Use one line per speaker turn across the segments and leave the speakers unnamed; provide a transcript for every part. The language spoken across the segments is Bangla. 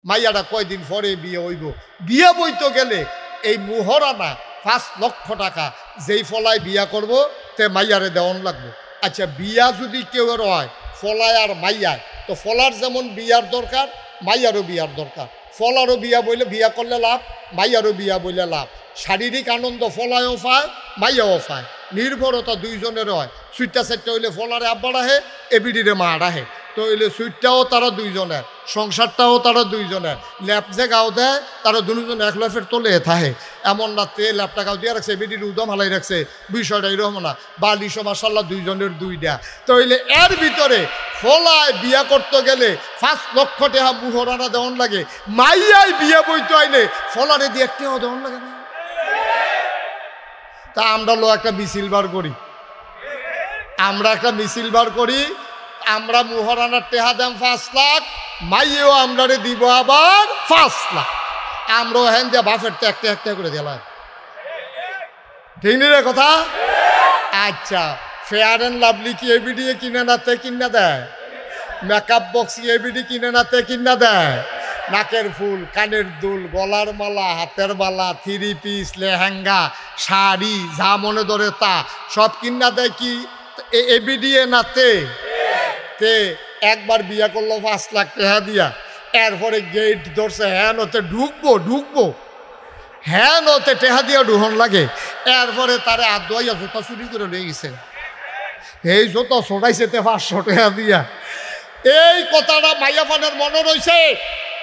মাইয়াটা কয়দিন পরে বিয়ে হইব, বিয়ে বইতে গেলে এই মুহরানা 5 লক্ষ টাকা যেই ফলায় বিয়া করব তে মাইয়ারে দেওয়ান লাগবে। আচ্ছা বিয়া যদি কেউ হয় ফলায় আর মাইয়ায়, তো ফলার যেমন বিয়ার দরকার মাইয়ারও বিয়ার দরকার। ফলারও বিয়া বইলে বিয়া করলে লাভ, মাইয়ারও বিয়া বইলে লাভ। শারীরিক আনন্দ ফলায়ও পায় মাইয়াও পায়, নির্ভরতা দুইজনের হয়। সুইটটা সেটটা হইলে ফলারে আব্বার আহে, এবিডিরে মা আহে, তো হইলে সুইটটাও তারা দুইজনের, সংসারটাও তারা দুইজনের। ল্যাপ যে গাও দেয় তারা দুজন এক ল্যাপের তোলে থাকে, এমন না তে ল্যাপটা গাও দিয়ে রাখছে, এবিডির উদম হালাই রাখছে, বিষয়টা এরকম না। বালিশও মাসাল্লাহ দুইজনের দুইটা। তো হইলে এর ভিতরে ফলায় বিয়া করতে গেলে 5 লক্ষ টাকা মুহরানা দেওয়ান লাগে, মাইয়াই বিয়া বইতে আইলে ফলারে দিয়ে একটাও দেওয়ান লাগে না। তা আমরা একটা মিছিল বার করি, আমরা একটা মিছিল বার করি, আমরা মুহরানার টেহা দাম 5 লাখ, মাইয়েও আমরারে দিব আবার 5 লাখ। আমরাও হ্যান দিয়ে বাফের তো একটা একটা করে দিলাম, ঠিক নি রে কথা? আচ্ছা ফেয়ার অ্যান্ড লাভলি কি এবিডি কিনে না তে কিনা দেয়? মেকআপ বক্স কি এবিডি কিনে না তে কিনা দেয়? নাকের ফুল, কানের দুল, গলার মালা, হাতের মালা, 3 পিস, লেহেঙ্গা, শাড়ি, যা মনে ধরে তা সব কিনা দেয় কি এবিডিএ না তে? তে একবার বিয়া করলো 5 লাখ টাকা দিয়া, এরপরে গেট ধরছে হ্যাঁ ওতে ঢুকবো হ্যাঁ ওতে টেহা দিয়া ঢুহন লাগে, এরপরে তারে আদোয়াইয়া জুতা চুরি করে নিয়ে গেছে, এই জুতা ছড়াইছে তে 500 টাকা দিয়া। এই কথাটা মাইয়া ফানের মনে রয়েছে,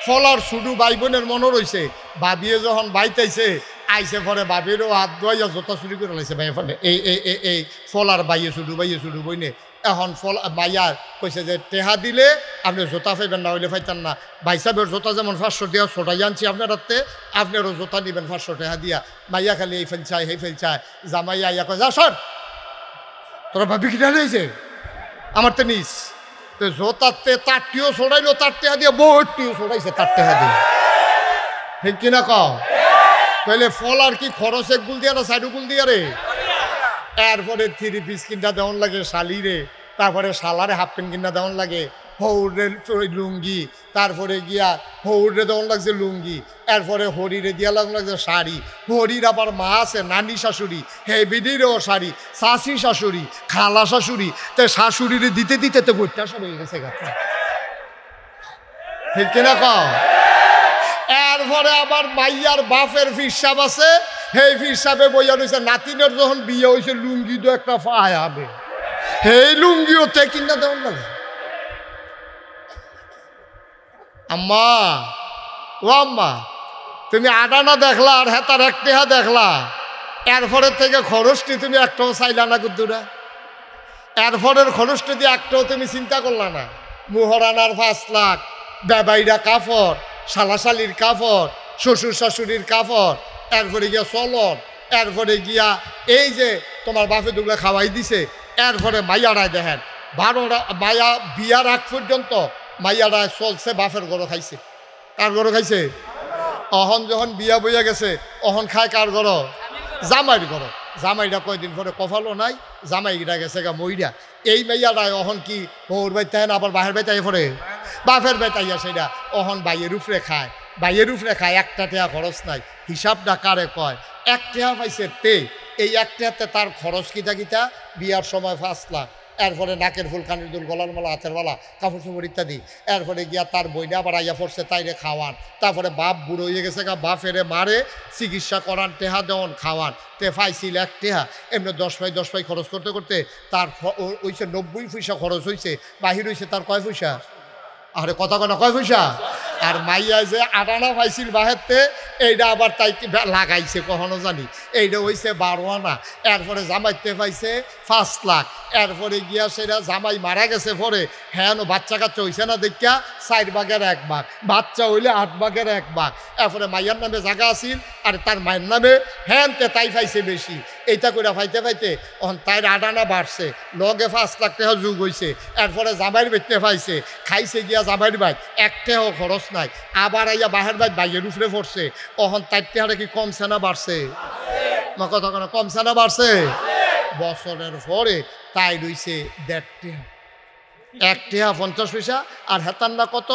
ফলার শুধু ভাই বোনের মনে রয়েছে। ভাবিয়ে যখন বাইতাইছে আইসে পরে ভাবিরও হাত ধোয়াইয়া জোতা চুরি করে লাইছে ভাইয়া ফানে, এই ফলার বাইয়ে শুধু বইনে। এখন ফল মাইয়ার কইছে যে টেহা দিলে আপনি জোতা পাইবেন, না হইলে পাইতেন না। ভাই সাহেবের জোতা যেমন 500 দিয়া ছোটাই আনছি আপনার হাতে, আপনারও জোতা দিবেন 500 টাকা দিয়া। মাইয়া খালি এই ফেল চায় সেই ফেল চায়, জামাইয়া আইয়া কয় যা সর, তোরা ভাবি কিনা হয়েছে আমার তো নিস। তো জোতাতে তারটিও ছড়াইলো, তার টেহা দিয়ে বহুটিও ছড়াইছে তার টেহা দিয়ে, ঠিক কিনা কও? তাহলে ফল আর কি খরচ 1 গুল দিয়া না 4 গুল দিয়া রে? এরপরে 3 পিস কিনা দেওয়ান লাগে শালিরে, তারপরে শালারে হাফ প্যান্ট কিনা দেওয়ান লাগে, হৌরের লুঙ্গি, তারপরে গিয়া হৌরে দেওয়ান লাগছে লুঙ্গি, এরপরে হরিরে দিয়া লাগছে শাড়ি। হরির আবার মা আছে নানি শাশুড়ি, হে বিডিরও শাড়ি, শাশি শাশুড়ি, খালা শাশুড়ি, তো শাশুড়িরে দিতে দিতে তো গোটা সব হয়ে গেছে গাছা, ঠিক কিনা কও? এরপরে আবার মাইয়ার বাপের ফিরসাব আছে, সেই ফিরসাবে বইয়া রয়েছে নাতিনের যখন বিয়ে হয়েছে লুঙ্গি তো একটা পায় হবে, সেই লুঙ্গিও তে কিনা দেওয়ান লাগে। আম্মা ও আম্মা, তুমি আডানা দেখলা আর হেতার 1 টাকা দেখলা, এরপরের থেকে খরচটি তুমি একটাও চাইলা না গুদ্দুরা, এরপরের খরচটি দিয়ে একটাও তুমি চিন্তা করলা না। মুহরানার 5 লাখ, বেবাইরা কাপড়, শালাশালির কাপড়, শ্বশুর শাশুড়ির কাপড়, এরপরে গিয়া চলন, এরপরে গিয়া এই যে তোমার বাপে দুগুলা খাওয়াই দিছে, এরপরে মাইয়ারায় দেখেন 12টা মাইয়া বিয়ার আগ পর্যন্ত মাইয়ারায় চলছে বাপের গরো খাইছে। কার গরো খাইছে? অহন যখন বিয়া বইয়া গেছে অহন খায় কার গরো? জামাইর গরো। জামাইটা কয়দিন পরে কফালো নাই, জামাইটা গেছে গা মইরা। এই মাইয়ারায় অহন কি বউর বাইতে না আবার বাহের বাইতে পরে বাপের বাইতাইয়া সেটা অহন বাইয়ের উপরে খায়, বাইয়ের উপরে খায়, 1 টাকা খরচ নাই। হিসাবটা কারে কয়? 1 টাকা পাইছে তে, এই 1 টাকাতে তার খরচ কিতা বিয়ার সময় 5 লাখ, এরপরে নাকের ফুল, কানের দুল, গলার মালা, হাতের মালা, কাপড় চোপড় ইত্যাদি, এরপরে গিয়া তার বইনা আবার আইয়া পড়ছে তাইরে খাওয়ান, তারপরে বাপ বুড়ো হয়ে গেছে গা, বাপেরে মারে চিকিৎসা করান, টেহা দেওয়ান, খাওয়ান, তে পাইছিল 1 টাকা। এমনি 10 পাই খরচ করতে করতে তার হইছে 90 পয়সা খরচ হয়েছে, বাহির হয়েছে তার কয় পয়সা? আরে কথা কয় না, কয় পয়সা? আর মাইয়া যে আটানা পাইছিল বাহেরতে, এইটা আবার তাই লাগাইছে কখনো জানি, এইটা হয়েছে 12 আনা। এরপরে জামাইতে পাইছে 5 লাখ, এরপরে গিয়া সেটা জামাই মারা গেছে পরে, হ্যাঁ বাচ্চা কাচ্চা হয়েছে না দেখিয়া 4 ভাগের 1 ভাগ, বাচ্চা হইলে 8 ভাগের 1 ভাগ। এরপরে মাইয়ার নামে জায়গা আছিল আর তার মায়ের নামে হ্যাঁ তাই পাইছে বেশি। এইটা করে পাইতে তখন তাই আটানা বাড়ছে, লগে 5 লাখ টাকা যুগ হয়েছে। এরপরে জামাইয়ের বেচতে পাইছে, খাইছে গিয়া জামাইয়ের বাইক, 1 টাকাও খরচ নাই। আবার আইয়া বাহের বাইয়ের উপরে পড়ছে, তখন 4 টাকাটা কি কমছে না বাড়ছে? কথা কেন কমছে না বাড়ছে? বছরের পরে তাই রইছে 1.5 টাকা, 1 টাকা 50 পয়সা। আর হেতার না কত?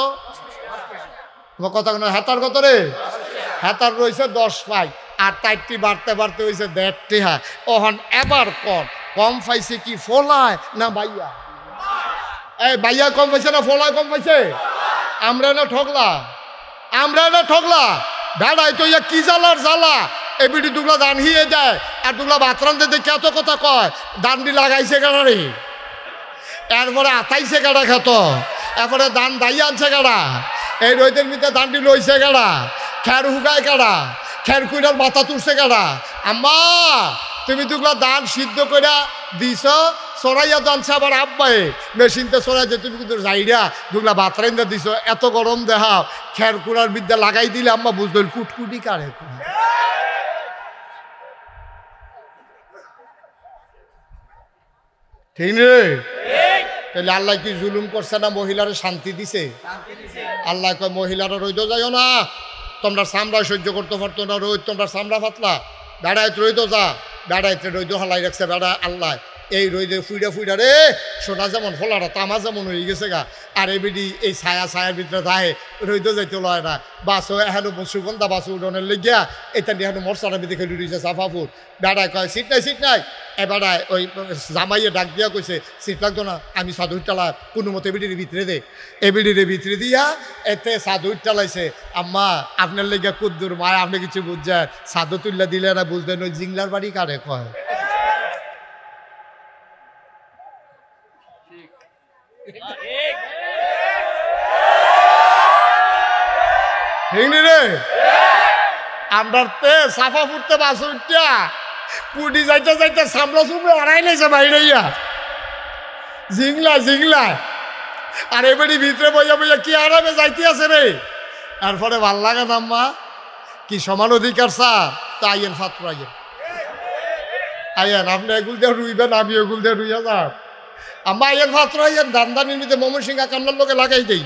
তোমার কথা কোনো হেতার কত রে? হেতার রয়েছে 10 পাই, আর তাইটি বাড়তে বাড়তে হয়েছে 1.5 টিহা। ওহন এবার কম পাইছে কি ফলায় না বাইয়া? এই বাইয়া কম পাইছে না ফলায় কম পাইছে? আমরা না ঠকলা ভেড়াই তো ইয়া কি জ্বালার জ্বালা। এবিডি দুগলা দান হিয়ে যায়, আর দুগলা বাথরাম দিতে কত কথা কয়, দানটি লাগাইছে গাড়ারে, এরপরে আতাইছে গাড়া খেত, এরপরে দান দাইয়া আনছে গাড়া, এই রোদের ভিতরে দানটি লইছে গাড়া, খের হুগায় গাড়া, খের কুইরার মাথা তুলছে গাড়া। আম্মা তুমি দুগলা দান সিদ্ধ করে দিছ, সরাইয়া দানছে আবার আব্বাই মেশিনতে সরাইছে, তুমি কিন্তু যাইরা দুগলা বাতরাইন্দা দিছ, এত গরম দেহাও খের কুড়ার বিদ্যা লাগাই দিলে আম্মা বুঝলেন কুটকুটি কারে। ঠিক রে? তাহলে আল্লাহ কি জুলুম করছে না মহিলারে শান্তি দিছে? আল্লাহ কয় মহিলারা রইদ যাইও না, তোমরা চামড়া সহ্য করতে পারতো না, রোদ তোমরা চামড়া পাতলা, বেড়াইতে রইদ যা, বেড়াইতে রইদ হালাই রাখছে বেড়া আল্লাহ। এই রইদে ফুইডা রে সোনা যেমন ফলাটা তামা যেমন হয়ে গেছে গা, আর এবিডি এই ছায়ার ভিতরে দায়ে রইদ যাইতে লয় না। বাসও এখানে সুগন্ধা বাস উডনের লেগিয়া এটা নিয়ে এখানে মরসার ভিতরে খেলে রয়েছে সাফাফুর। বেড়ায় কয় সিট নাই। এবারে ওই জামাইয়ে ডাক দিয়া কইছে সিট লাগতো না, আমি সাধুর টালা কোনো মতো এবিডির ভিতরে এবিডির ভিতরে দিয়া এতে সাধুর টালাইছে। আম্মা আপনার লেগে কুদ্দুর মায়, আপনি কিছু বুঝছেন? সাধু তুল্লা দিলে না বুঝবেন ওই জিংলার বাড়ি কারে কয়। রে আমরা সাফা ফুটতে বাস উঠা পুটি যাইতে সামলা চুপড়ে আড়াই লাইছে বাইরে জিংলা আর এবারে ভিতরে বইয়া কি আরামে যাইতে আছে রে। এরপরে ভাল লাগে না আম্মা, কি সমান অধিকার স্যার, তা আইয়েন ফাত্র আইয়েন আপনি এগুল দিয়ে রুইবেন, আমি এগুল দিয়ে রুইয়া যান। আম্মা আইয়েন ফাত্র আইয়েন, দানদানির মধ্যে মমন সিংহা কামলার লোকে লাগাই দেই,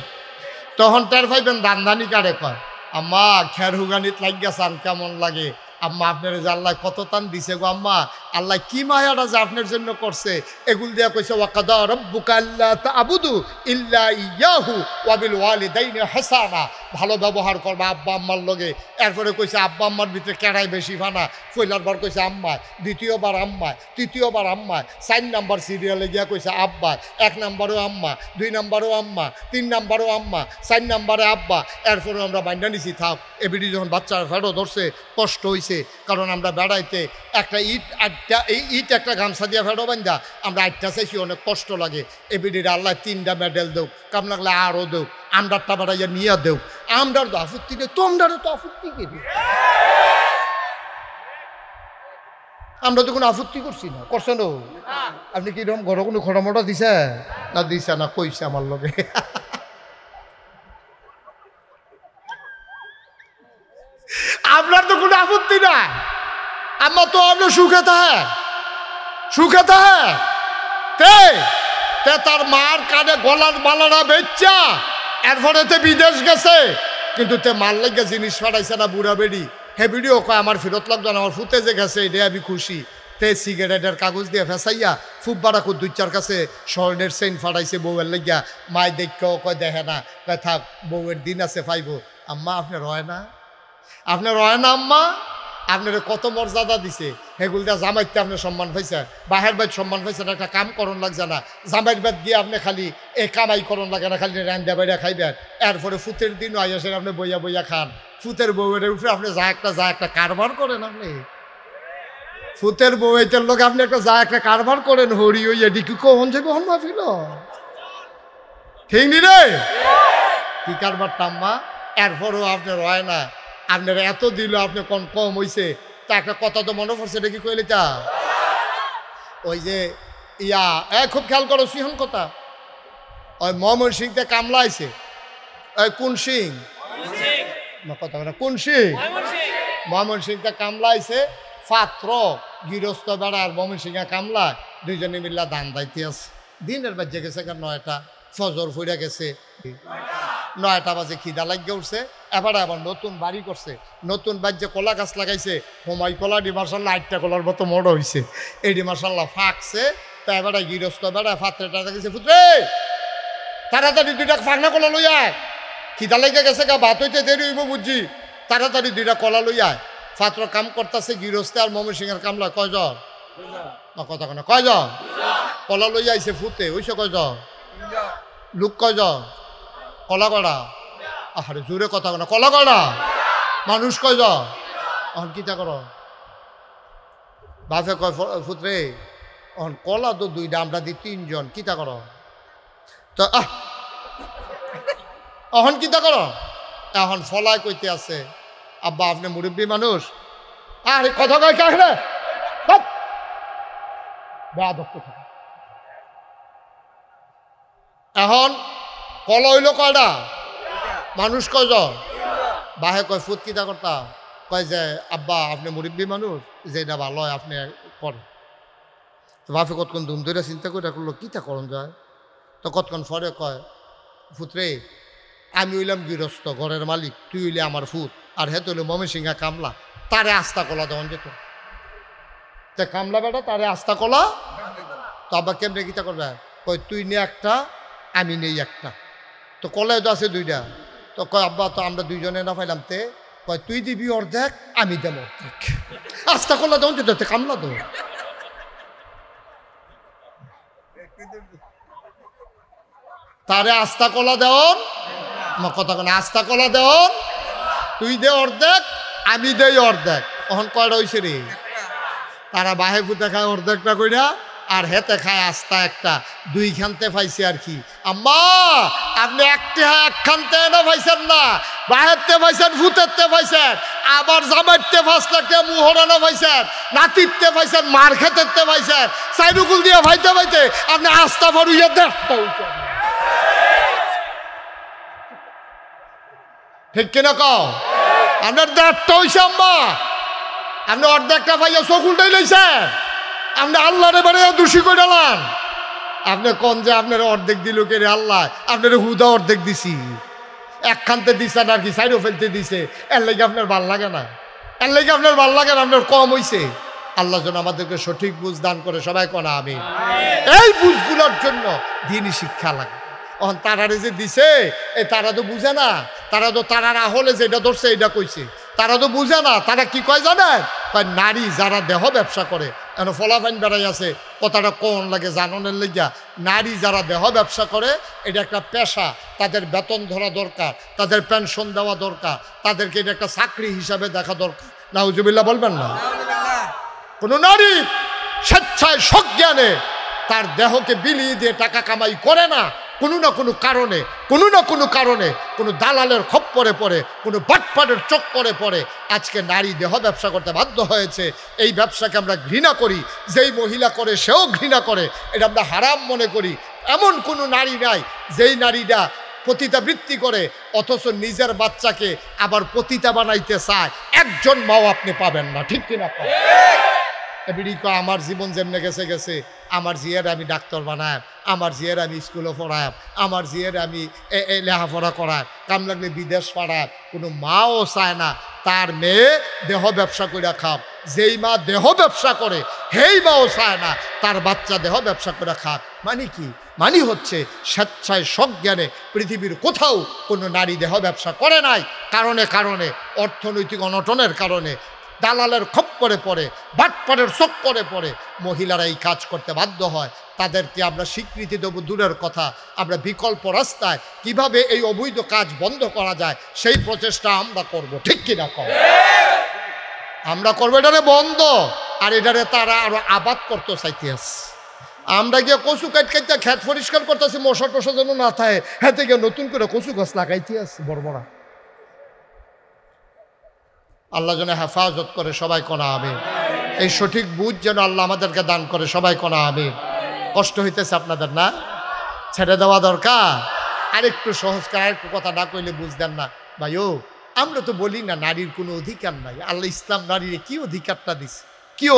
তখন টের পাইবেন দানদানি কারে কয়। আম্মা খের হুগানিত লাগিয়া চান কেমন লাগে? আম্মা আপনার যে আল্লাহ কত টান দিছে গো আম্মা, আল্লাহ কি মায়াটা যে আপনার জন্য করছে। এগুল দিয়া কইছে ওয়াকাদা রাব্বুকা আল্লা তা'বুদু ইল্লা ইয়াহু ওয়া বিল ওয়ালিদাইনি হাসানা, ভালো ব্যবহার করবা আব্বা আম্মার লগে। এরপরে কইছে আব্বা আম্মার ভিতরে কেড়াই বেশি ফানা, পয়লার বার কইছে আম্মায়, দ্বিতীয়বার আম্মায়, তৃতীয়বার আম্মায়, 4 নাম্বার সিরিয়ালে গিয়া কইছে আব্বায়, 1 নাম্বারও আম্মা, 2 নাম্বারও আম্মা, 3 নাম্বারও আম্মা, 4 নাম্বারে আব্বা। এরপরে আমরা বাইন্দা নিছি থাক। এবিডি যখন বাচ্চার ফেরো ধরছে কষ্ট হইছে, কারণ আমরা বেড়াইতে একটা ইট একটা গামছা দিয়া ফেরো বান্ধা আমরা 8টা চাইছি, অনেক কষ্ট লাগে। এবিডির আল্লাহ 3টা মেডেল দেও, কাম লাগলে আরও দেও, আমরারটা বেড়াইয়া নিয়ে দেও। আমরার তো আপত্তি নেই, তোমরারও তো আপত্তি কে? আমরা তো কোনো আপত্তি করছি না, করছেন? আপনি কি এরকম ঘরে কোনো খড়ামটা দিছে না কইছে আমার লগে? আপনার তো কোনো আপত্তি না, আমার তো আপনার সুখে তে তার মার কানে গলার মালারা বেচ্চা, এরপরে তে বিদেশ গেছে, কিন্তু তে মার লেগে জিনিস ফাটাইছে না বুড়া বেড়ি। হে ভিডিও কয় আমার ফেরত লাগতো না, আমার ফুটে যে গেছে এটা আমি খুশি। তে সিগারেটের কাগজ দিয়ে ফেসাইয়া ফুব্বারা কো 2-4 কাছে স্বর্ণের চেইন ফাটাইছে বউয়ের লেগিয়া। মায় দেখেও কয় দেখে না, কয় থাক বউয়ের দিন আছে পাইব। আম্মা আপনার হয় না আম্মা, আপনার কত মর্যাদা দিছে, হেগুল দিয়া জামাইতে আপনি সম্মান পাইছে, বাহের বাইর সম্মান পাইছেন, একটা কাম করণ লাগছে না, জামাইয়ের বাদ গিয়ে আপনি খালি এই কামাই করণ লাগে না, খালি রান্দা বাইরা খাইবেন। এরপরে ফুতের দিনও আইসেন আপনি বইয়া খান, ফুতের বউয়ের উপরে আপনি যা একটা কারবার করেন, আপনি ফুতের বউয়ের লোক আপনি একটা কারবার করেন, হরি ওই এদিকে কখন যাবে হন মাফিল, ঠিক নি রে? কি কারবারটা আম্মা? এরপরেও আপনার হয় না, আপনার এত দিল আপনি কম হইছে। তা একটা কথা তো মনে পড়ছে, এটা কি কইলে তা ওই যে খুব খেয়াল করো সিংহন কথা, ওই ময়মন সিংতে কামলা আইছে, ওই কোন সিং কথা কোন সিং ময়মন সিংতে কামলা আইছে, পাত্র গৃহস্থ বেড়া আর ময়মন সিংহা কামলা দুইজনে মিল্লা দান দাইতে আছে। দিনের বাজে গেছে 9টা, ফজর ফুইরা গেছে 9টা বাজে, খিদা লাগিয়ে উঠছে। এবার আবার নতুন বাড়ি করছে, নতুন বাজ্যে কলা গাছ লাগাইছে, হোমাই কলা ডি মার্শাল্লাহ 8টা কলার মতো মোড় হয়েছে, এডি মার্শাল্লাহ ফাঁকছে। তা এবার গৃহস্থ বেড়া ফাত্রেটা দেখেছে, ফুত্রে তাড়াতাড়ি 2টা ফাঁকনা কলা লইয়া খিদা লেগে গেছে গা, ভাত হইতে দেরি হইব বুঝছি, তাড়াতাড়ি 2টা কলা লই আয়। পাত্র কাম করতেছে গৃহস্থে আর ময়মনসিংহের কামলা কয়জন না কথা কেন কয়জন কলা লই আইছে ফুতে ওইসে কয়জন লোক কয়জন কলা কড়া আরে জোরে কথা কেন কলা কড়া মানুষ কয়জন এখন কিতা কর বাপে কয় ফুতরে এখন কলা তো 2টা আমরা দিই 3 জন কিতা কর তো এখন কিতা কর এখন ফলায় কইতে আছে আব্বা আপনি মুরব্বী মানুষ আরে কথা কয় কাহরে এখন কলা হইল কয়টা মানুষ কয়জন বাহে কয় ফুট কিতা করতা কয় যে আব্বা আপনি মুরব্বী মানুষ যেটা ভালো হয় আপনি করেন তো বাপে কতক্ষণ ধুম ধরে চিন্তা করে করলো কিতা করণ যায় তো কতক্ষণ পরে কয় ফুতরে আমি হইলাম গৃহস্থ ঘরের মালিক তুই হইলে আমার ফুত আর হেতু হইলে ময়মনসিংহা কামলা তারে আস্তা কলা দেওয়ান যেত তে কামলা বেটা তারে আস্তা কলা তো আব্বা কেমনে কিতা করবে কয় তুই নে একটা আমি নেই একটা তো কলায় তো আছে 2টা তো কয় আব্বা তো আমরা 2 জনে না পাইলাম তে কয় তুই দিবি অর্ধেক আমি দেব অর্ধেক আস্তা কলা দেওয়ান যেত কামলা দেব তারে আস্তা কলা দেওন আমার কথা কেন আস্তা কলা দেওন তুই দে অর্ধেক আমি দেই অর্ধেক এখন কয়টা হয়েছে রে তারা বাহে ফুটে খায় অর্ধেকটা কইরা আর হেতে খায় আস্তা একটা 2 খানতে পাইছে আর কি আম্মা আপনি একখানতে না পাইছেন না বাহেরতে পাইছেন ফুটেরতে পাইছেন আবার জামাইতে 5 লাখ টাকা মুহরানো পাইছেন নাতিতে পাইছেন মার খেতেতে পাইছেন সাইডুকুল দিয়ে ভাইতে ভাইতে আপনি আস্তা ভরুইয়া দেখতে ঠিক কিনা কও আপনার দেড়টা হয়েছে আম্মা আপনি অর্ধেকটা পাইয়া চকুলটাই লইছেন আপনি আল্লাহরে বারে দোষী করে ডালান আপনি কোন যে আপনার অর্ধেক দিল কে রে আল্লাহ আপনার হুদা অর্ধেক দিছি একখানতে দিছেন আর কি সাইডও ফেলতে দিছে এর লেগে আপনার ভাল লাগে না এর লেগে আপনার ভাল লাগে না আপনার কম হইছে আল্লাহ যেন আমাদেরকে সঠিক বুঝ দান করে সবাই কোনা আমি এই বুঝগুলোর জন্য দিনই শিক্ষা লাগে এখন তারারে যে দিছে এই তারা তো বুঝে না তারা তো তারার আহলে যেটা ধরছে এটা কইছে তারা তো বুঝে না তারা কি কয় জানেন কয় নারী যারা দেহ ব্যবসা করে এখন ফলাফাইন বেড়াই আছে কথাটা কোন লাগে জাননের লেগিয়া নারী যারা দেহ ব্যবসা করে এটা একটা পেশা তাদের বেতন ধরা দরকার তাদের পেনশন দেওয়া দরকার তাদেরকে এটা একটা চাকরি হিসাবে দেখা দরকার নাউজুবিল্লাহ বলবেন না কোনো নারী স্বেচ্ছায় সজ্ঞানে তার দেহকে বিলিয়ে দিয়ে টাকা কামাই করে না কোনো না কোনো কারণে কোনো দালালের খপ্পরে পড়ে কোনো বাটপাটের চক্করে পড়ে আজকে নারী দেহ ব্যবসা করতে বাধ্য হয়েছে এই ব্যবসাকে আমরা ঘৃণা করি যেই মহিলা করে সেও ঘৃণা করে এটা আমরা হারাম মনে করি এমন কোনো নারী নাই যেই নারীরা পতিতাবৃত্তি করে অথচ নিজের বাচ্চাকে আবার পতিতা বানাইতে চায় একজন মাও আপনি পাবেন না ঠিক কিনা আমার জীবন যেমনে গেছে আমার জিয়ের আমি ডাক্তার বানায় আমার জিয়ের আমি স্কুলে পড়ায় আমার জিয়ের আমি লেখাপড়া করায় কাম লাগলে বিদেশ পাড়ায় কোনো মাও চায় না তার মেয়ে দেহ ব্যবসা করে খাক যেই মা দেহ ব্যবসা করে সেই মাও চায় না তার বাচ্চা দেহ ব্যবসা করে খাক মানে কি মানে হচ্ছে স্বেচ্ছায় সজ্ঞানে পৃথিবীর কোথাও কোনো নারী দেহ ব্যবসা করে নাই কারণে অর্থনৈতিক অনটনের কারণে দালালের খপ্পরে পড়ে বাটপাড়ের চক্করে পড়ে মহিলারা এই কাজ করতে বাধ্য হয় তাদেরকে আমরা স্বীকৃতি দেবো দূরের কথা আমরা বিকল্প রাস্তায় কিভাবে এই অবৈধ কাজ বন্ধ করা যায় সেই প্রচেষ্টা আমরা করব ঠিক কিনা কম আমরা করবো এটারে বন্ধ আর এটারে তারা আরো আবাদ করতে চাইতে আসে আমরা গিয়ে কচু কাটতে খেত পরিষ্কার করতেছি মশা টশা যেন না থাকে হাতে গিয়ে নতুন করে কচু গাছ লাগাইতে আসছে বড় বড় আল্লাহ যেন হেফাজত করে সবাই কোনা আমিন এই সঠিক বুঝ যেন আল্লাহ আমাদেরকে দান করে সবাই কোনা আমিন কষ্ট হইতেছে আপনাদের না ছেড়ে দেওয়া দরকার আরেকটু সহজ করে আরেকটু কথা না কইলে বুঝতেন না ভাইও আমরা তো বলি না নারীর কোনো অধিকার নাই আল্লাহ ইসলাম নারীরে কি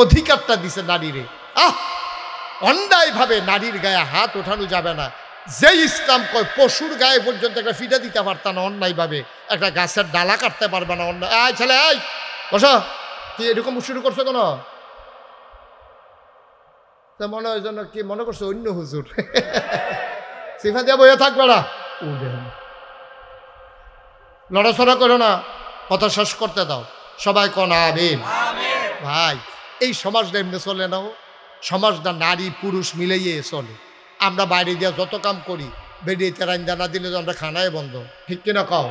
অধিকারটা দিছে নারীরে অন্যায়ভাবে নারীর গায়ে হাত ওঠানো যাবে না যে ইসলাম কয় পশুর গায়ে পর্যন্ত একটা ফিটা দিতে পারতাম না অন্যায়ভাবে একটা গাছের ডালা কাটতে পারবে না অন্যায় আয় ছেলে আয় বসো তুই এরকম শুরু করছো কেন তা মনে হয় জন্য কি মনে করছো অন্য হুজুর সিফা দিয়া বইয়া থাকবে না লড়াচড়া করো না, কথা শেষ করতে দাও। সবাই কোন আমিন। ভাই এই সমাজটা এমনি চলে না, সমাজটা নারী পুরুষ মিলেইয়ে চলে। আমরা বাইরে দিয়ে যত কাম করি, বেরিয়েতে রান্দা না দিলে তো আমরা খানায় বন্ধ, ঠিক কিনা কও?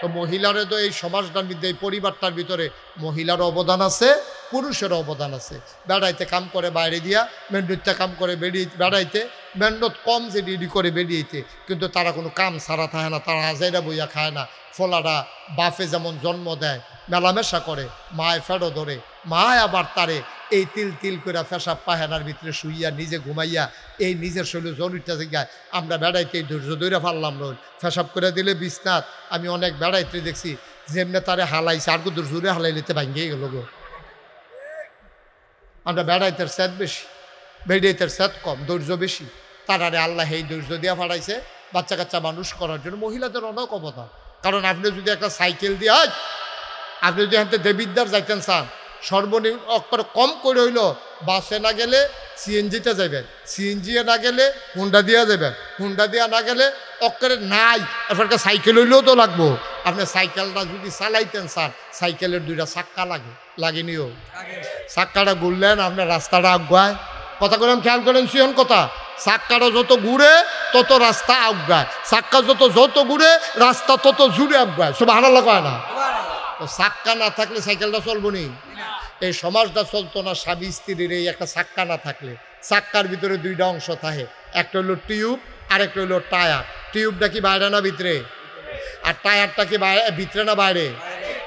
তো মহিলারে তো এই সমাজটার মধ্যে, এই পরিবারটার ভিতরে মহিলার অবদান আছে, পুরুষের অবদান আছে। বেড়াইতে কাম করে বাইরে দিয়া, মেন্ডুতে কাম করে বেড়াইতে, মেন্ডত কম যে ডিডি করে বেরিয়েতে, কিন্তু তারা কোনো কাম সারা থাকে না, তারা হাজাইরা বইয়া খায় না। ফলারা বাপে যেমন জন্ম দেয়, মেলামেশা করে, মায় ফেরো ধরে, মায় আবার তারে এই তিল তিল করে পেশাব পাহেনার ভিতরে শুইয়া নিজে ঘুমাইয়া এই নিজের শরীর জরুরিটা জায়গায় আমরা বেড়াইতে ধৈর্য ধৈর্য পারলাম রোজ পেশাব করে দিলে বিছনাথ। আমি অনেক বেড়াইতে দেখছি যেমনে তারে হালাইছে আর কুদুর জোরে হালাই নিতে ভাঙ্গিয়ে গেল গো। আমরা বেড়াইতের স্যাদ বেশি, বেড়াইতের স্যাদ কম, ধৈর্য বেশি। তারারে আল্লাহ এই ধৈর্য দিয়া ফাড়াইছে বাচ্চা কাচ্চা মানুষ করার জন্য। মহিলাদের অনেক অবদান। কারণ আপনি যদি একটা সাইকেল দিয়ে, আপনি যদি হাতে দেবিদ্যার যাইতেন চান, সর্বনিম্ন অক্ষরে কম করে হইল বাসে না গেলে সিএনজিতে যাবেন, সিএনজি না গেলে হুন্ডা দিয়া যাবেন, হুন্ডা দিয়া না গেলে অক্ষরে নাই এরপরকে সাইকেল হইলেও তো লাগবো। আপনি সাইকেলটা যদি চালাইতেন চান, সাইকেলের দুইটা চাক্কা লাগেনিও। চাক্কাটা ঘুরলেন আপনার রাস্তাটা আগুয়ায়। কথা করেন, খেয়াল করেন সিয়ন কথা। চাক্কাটা যত ঘুরে তত রাস্তা আগায়, চাক্কা যত ঘুরে রাস্তা তত জুড়ে আগায়। সব হারালা কয় না? তো চাক্কা না থাকলে সাইকেলটা চলবো নি। এই সমাজটা চলতো না স্বামী স্ত্রীর এই একটা চাক্কা না থাকলে। চাক্কার ভিতরে দুইটা অংশ থাকে, একটা হইলো টিউব আর একটা হইলো টায়ার। টিউবটা কি বাইরে না ভিতরে, আর টায়ারটা কি ভিতরে না বাইরে?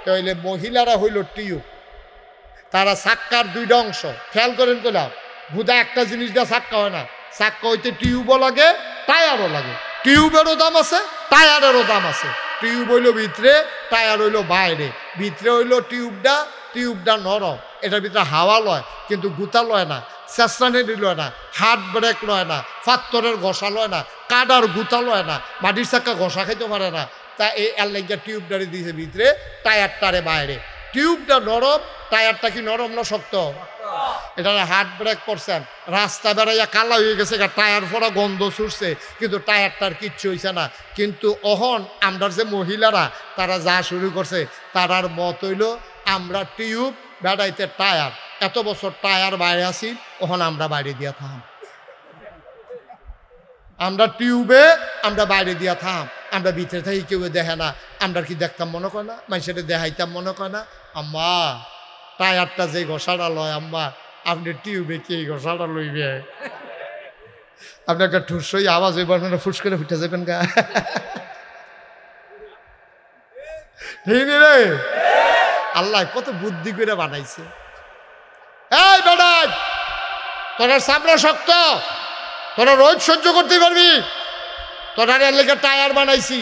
তো হইলে মহিলারা হইল টিউব, তারা চাক্কার দুইটা অংশ। খেয়াল করেন তো না, ভুদা একটা জিনিস দিয়ে চাক্কা হয় না। চাক্কা হইতে টিউবও লাগে, টায়ারও লাগে। টিউবেরও দাম আছে, টায়ারেরও দাম আছে। টিউব হইল ভিতরে, টায়ার হইল বাইরে। ভিতরে হইল টিউবটা নরম, এটার ভিতরে হাওয়া লয় কিন্তু গুতা লয় না, চেষ্টানেরি লয় না, হাত ব্রেক লয় না, পাত্তরের ঘষা লয় না, কাদার গুতা লয় না, মাটির চাক্কা ঘষা খাইতে পারে না। তা এই আল্লাহ টিউবটারে দিয়েছে ভিতরে, টায়ারটারে বাইরে। টিউবটা নরম, টায়ারটা কি নরম না শক্ত? এটা হাত ব্রেক করছেন, রাস্তা বেড়াইয়া কালা হয়ে গেছে, টায়ার ফোড়া গন্ধ ছুটছে, কিন্তু টায়ারটার কিচ্ছু হয়েছে না। কিন্তু অহন আমরা যে মহিলারা তারা যা শুরু করছে, তারার মত হইল আমরা টিউব বেড়াইতে টায়ার। এত বছর টায়ার বাইরে আসি, ওখানে আমরা বাইরে দিয়া থাম। আমরা টিউবে আমরা বাইরে দিয়া থাম, আমরা ভিতরে থাকি কেউ দেখে না। আমরা কি দেখতাম মনে করে না, মানুষের দেখাইতাম মনে করে না। আম্মা টায়ারটা যে ঘষাটা লয়, আম্মা আপনি টিউবে কি ঘষাটা লইবে? আপনি একটা ঠুস হয়ে আওয়াজ হইব, আপনারা ফুস করে ফুটে যাবেন গা। ঠিক রে, আল্লাহ কত বুদ্ধি করে বানাইছে। এই বেটা, তোরা সামনে শক্ত, তোরা রোজ সহ্য করতে পারবি, তোরা লেগে টায়ার বানাইছি।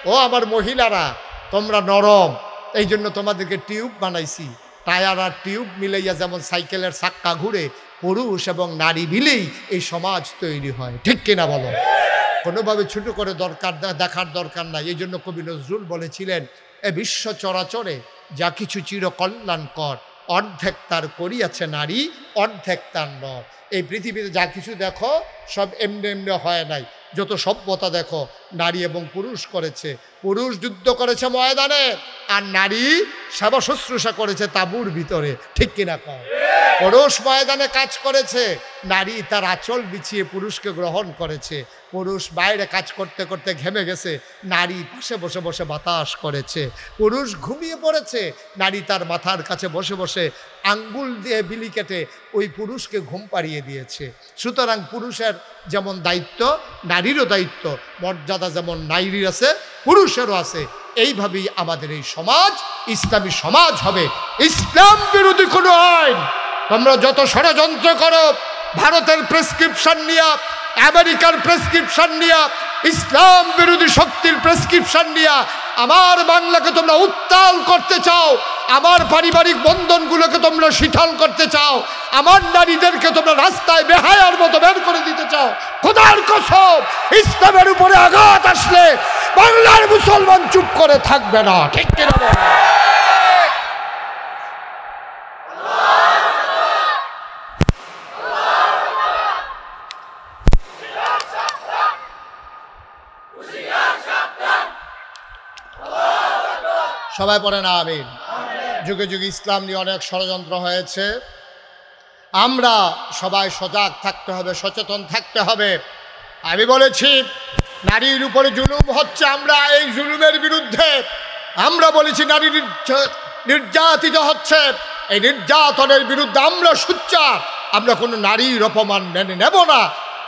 ও আমার মহিলারা, তোমরা নরম, এই জন্য তোমাদেরকে টিউব বানাইছি। টায়ার আর টিউব মিলাইয়া যেমন সাইকেলের চাক্কা ঘুরে, পুরুষ এবং নারী মিলেই এই সমাজ তৈরি হয়। ঠিক কিনা বলো? কোনোভাবে ছোট করে দেখার দরকার নাই। এই জন্য কবি নজরুল বলেছিলেন, এ বিশ্ব চরাচরে যা কিছু চিরকল্যাণকর, অর্ধেক তার করিয়াছে নারী, অর্ধেক তার নর। এই পৃথিবীতে যা কিছু দেখো সব এমনি এমনি হয় নাই। যত সভ্যতা দেখো নারী এবং পুরুষ করেছে। পুরুষ যুদ্ধ করেছে ময়দানে, আর নারী সেবা শুশ্রূষা করেছে তাঁবুর ভিতরে। ঠিক কিনা কও? পুরুষ ময়দানে কাজ করেছে, নারী তার আঁচল বিছিয়ে পুরুষকে গ্রহণ করেছে। পুরুষ বাইরে কাজ করতে করতে ঘেমে গেছে, নারী পাশে বসে বসে বাতাস করেছে। পুরুষ ঘুমিয়ে পড়েছে, নারী তার মাথার কাছে বসে বসে আঙ্গুল দিয়ে বিলি কেটে ওই পুরুষকে ঘুম পাড়িয়ে দিয়েছে। সুতরাং পুরুষের যেমন দায়িত্ব, নারীরও দায়িত্ব, মর্যাদা যেমন নারীর আছে পুরুষেরও আছে। এইভাবেই আমাদের এই সমাজ ইসলামী সমাজ হবে। ইসলাম বিরোধী কোনো আইন তোমরা যত ষড়যন্ত্র করো, ভারতের প্রেসক্রিপশন নিয়ে, আমেরিকার প্রেসক্রিপশন নিয়ে, ইসলাম বিরোধী শক্তির প্রেসক্রিপশন নিয়ে আমার বাংলাকে তোমরা উত্তাল করতে চাও, আমার পারিবারিক বন্ধনগুলোকে তোমরা শিথিল করতে চাও, আমার নারীদেরকে তোমরা রাস্তায় বেহায়ার মতো বের করে দিতে চাও, খোদার কসম ইসলামের উপরে আঘাত আসলে বাংলার মুসলমান চুপ করে থাকবে না। ঠিক কিনা বলো? সবাই পড়েন আমিন। যুগে যুগে ইসলাম নিয়ে অনেক ষড়যন্ত্র হয়েছে, আমরা সবাই সজাগ থাকতে হবে, সচেতন থাকতে হবে। আমি বলেছি নারীর উপরে জুলুম হচ্ছে, আমরা এই জুলুমের বিরুদ্ধে। আমরা বলেছি নারী নির্যাতিত হচ্ছে, এই নির্যাতনের বিরুদ্ধে আমরা সোচ্চার। আমরা কোনো নারীর অপমান মেনে নেব না,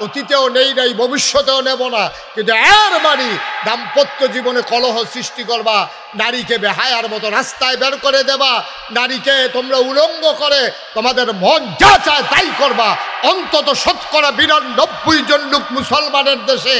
অতীতেও নেই নাই, ভবিষ্যতেও নেব না। কিন্তু এর মানে দাম্পত্য জীবনে কলহ সৃষ্টি করবা, নারীকে বেহায়ার মতো রাস্তায় বের করে দেবা, নারীকে তোমরা উলঙ্গ করে তোমাদের মন যা চায় তাই করবা। অন্তত ৯২% লোক মুসলমানের দেশে,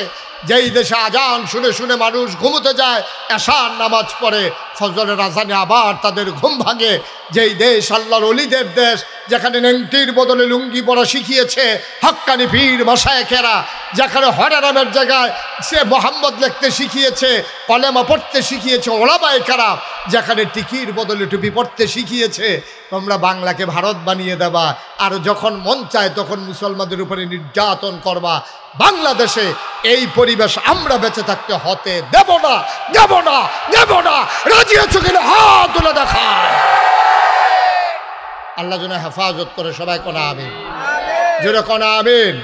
যেই দেশে আজান শুনে শুনে মানুষ ঘুমোতে যায়, এশার নামাজ পড়ে, ফজরের আজানে আবার তাদের ঘুম ভাঙে, যেই দেশ আল্লাহর ওলিদের দেশ, যেখানে নেংটির বদলে লুঙ্গি পরা শিখিয়েছে হক্কানি পীর মাশায়েখেরা, যেখানে হরে নামের জায়গায় সে মোহাম্মদ লিখতে শিখিয়েছে, কলেমা পড়তে শিখিয়েছে ওলামায়ে কেরাম, যেখানে টিকির বদলে টুপি পড়তে শিখিয়েছে, তোমরা বাংলাকে ভারত বানিয়ে দেবা, আর যখন মন চায় তখন মুসলমানদের উপরে নির্যাতন করবা। বাংলাদেশে এই পরিবেশ আমরা বেঁচে থাকতে হতে দেব না, দেব না, দেব না। রাজি আছো কিনা হাত তুলে দেখা। আল্লাহ যেন হেফাজত করে, সবাই কোনা আমিন, জোরে কোনা আমিন।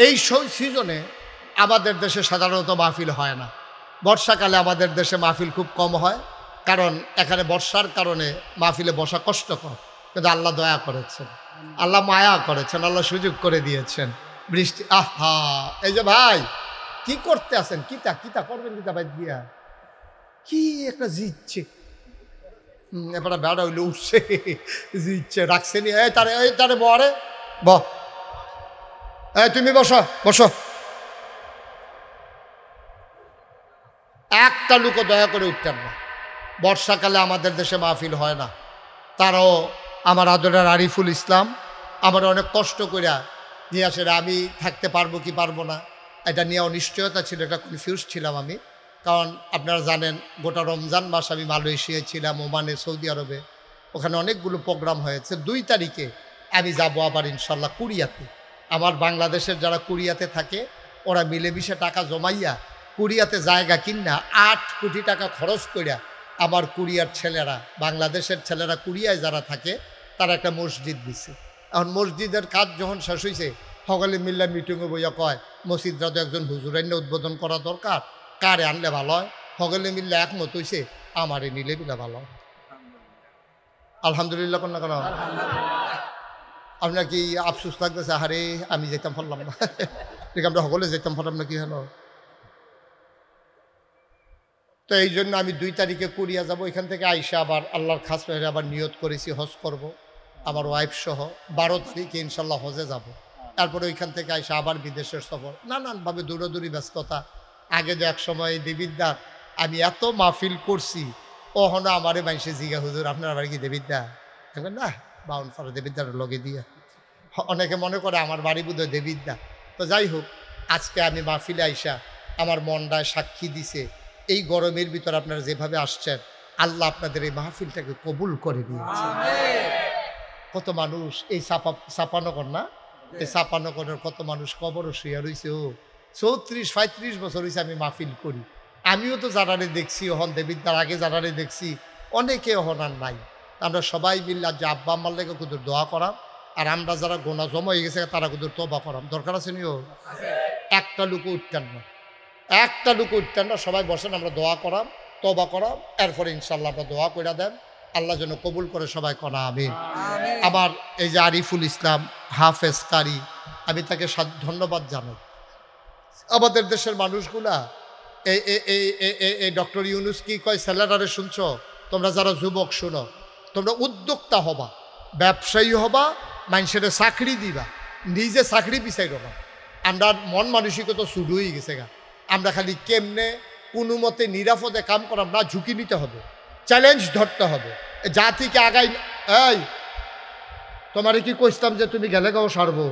এই সিজনে আমাদের দেশে সাধারণত মাহফিল হয় না। বর্ষাকালে আমাদের দেশে মাহফিল খুব কম হয়, কারণ এখানে বর্ষার কারণে মাহফিলে বসা কষ্টকর। কিন্তু আল্লাহ দয়া করেছেন, আল্লাহ মায়া করেছেন, আল্লাহ সুযোগ করে দিয়েছেন। বৃষ্টি, আহা, এই যে ভাই কি করতে আছেন, কিতা কিতা করবেন, কিতা ভাই দিয়া কি একটা জিচ্ছে, এবার বেড়া হইলে উঠছে, জিচ্ছে রাখছেনি, এই তারে বরে তুমি বসো বসো। একটা লোকও দয়া করে উঠতেন না। বর্ষাকালে আমাদের দেশে মাহফিল হয় না। তারাও আমার আদরের আরিফুল ইসলাম আমার অনেক কষ্ট করিয়া নিয়ে আসে। আমি থাকতে পারবো কি পারবো না এটা নিয়ে অনিশ্চয়তা ছিল, এটা কনফিউজ ছিলাম আমি। কারণ আপনারা জানেন গোটা রমজান মাস আমি মালয়েশিয়ায় ছিলাম, ওমানে, সৌদি আরবে, ওখানে অনেকগুলো প্রোগ্রাম হয়েছে। ২ তারিখে আমি যাব আবার ইনশাল্লাহ কুরিয়াতে। আমার বাংলাদেশের যারা কুরিয়াতে থাকে ওরা মিলেমিশে টাকা জমাইয়া কুরিয়াতে জায়গা কিনা ৮ কোটি টাকা খরচ করিয়া আমার কুরিয়ার ছেলেরা, বাংলাদেশের ছেলেরা কুরিয়ায় যারা থাকে তারা একটা মসজিদ দিছে। এখন মসজিদের কাজ যখন শেষ হয়েছে, সকলে মিল্লা মিটিংয়ে বইয়া কয় মসজিদরা তো একজন হুজুর এনে উদ্বোধন করা দরকার, কারে আনলে ভালো হয়। সকলে মিললে একমত হয়েছে আমারে নিলে মিলে ভালো হয়। আলহামদুলিল্লাহ কোন না কেন? আপনার কি আফসোস লাগতেছে? আরে আমি যেতাম পারলাম না, ঠিক আমরা সকলে যেতাম পারলাম না, কি হলো? তো এই জন্য আমি ২ তারিখে কুরিয়া যাব। এখান থেকে আইসা আবার আল্লাহর খাস মেহরে আবার নিয়ত করেছি হজ করব, আমার ওয়াইফ সহ। ১২ তারিখে ইনশাল্লাহ হজে যাব। তারপরে ওইখান থেকে আইসা আবার বিদেশের সফর, নানানভাবে দূরদূরি ব্যস্ততা। আগে যে এক সময় দেবিদ্যা আমি এত মাহফিল করছি, ওহনো আমারে মানুষে জিগা হুজুর আপনার আবার কি দেবিদ্যা? দেখবেন না বাউন ফারা দেবিদ্যার লগে দিয়ে, অনেকে মনে করে আমার বাড়ি বোধ হয় দেবিদ্যা। তো যাই হোক, আজকে আমি মাহফিলে আইসা আমার মনটায় সাক্ষী দিছে, এই গরমের ভিতর আপনারা যেভাবে আসছেন, আল্লাহ আপনাদের এই মাহফিলটাকে কবুল করে দিয়েছে। কত মানুষ এই চাপানগর না, এই চাপানগরের কত মানুষ কবরও শুয়ে রয়েছে। ও ৩৪-৩৫ বছর হয়েছে আমি মাহফিল করি। আমিও তো যারারে দেখছি, ওহন দেবিদ্যার আগে যারারে দেখছি, অনেকে ওহন আর নাই। আমরা সবাই মিললে যে আব্বা আম্মার লেগে কুদুর দোয়া করাম, আর আমরা যারা গোনা জমা হয়ে গেছে তারা কুদুর তবা করাম। দরকার আছে নিও, একটা লুকো উঠতেন না, একটা লুকো উঠতেন না, সবাই বসেন, আমরা দোয়া করাম, তবা করাম, এরপরে ইনশাল্লাহ আমরা দোয়া করে দেন, আল্লাহ যেন কবুল করে, সবাই করা আমিন। আবার এই যে আরিফুল ইসলাম হাফেজ কারি, আমি তাকে ধন্যবাদ জানাই। আমাদের দেশের মানুষগুলা এই ডক্টর ইউনুস কি কয় স্যালারারে শুনছো? তোমরা যারা যুবক শুনো, তোমরা উদ্যোক্তা হবা, ব্যবসায়ী হবা, মানুষের চাকরি দিবা, নিজে চাকরি পিছাইল না। আমরা মন মানসিকতা শুরু হয়ে গেছে গা। আমরা খালি কেমনে কোনো মতে নিরাপদে কাম করাম না, ঝুঁকি নিতে হবে, চ্যালেঞ্জ ধরতে হবে, জাতিকে আগাই। এই তোমারে কি কইতাম যে তুমি গেলে গাও সারবো,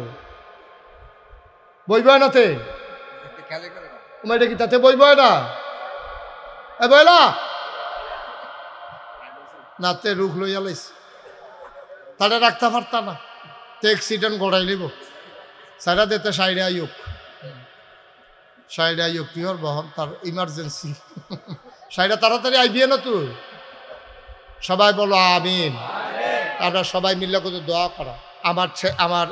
বইব নাতে তোমার এটা কি তাতে বইব না, বইলা নাতে রুখ লইয়া লাইস, তাহলে রাখতে পারতা না, তো অ্যাক্সিডেন্ট গড়াই নিব। সাইডা দিতে সাইডে আইক, সাইডে আইক কি হর বহন, তার ইমার্জেন্সি সাইডা তাড়াতাড়ি আইবিয়ে না তুই, সবাই বলো আমিন। আমরা সবাই মিলে কিন্তু দোয়া করা। আমার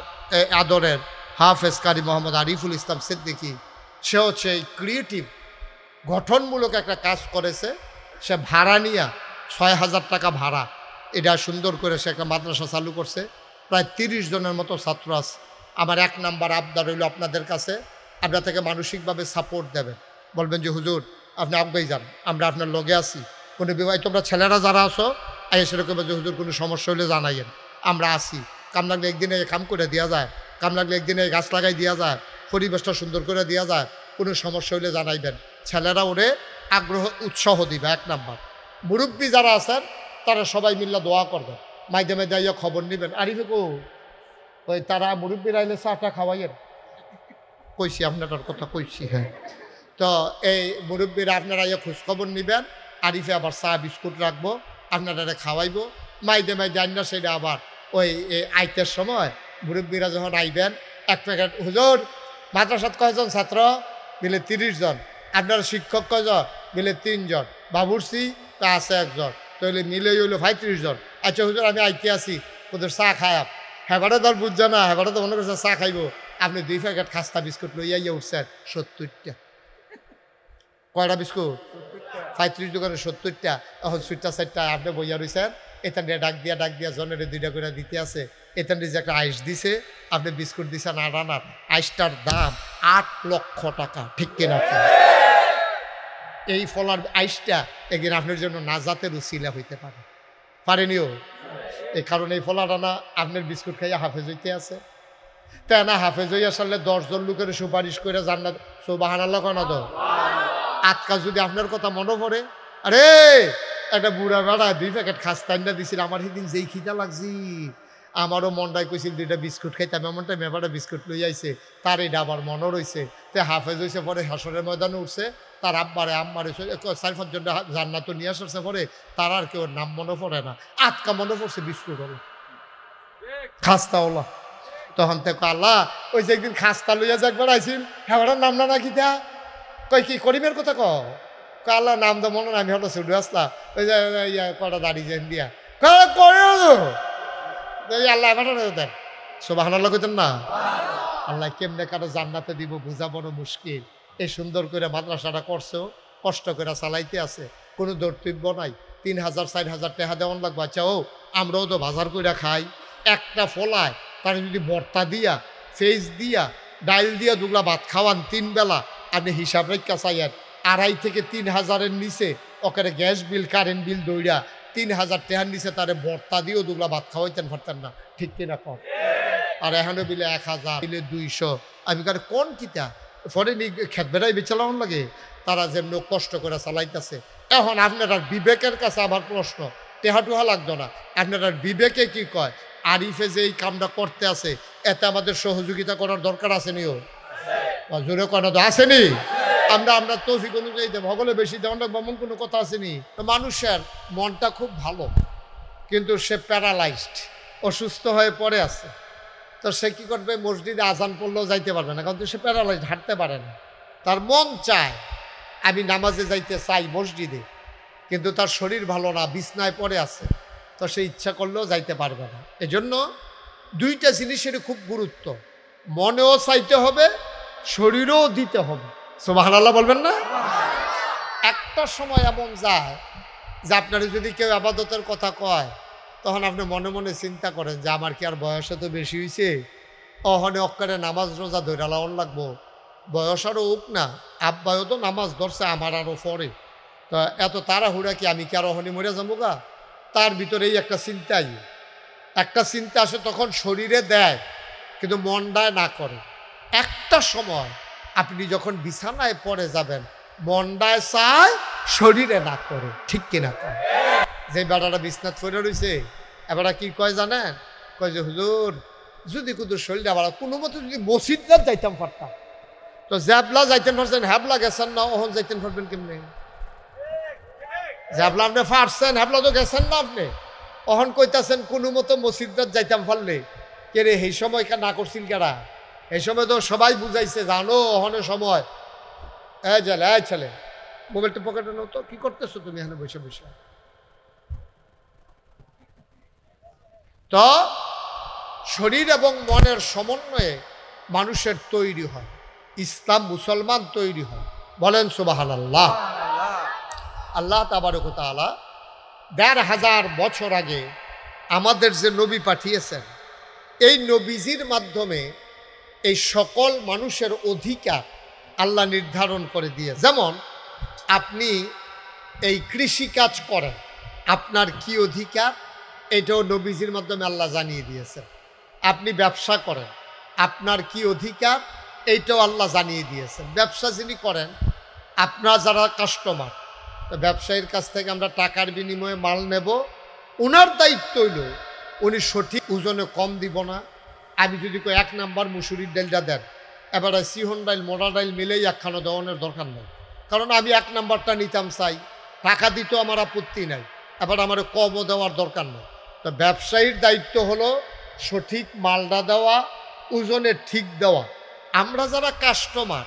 আদরের হাফেজ কারি মোহাম্মদ আরিফুল ইসলাম সিদ্দিকী, সে হচ্ছে এই ক্রিয়েটিভ গঠনমূলক একটা কাজ করেছে। সে ভাড়া নিয়ে ৬,০০০ টাকা ভাড়া, এটা সুন্দর করে সে একটা মাদ্রাসা চালু করছে। প্রায় ৩০ জনের মতো ছাত্র আছে। আমার ১ নাম্বার আবদার রইল আপনাদের কাছে, আপনার থেকে মানসিকভাবে সাপোর্ট দেবেন। বলবেন যে হুজুর আপনি আগাই যান, আমরা আপনার লগে আছি। কোনো বিবাহ তোমরা ছেলেরা যারা আছো সেরকম যে হুজুর কোনো সমস্যা হলে জানাইয়েন, আমরা আছি। কাম লাগলে একদিনে কাম করে দেওয়া যায়, কাম লাগলে একদিনে গাছ লাগাই দেওয়া যায়, পরিবেশটা সুন্দর করে দেওয়া যায়। কোনো সমস্যা হলে জানাইবেন, ছেলেরা ওরে আগ্রহ উৎসাহ দিবে। ১ নাম্বার। মুরব্বী যারা আছেন তারা সবাই মিল্লা দোয়া করবেন, মাধ্যমে যাইয়া খবর নেবেন। আরিফে কো ওই তারা মুরব্বীরা আইলে চাটা খাওয়াইয়েন, কইছি আপনার কথা কইছি। হ্যাঁ, তো এই মুরব্বীরা আপনারা খোঁজখবর নেবেন। আরিফে আবার চা বিস্কুট রাখবো, আপনারা খাওয়াইবো। মাইদে আইনা সেটা আবার ওই আইতের সময় মুরব্বীরা যখন আইবেন 1 প্যাকেট, হুজুর মাদ্রাসাত কয়জন ছাত্র? মিলে 30 জন। আপনার শিক্ষক কয়জন? মিলে 3 জন। বাবুর্চি তা আছে 1 জন, তাহলে মিলে হইলো 35 জন। আচ্ছা হুজুর আমি আইতে আসি, ওদের চা খায়াব। হেবারে ধর বুঝছে না, হেবারে তো মনে করছে চা খাইব। আপনি 2 প্যাকেট খাস্তা বিস্কুট লইয়া উঠছেন 70টা। কয়টা বিস্কুট? 35 দোকানে 70টা। এখন 4টা আপনি বইয়া রয়েছেন। এখান ডাক দিয়া জনের 2টা করে দিতে আছে। এখান যে একটা আইস দিছে, আপনি বিস্কুট দিছেন 8 আনার। আইসটার দাম 8 লক্ষ টাকা, ঠিক কিনা? এই ফলার আইসটা একদিন আপনার জন্য নাজাতের উসিলা হইতে পারে, পারেনিও। এই কারণে এই ফলার আনা আপনার বিস্কুট খাইয়া হাফেজ হইতে আছে। তাই না হাফেজ হইয়া সারলে 10 জন লোকের সুপারিশ করে জান্নাত সুবহানাল্লাহ কনা দাও। আজকা যদি আপনার কথা মনে পড়ে, আরে একটা বুড়া বেড়া 2 প্যাকেট খাস্তাইনা দিছিল, আমার সেদিন যেই খিদা লাগছি, আমারও মনটাই কইছিল 2টা বিস্কুট খাইতাম। এমনটা মেবাটা বিস্কুট লই আইছে, তার এটা আবার মনে রয়েছে। তে হাফেজ হয়েছে, পরে হাসরের ময়দানে উঠছে, তার আম্মারে 4-5 জন জান্নাত নিয়ে আসছে। পরে তার আর কেউ নাম মনে পড়ে না, আটকা মনে পড়ছে বিস্কুট হলো খাস্তাওয়ালা। তখন থেকে আল্লাহ ওই যে একদিন খাস্তা লইয়া যে একবার আইসিল, হ্যাঁ নাম না নাকি তা কই কি করিমের কথা আল্লাহ নাম তো মনে না। আমি হলো ছুটে আসলাম, ওই যে কটা দাঁড়িয়ে যেন দিয়া আল্লাহ এবার দেন সুবহানাল্লাহ কইতেন না। আল্লাহ কেমনে কারো জান্নাতে দিব বোঝা বড় মুশকিল। এই সুন্দর করে মাদ্রাসাটা করছো, কষ্ট করে চালাইতে আছে, কোনো দর্তব্য নাই। 3,000-4,000 টাকা দেওয়ান লাগবে। আচ্ছা ও আমরাও তো বাজার করে খাই। একটা ফলায় তার যদি ভর্তা দিয়া, ফেস দিয়া, ডাইল দিয়া 2 ভাত খাওয়ান 3 বেলা, আপনি হিসাব রেখা চাইয়েন 2,500 থেকে 3,000-এর নিচে ওখানে গ্যাস বিল কারেন্ট বিল দৌড়া 3,000 টাকার নিচে তারে ভর্তা দিয়েও 2 ভাত খাওয়াইতেন পারতেন না, ঠিক কিনা কম? আর এখানে বিলে 1,000, বিলে 200। আমি কার কোন কিতা পরে খেত বেড়াই বেচালাম লাগে, তারা যেমন কষ্ট করে চালাইতেছে। এখন আপনার বিবেকের কাছে আমার প্রশ্ন, টেহাটুহা লাগতো না, আপনার বিবেকে কি কয়? আরিফে যে এই কামটা করতে আছে, এতে আমাদের সহযোগিতা করার দরকার আসেনিও? জোরে কোনো তো আসেনি? আমরা তৌফিক অনুযায়ী দেব, হগলে বেশি দেওয়া বমন কোনো কথা আসেনি। মানুষের মনটা খুব ভালো, কিন্তু সে প্যারালাইজড, অসুস্থ হয়ে পড়ে আছে। তো সে কী করবে? মসজিদে আজান পড়লেও যাইতে পারবে না, কারণ সে প্যারালাইজড, হাঁটতে পারে না। তার মন চায় আমি নামাজে যাইতে চাই মসজিদে, কিন্তু তার শরীর ভালো না, বিছনায় পড়ে আছে, তো সে ইচ্ছা করলেও যাইতে পারবে না। এজন্য 2টা জিনিসের খুব গুরুত্ব, মনেও চাইতে হবে, শরীরও দিতে হবে। সুবহানাল্লাহ বলবেন না? একটা সময় এমন যায় যে আপনারা যদি কেউ ইবাদতের কথা কয়, তখন আপনি মনে মনে চিন্তা করেন যে আমার কি আর বয়স তো বেশি হয়েছে, অহনে অক্কারে নামাজ রোজা ধরে লাউন লাগবো, বয়স আরও উক না, আব্বায়ও তো নামাজ ধরছে আমার আরও পরে, তো এত তাড়াহুড়া কি আমি কি আর অহনে মরে যাবো গা? তার ভিতরেই একটা চিন্তা আসে, তখন শরীরে দেয় কিন্তু মনটায় না করে। একটা সময় আপনি যখন বিছানায় পড়ে যাবেন, মনটায় চায়, শরীরে না করে, ঠিক কিনা? যে বেড়াটা বিছনাত পড়ে রয়েছে, এবার কি কয় জানেন? কয় যে হুজুর যদি কুদুর শরীরটা বাড়া কোনো মতো যদি মসজিদটা যাইতাম পারতাম, তো জ্যাবলা যাইতেন পারছেন, হ্যাবলা গেছেন না, ওহন যাইতেন পারবেন কেমনি? জ্যাবলা আপনি পারছেন, হ্যাবলা তো গেছেন না আপনি, অহন কইতাছেন কোনো মতো মসজিদটা যাইতাম পারলে। কে রে এই সময় না করছিল কেরা? এই সময় তো সবাই বুঝাইছে, জানো অহনের সময় ছেলে মোবাইলটা পকেটে নাও তো, কি করতেছো তুমি এখানে বসে বসে? তো শরীর এবং মনের সমন্বয়ে মানুষের তৈরি হয়, ইসলাম মুসলমান তৈরি হয়। বলেন সুবহানাল্লাহ। আল্লাহ তাবারক ওয়া তাআলা ১৫০০ বছর আগে আমাদের যে নবী পাঠিয়েছেন, এই নবীজির মাধ্যমে এই সকল মানুষের অধিকার আল্লাহ নির্ধারণ করে দিয়ে। যেমন আপনি এই কৃষিকাজ করেন, আপনার কি অধিকার এটাও নবীজির মাধ্যমে আল্লাহ জানিয়ে দিয়েছেন। আপনি ব্যবসা করেন, আপনার কি অধিকার এইটাও আল্লাহ জানিয়ে দিয়েছেন। ব্যবসা যিনি করেন, আপনার যারা কাস্টমার, তো ব্যবসায়ীর কাছ থেকে আমরা টাকার বিনিময়ে মাল নেব, ওনার দায়িত্ব হইল উনি সঠিক ওজনে কম দিব না। আমি যদি কই 1 নাম্বার মুসুরির ডালটা দেন, এবারে সিহন ডাইল মোটা ডাইল মিলেই একখানো দেওয়ানোর দরকার নেই, কারণ আমি 1 নাম্বারটা নিতাম চাই, টাকা দিতেও আমার আপত্তি নাই, এবার আমার কমও দেওয়ার দরকার নেই। তো ব্যবসায়ীর দায়িত্ব হলো সঠিক মালটা দেওয়া, ওজনে ঠিক দেওয়া। আমরা যারা কাস্টমার,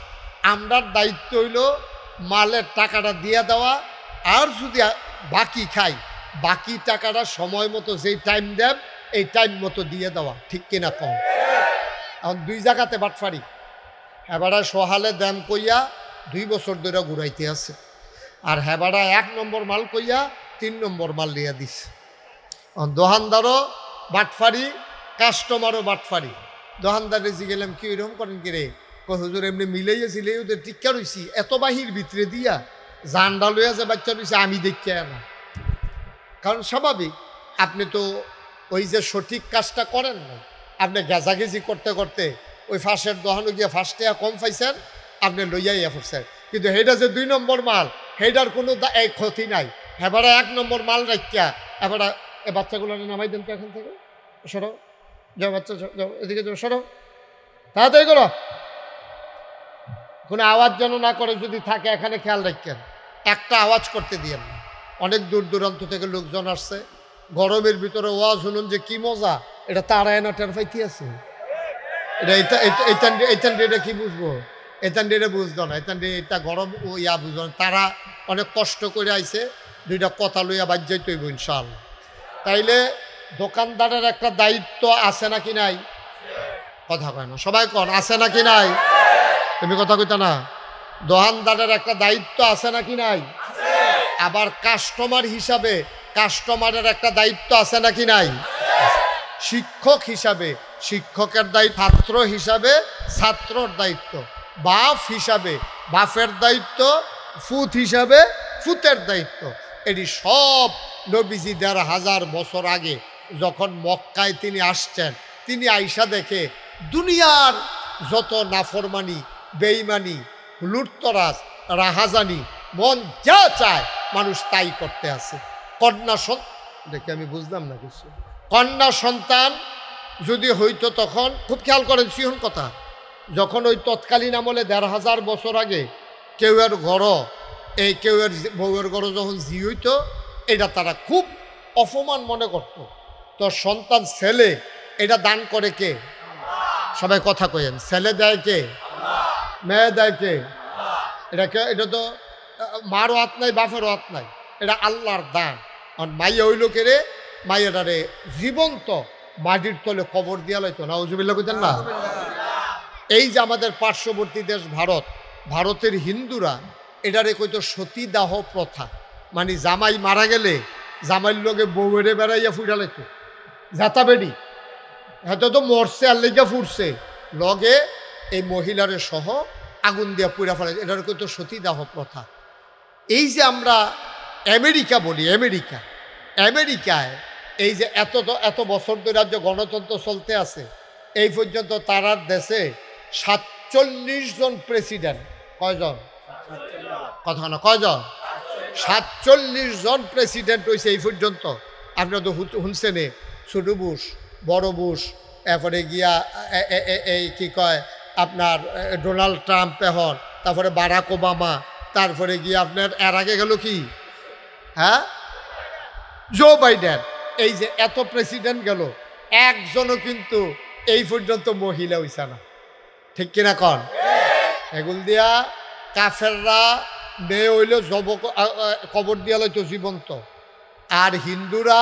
আমরার দায়িত্ব হইল মালের টাকাটা দিয়ে দেওয়া, আর যদি বাকি খাই, বাকি টাকাটা সময় মতো যেই টাইম দেব এই টাইম মতো দিয়ে দেওয়া। ঠিক কিনা কম? এখন 2 জায়গাতে বাটফারি। হেবাড়া সহালে দাম কইয়া 2 বছর ধরে ঘুরাইতে আছে, আর হেবাড়া 1 নম্বর মাল কইয়া 3 নম্বর মাল লিয়া দিছে। দোকানদারও বাটফারি, কাস্টমারও বাটফারি। দোকানদারে জিগেলাম কি এরকম করেন কি রে? কই হুজুর এমনি মিলাইয়াছিল, ওদের টিক্কা রইছি এত বাহির ভিতরে দিয়া জানডা লইয়া যে বাচ্চা রইছে আমি দেখি না। কারণ স্বাভাবিক, আপনি তো ওই যে সঠিক কাজটা করেন না, আপনি গেজাগেজি করতে করতে ওই ফাঁসের দোকানে গিয়ে ফার্স্টে কম পাইছেন, আপনি লইয়াইয়া পড়ছেন। কিন্তু সেইটা যে 2 নম্বর মাল, সেইটার কোনো এই ক্ষতি নাই। এবারে 1 নম্বর মাল রাখিয়া এবারে এই বাচ্চাগুলো নামাই দেন তো এখান থেকে, সরো যাও বাচ্চা, যাও এদিকে যাও, সরো তাড়াতাড়ি করো, কোনো আওয়াজ যেন না করে, যদি থাকে এখানে খেয়াল রাখেন, একটা আওয়াজ করতে দিয়েন না। অনেক দূর দূরান্ত থেকে লোকজন আসছে, গরমের ভিতরে ওয়াজ শুনুন যে কি মজা, এটা তারা এনা টের পাইতে আছে। এটা কি বুঝবো? এতান ডেরে বুঝতো না, এতান ডে এটা গরম ও ইয়া বুঝবো না। তারা অনেক কষ্ট করে আইছে, 2টা কথা লইয়া বাদ যাইতে হইব ইনশাআল্লাহ। তাইলে দোকানদারের একটা দায়িত্ব আছে নাকি নাই? কথা কয় না সবাই, কন আছে নাকি নাই? তুমি কথা কইতা না? দোকানদারের একটা দায়িত্ব আছে নাকি নাই? আবার কাস্টমার হিসাবে কাস্টমারের একটা দায়িত্ব আছে নাকি নাই? শিক্ষক হিসাবে শিক্ষকের দায়িত্ব, ছাত্র হিসাবে ছাত্রর দায়িত্ব, বাপ হিসাবে বাপের দায়িত্ব, ফুত হিসাবে ফুতের দায়িত্ব। এটি সব নবীজি ১৫০০ বছর আগে যখন মক্কায় তিনি আসছেন, তিনি আইসা দেখে দুনিয়ার যত নাফরমানি, বেঈমানি, লুটতরাজ, রাহাজানি, মন যা চায় মানুষ তাই করতে আছে। কন্যা দেখে আমি বুঝলাম না কিছু। কন্যা সন্তান যদি হইতো তখন, খুব খেয়াল করেন সিহন কথা, যখন ওই তৎকালীন আমলে ১৫০০ বছর আগে কেউয়ের ঘর, এই কেউয়ের বউয়ের ঘর যখন জি হইতো, এটা তারা খুব অপমান মনে করত। তো সন্তান ছেলে, এটা দান করে কে? সবাই কথা কইেন, ছেলে দেয় কে? মেয়ে দেয় কে? এটা তো মারও হাত নাই, বাপেরও হাত নাই, এটা আল্লাহর দান। আর মাইয়া হইল কে রে? মাইয়াটারে জীবন্ত মাটির তলে কবর দিয়া লাইতো না, নাউজুবিল্লাহ কইতেন না? এই যে আমাদের পার্শ্ববর্তী দেশ ভারত, ভারতের হিন্দুরা এটারে কইতো সতীদাহ প্রথা, মানে জামাই মারা গেলে জামাইয়ের লগে বউয়েরে বেড়াইয়া ফুটা লাইতো, জাতা বেডি হয়তো তো মরছে আর লেগা ফুটছে, লগে এই মহিলারে সহ আগুন দিয়া পুড়া ফেলে, এটারে কইতো সতীদাহ প্রথা। এই যে আমরা আমেরিকা বলি, আমেরিকায় এই যে এত বছর ধরে যে গণতন্ত্র চলতে আছে, এই পর্যন্ত তারার দেশে ৪৭ জন প্রেসিডেন্ট, কয়জন? কথা না, কয়জন? ৪৭ জন প্রেসিডেন্ট হয়েছে এই পর্যন্ত। আপনারা তো শুনছেন, ছোট বুশ, বড় বুশ, এরপরে গিয়া এই কি কয় আপনার ডোনাল্ড ট্রাম্প, এখন তারপরে বারাক ওবামা, তারপরে গিয়ে আপনার এর আগে গেল কি, হ্যাঁ, জো বাইডেন। এই যে এত প্রেসিডেন্ট গেল, একজনও কিন্তু এই পর্যন্ত মহিলা হইছে না। ঠিক কিনা কন? এগুল দিয়া কাফেররা মেয়ে হইলে কবর দিয়া লইতো জীবন্ত। আর হিন্দুরা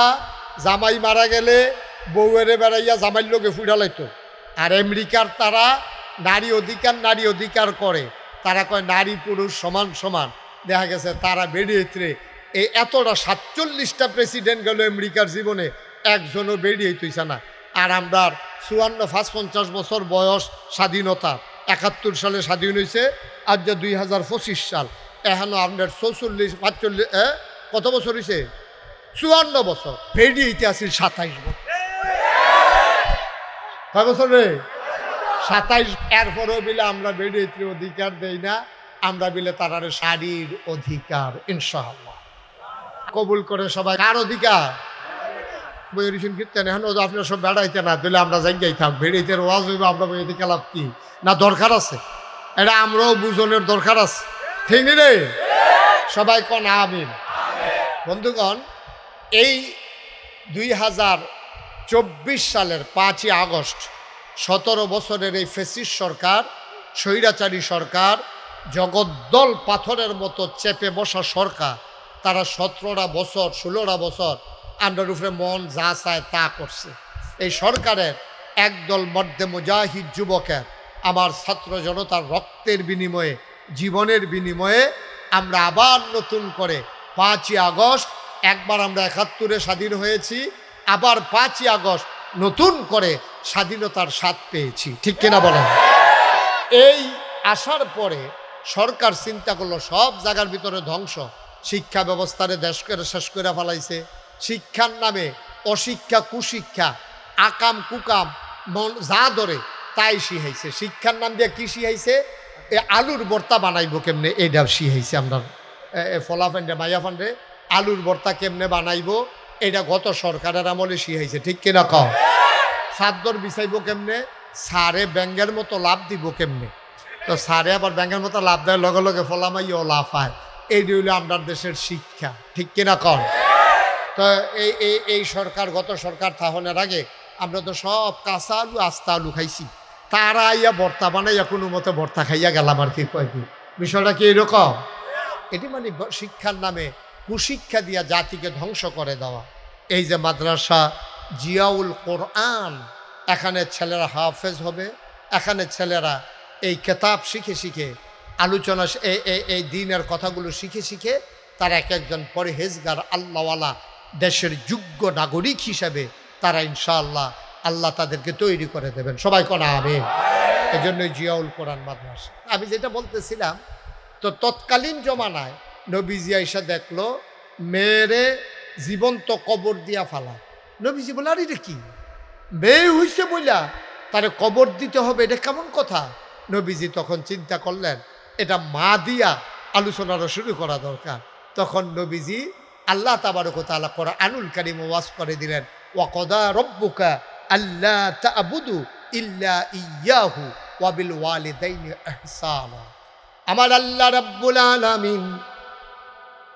জামাই মারা গেলে বউয়েরে বেড়াইয়া জামাইর লোকে ফুড়া লাইতো। আর আমেরিকার তারা নারী অধিকার করে, তারা কয় নারী পুরুষ সমান সমান। দেখা গেছে তারা বেরিয়েছে এই এতটা 47টা প্রেসিডেন্ট গেল আমেরিকার জীবনে, একজনও বেরিয়ে তুইছে না। আর আমরা 54-50 বছর বয়স স্বাধীনতা, 71 সালে স্বাধীন হয়েছে, আজ যে 2025 সাল, এখনো আপনার 44-45 কত বছর হয়েছে? 54 বছর। বেরিয়েতে আসি 27 বছর। কয় বছর রে? 27। এরপরেও বিলে আমরা বেরিয়েতে অধিকার দেই না, আমরা বিলে তার শারীর অধিকার ইনশাআল্লাহ কবুল করে সবাই। কার অধিকার? বইয়ের কীর্তেন এখন আপনারা সব বেড়াইতে না দিলে আমরা জায়গায় থাক, বেরিয়েতে ওয়াজ হইব, আমরা বইতে খেলাপ কি না দরকার আছে, এটা আমরাও বুঝনের দরকার আছে, ঠিক নি রে? সবাই কন আমিন। বন্ধুগণ, এই 2024 সালের 5ই আগস্ট 17 বছরের এই ফ্যাসিস্ট সরকার, স্বৈরাচারী সরকার, জগদ্দল পাথরের মতো চেপে বসা সরকার, তারা 17টা বছর 16টা বছর আমরার উপরে মন যা চায় তা করছে। এই সরকারের একদল মধ্যে মুজাহিদ যুবকের, আমার ছাত্র জনতার রক্তের বিনিময়ে, জীবনের বিনিময়ে আমরা আবার নতুন করে 5ই আগস্ট, একবার আমরা 71-এ স্বাধীন হয়েছি, আবার 5ই আগস্ট নতুন করে স্বাধীনতার স্বাদ পেয়েছি, ঠিক কিনা বলেন? এই আসার পরে সরকার চিন্তা করলো সব জায়গার ভিতরে ধ্বংস, শিক্ষা ব্যবস্থারে দেশ করে শেষ করে ফেলাইছে। শিক্ষার নামে অশিক্ষা, কুশিক্ষা, আকাম কুকাম মন যা ধরে তাই শিখাইছে। শিক্ষার নাম দিয়ে কি শিখাইছে? এ আলুর ভর্তা বানাইবো কেমনে, এইটাও শিখাইছে। আমরা ফলাফান্ডে মাইয়াফান্ডে আলুর ভর্তা কেমনে বানাইবো, এটা গত সরকারের আমলে শিখাইছে, ঠিক কিনা কও? সাদ্দর বিছাইবো কেমনে, সারে ব্যাঙ্গের মতো লাভ দিব কেমনে, তো সারে আবার ব্যাঙ্গের মতো লাভ দেয়, লগে লগে ফলামাইও লাভ হয়। এই হইল আমরা দেশের শিক্ষা, ঠিক কিনা কন? তো এই সরকার, গত সরকার থাহনের আগে আমরা তো সব কাঁচা আলু আস্তা আলু খাইছি, তারা আইয়া ভর্তা বানাইয়া কোনো মতে ভর্তা খাইয়া গেলাম আর কি। কয় কি বিষয়টা কি এরকম? এটি মানে শিক্ষার নামে কুশিক্ষা দিয়া জাতিকে ধ্বংস করে দেওয়া। এই যে মাদ্রাসা জিয়াউল কোরআন, এখানে ছেলেরা হাফেজ হবে, এখানে ছেলেরা এই কেতাব শিখে শিখে আলোচনা, এই দিনের কথাগুলো শিখে শিখে তারা এক একজন পরহেজগার আল্লাহওয়ালা দেশের যোগ্য নাগরিক হিসাবে তারা ইনশাআল্লাহ আল্লাহ তাদেরকে তৈরি করে দেবেন। সবাই কোনা আমিন। এই জন্যই জিয়াউল কোরআন মাদ্রাসা। আমি যেটা বলতেছিলাম, তো তৎকালীন জমানায় নবীজি আইসা দেখলো মেয়েরে জীবন্ত কবর দিয়া ফালা। নবীজি বলে, আর এটা কি, মেয়ে হইছে বইলা তারে কবর দিতে হবে, এটা কেমন কথা? নবীজি তখন চিন্তা করলেন এটা মা দিয়া আলোচনাটা শুরু করা দরকার। তখন নবীজি আল্লাহ তাবারক ওয়া তাআলা কোরআনুল কারীম ওয়াজ করে দিলেন, ওয়া কদা রব্বুকা আল্লা তা'বুদু ইল্লা ইয়্যাহু ওয়া বিল ওয়ালিদাইনি ইহসানা। আমার আল্লাহ রাব্বুল আলামিন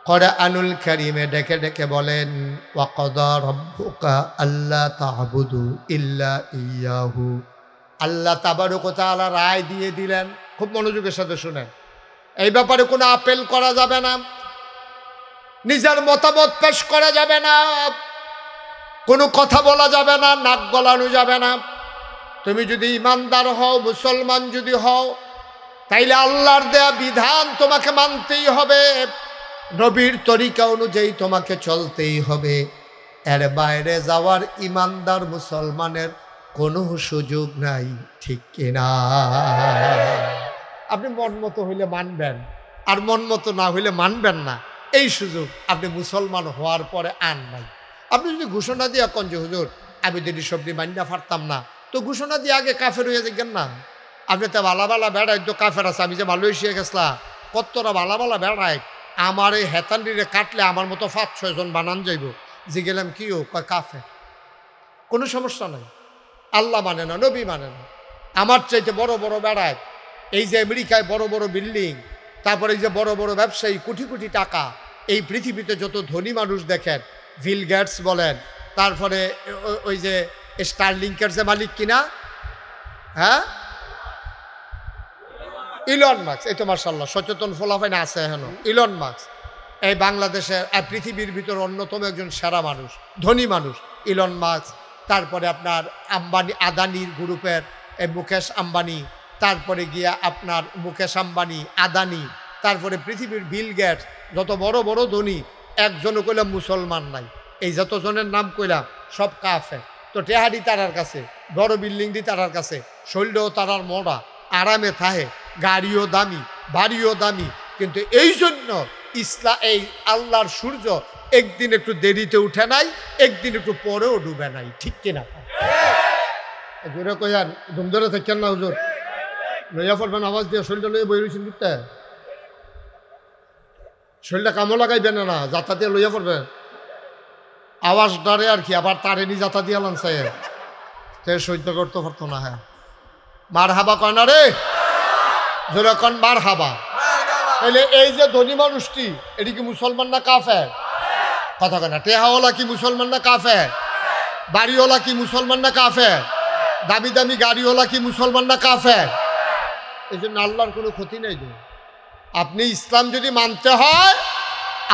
কোরআনুল কারীমে ডেকে ডেকে বলেন, ওয়া কদা রব্বুকা আল্লা তা'বুদু ইল্লা ইয়্যাহু। আল্লাহ তাবারক ওয়া তাআলা রায় দিয়ে দিলেন, খুব মনোযোগের সাথে শুনেন, এই ব্যাপারে কোনো আপেল করা যাবে না, নিজের মতামত পেশ করা যাবে না, কোনো কথা বলা যাবে না, নাক গলানো যাবে না। তুমি যদি ইমানদার হও, মুসলমান যদি হও, তাইলে আল্লাহর দেয়া বিধান তোমাকে মানতেই হবে, নবীর তরিকা অনুযায়ী তোমাকে চলতেই হবে। এর বাইরে যাওয়ার ইমানদার মুসলমানের কোনো সুযোগ নাই, ঠিক কিনা? আপনি মন মতো হইলে মানবেন, আর মন মতো না হইলে মানবেন না, এই সুযোগ আপনি মুসলমান হওয়ার পরে আন নাই। আপনি যদি ঘোষণা দিয়ে কন যে হুজুর আমি যদি সবজি মান্না পারতাম না, তো ঘোষণা দিয়ে আগে কাফের হয়ে যাবেন না। আপনি তো ভালা ভালা বেড়াই, তো কাফের আছে। আমি যে মালয়েশিয়া গেছিলাম, কতটা ভালা ভালা বেড়াই, আমার এই হেতান্ডিরে কাটলে আমার মতো 5-6 জন বানান যাইব। যে গেলাম কি ও কয় কাফের, কোনো সমস্যা নাই, আল্লাহ মানে না, নবী মানে না। আমার চাইতে বড় বড় বেড়ায়, এই যে আমেরিকায় বড় বড় বিল্ডিং, তারপরে এই যে বড় বড় ব্যবসায়ী, কোটি কোটি টাকা, এই পৃথিবীতে যত ধনী মানুষ দেখেন, বিল গেটস বলেন, তারপরে ওই যে স্টারলিংকের যে মালিক কিনা, হ্যাঁ ইলন মাস্ক, এই তো মার্শাল্লাহ সচেতন ফলাফাইন আছে এখন। ইলন মাস্ক এই বাংলাদেশের পৃথিবীর ভিতর অন্যতম একজন সেরা মানুষ, ধনী মানুষ ইলন মাস্ক। তারপরে আপনার আম্বানি, আদানির গ্রুপের মুকেশ আম্বানি, তারপরে গিয়া আপনার মুকেশ আম্বানি, আদানি, তারপরে পৃথিবীর বিল গেটস, যত বড় বড় ধনী একজনও কইলাম মুসলমান নাই। এই যতজনের নাম কইলাম সব কাফের। তো টেহারি তারার কাছে, বড় বিল্ডিং দি তারার কাছে, শৈলও তারার মোড়া, আরামে থাহে, গাড়িও দামি, বাড়িও দামি। কিন্তু এই জন্য এই আল্লাহর সূর্য একদিন একটু দেরিতে উঠে নাই, একদিন একটু পরেও ডুবে নাই, ঠিক কিনা? জোরে কইয়ান, ধুম ধরে থাকেন না হুজুর, লইয়া পড়বেন আওয়াজ দিয়ে, শরীরটা লইয়া বই রয়েছেন বুঝতে, শরীরটা কামও লাগাইবেন না, যাতা দিয়ে লইয়া পড়বেন আওয়াজ ডরে আর কি, আবার তারেনি যাতা দিয়ে লাঞ্চাই সে সহ্য করতে পারতো না। হ্যাঁ মার হাবা কয় না রে, জোরে কন মার হাবা। তাহলে এই যে ধনী মানুষটি, এটি কি মুসলমান না কাফের? কথা কয় না। টেহাওয়ালা কি মুসলমান না কাফের? বাড়িওয়ালা কি মুসলমান না কাফের? দামি দামি গাড়িওয়ালা কি মুসলমান না কাফের? এই জন্য আল্লাহর কোনো ক্ষতি নেই। আপনি ইসলাম যদি মানতে হয়,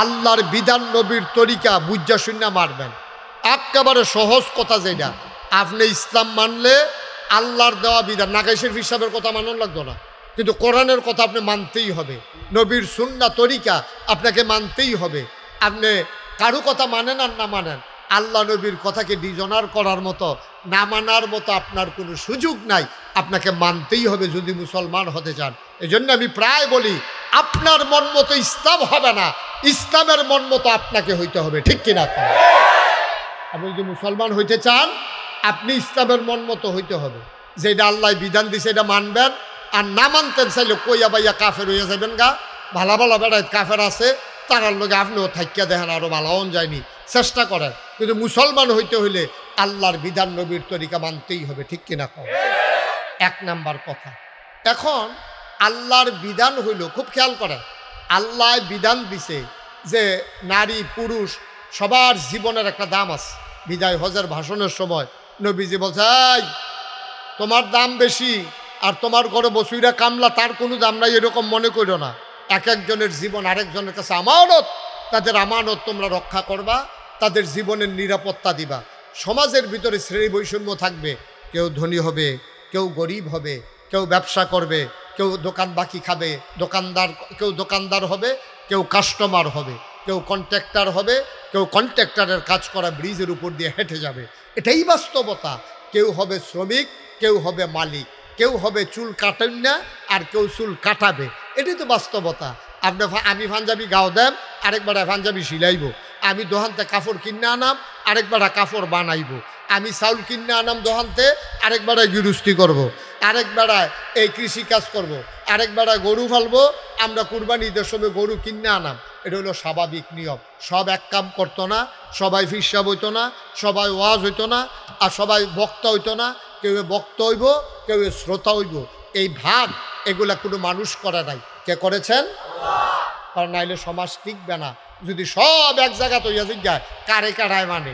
আল্লাহর বিধান নবীর তরিকা বুঝা শূন্য মারবেন। একেবারে সহজ কথা যেটা, আপনি ইসলাম মানলে আল্লাহর দেওয়া বিধান, নাগাইশের হিসাবের কথা মানন লাগতো না, কিন্তু কোরআনের কথা আপনি মানতেই হবে, নবীর সুন্নাহ তরিকা আপনাকে মানতেই হবে। আপনি কারো কথা মানেন আর না মানেন, আল্লাহ নবীর কথাকে ডিজনার করার মতো, না মানার মতো আপনার কোনো সুযোগ নাই, আপনাকে মানতেই হবে যদি মুসলমান হতে চান। এই জন্য আমি প্রায় বলি, আপনার মন মতো ইসলাম হবে না, ইসলামের মন মতো আপনাকে হইতে হবে, ঠিক কিনা? আপনি যদি মুসলমান হইতে চান, আপনি ইসলামের মন মতো হইতে হবে, যেটা আল্লাহ বিধান দিছে এটা মানবেন। আর না মানতেন চাইলে কইয়া বাইয়া কাফের হইয়া যাবেন গা। ভালা ভালা বেড়ায় কাফের আছে, তারার লগে আপনিও থাকিয়া দেখেন, আরো ভালাওন যায়নি, চেষ্টা করেন। কিন্তু মুসলমান হইতে হইলে আল্লাহর বিধান নবীর তরিকা মানতেই হবে, ঠিক কিনা? এক নাম্বার কথা। এখন আল্লাহর বিধান হইল, খুব খেয়াল করেন, আল্লাহ বিধান দিছে যে নারী পুরুষ সবার জীবনের একটা দাম আছে। বিদায় হজের ভাষণের সময় নবীজি বলছে, তোমার দাম বেশি আর তোমার ঘরে বসুইরা কামলা, তার কোনো দাম নাই, এরকম মনে করো না। এক একজনের জীবন আরেকজনের কাছে আমানত, তাদের আমানত তোমরা রক্ষা করবা, তাদের জীবনের নিরাপত্তা দিবা। সমাজের ভিতরে শ্রেণী বৈষম্য থাকবে, কেউ ধনী হবে, কেউ গরিব হবে, কেউ ব্যবসা করবে, কেউ দোকান বাকি খাবে, কেউ দোকানদার হবে, কেউ কাস্টমার হবে, কেউ কন্ট্রাক্টর হবে, কেউ কন্ট্রাক্টরের কাজ করা ব্রিজের উপর দিয়ে হেঁটে যাবে। এটাই বাস্তবতা। কেউ হবে শ্রমিক, কেউ হবে মালিক, কেউ হবে চুল কাটেন না আর কেউ চুল কাটাবে। এটাই তো বাস্তবতা। আমি পাঞ্জাবি গাও দেম, আরেকবার পাঞ্জাবি সিলাইব। আমি দোহানতে কাপড় কিনে আনাম, আরেকবার কাপড় বানাইব। আমি চাউল কিনে আনাম দোহানতে, আরেকবার গৃহস্থী করব, আরেকবার এই কৃষি কাজ করব, আরেকবার গরু ফালবো। আমরা কুরবানি ঈদের সময় গরু কিনে আনাম। এটা হলো স্বাভাবিক নিয়ম। সব এক কাম করতো না, সবাই ফিসাব হইতো না, সবাই ওয়াজ হইতো না, আর সবাই বক্তা হইতো না। কেউ বক্তা হইব, কেউ শ্রোতা হইব। এই ভাগ এগুলা কোনো মানুষ করে নাই। কে করেছেন? কারণ নাইলে সমাজ টিকবে না। যদি সব এক জায়গা তৈয়া জিজ্ঞায় কারে কারায় মানে,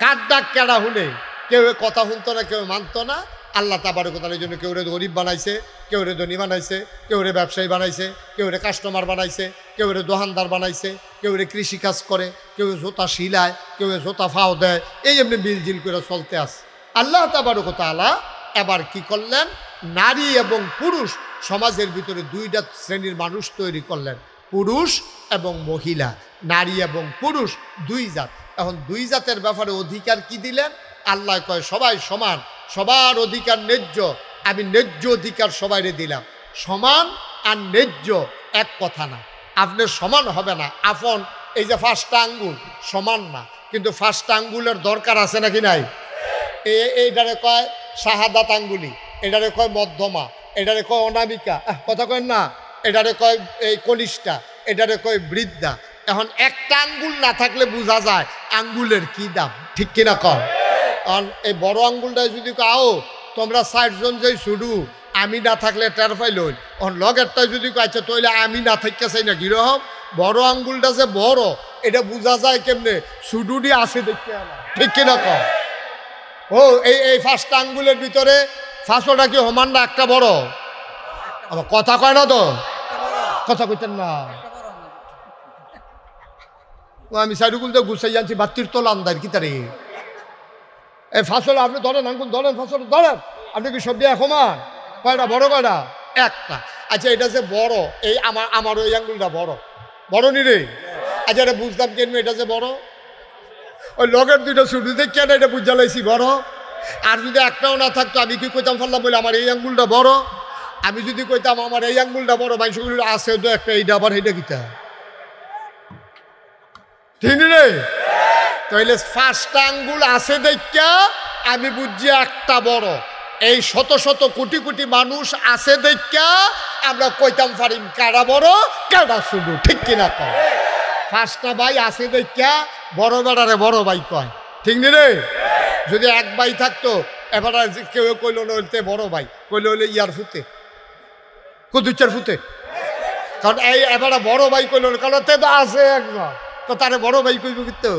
কার ডাক কেডা শুনে, কেউ কথা শুনতো না, কেউ মানতো না। আল্লাহ তাবারকার জন্য কেউ রে গরিব বানাইছে, কেউ রে ধনী বানাইছে, কেউ রে ব্যবসায়ী বানাইছে, কেউ রে কাস্টমার বানাইছে, কেউ রে দোকানদার বানাইছে, কেউ রে কৃষি কাজ করে, কেউ জোতা শিলায়, কেউ জোতা ফাও দেয়। এই এমনি মিলজিল করে চলতে আসে। আল্লাহ তাবারকাল্লাহ এবার কি করলেন? নারী এবং পুরুষ সমাজের ভিতরে দুইটা শ্রেণীর মানুষ তৈরি করলেন, পুরুষ এবং মহিলা। নারী এবং পুরুষ দুই জাত। এখন দুই জাতের ব্যাপারে অধিকার কি দিলেন? আল্লাহ কয় সবাই সমান, সবার অধিকার ন্যায্য। আমি ন্যায্য অধিকার সবাইরে দিলাম। সমান আর ন্যায্য এক কথা না, আপনার সমান হবে না। আপন এই যে ফার্স্টটা আঙ্গুল সমান না, কিন্তু ফার্স্টটা আঙ্গুলের দরকার আছে নাকি নাই? এইটারে কয় শাহাদাত আঙ্গুলি, এটারে কয় মধ্যমা, এটারে কয় অনামিকা, কথা কয় না, এটারে কয় এই কনিষ্ঠা, এটারে কয় বৃদ্ধা। এখন একটা আঙ্গুল না থাকলে বোঝা যায় আঙ্গুলের কি দাম, ঠিক কিনা কর? কারণ এই বড় আঙ্গুলটায় যদি আও তোমরা 60 জন যেই শুরু, আমি না থাকলে টের পাইল। লগেরটাই যদি আচ্ছা তৈলে আমি না থাকতে চাই না কিরকম? বড় আঙ্গুলটা যে বড় এটা বোঝা যায় কেমনে? শুডুডি আছে দেখতে, ঠিক কিনা কর? ও এই ফার্স্ট আঙ্গুলের ভিতরে ফাঁসোটা কি সমান না একটা বড়? আবার কথা কয় না তো, কথা কইতেন না। আমি সাইডুকুল তো গুছাই আনছি বাত্তির তো লান্দার কি তারে এই ফাঁসল আপনি ধরেন আঙ্গুল ধরেন ফাঁসল ধরেন। আপনি কি সব দিয়ে সমান? কয়টা বড় কয়টা? একটা। আচ্ছা এটা যে বড়, এই আমার ওই আঙ্গুলটা বড় বড় নি রে। আচ্ছা এটা বুঝলাম কেন এটা যে বড়, ওই লগের দুইটা শুরু থেকে কেন এটা বুঝা লাইছি বড়। আর যদি একটাও না থাকতো আমি কি কইতাম ফেললাম বলে আমার এই আঙ্গুলটা বড়। আমি যদি কইতাম আমার এই আঙ্গুলটা বড়, মানুষগুলো আছে তো একটা, এইটা আবার এইটা কিতা ঠিক রে। তাইলে পাঁচটা আঙ্গুল আছে দেখা আমি বুঝছি একটা বড়। এই শত শত কোটি কোটি মানুষ আছে দেখা আমরা কইতাম পারিম কারা বড় কারা শুধু, ঠিক কিনা কয়? পাঁচটা ভাই আছে দেখা বড় বেড়ারে বড় ভাই কয়, ঠিক নি রে। যদি এক ভাই থাকতো এবার কেউ কইল নইতে বড় ভাই, কইলে হইলে ইয়ার ফুতে কুদুচার ফুতে, কারণ এই এবার বড় ভাই কইল কারণ তে তো আছে একজন, তো তারে বড় ভাই কইব কিন্তু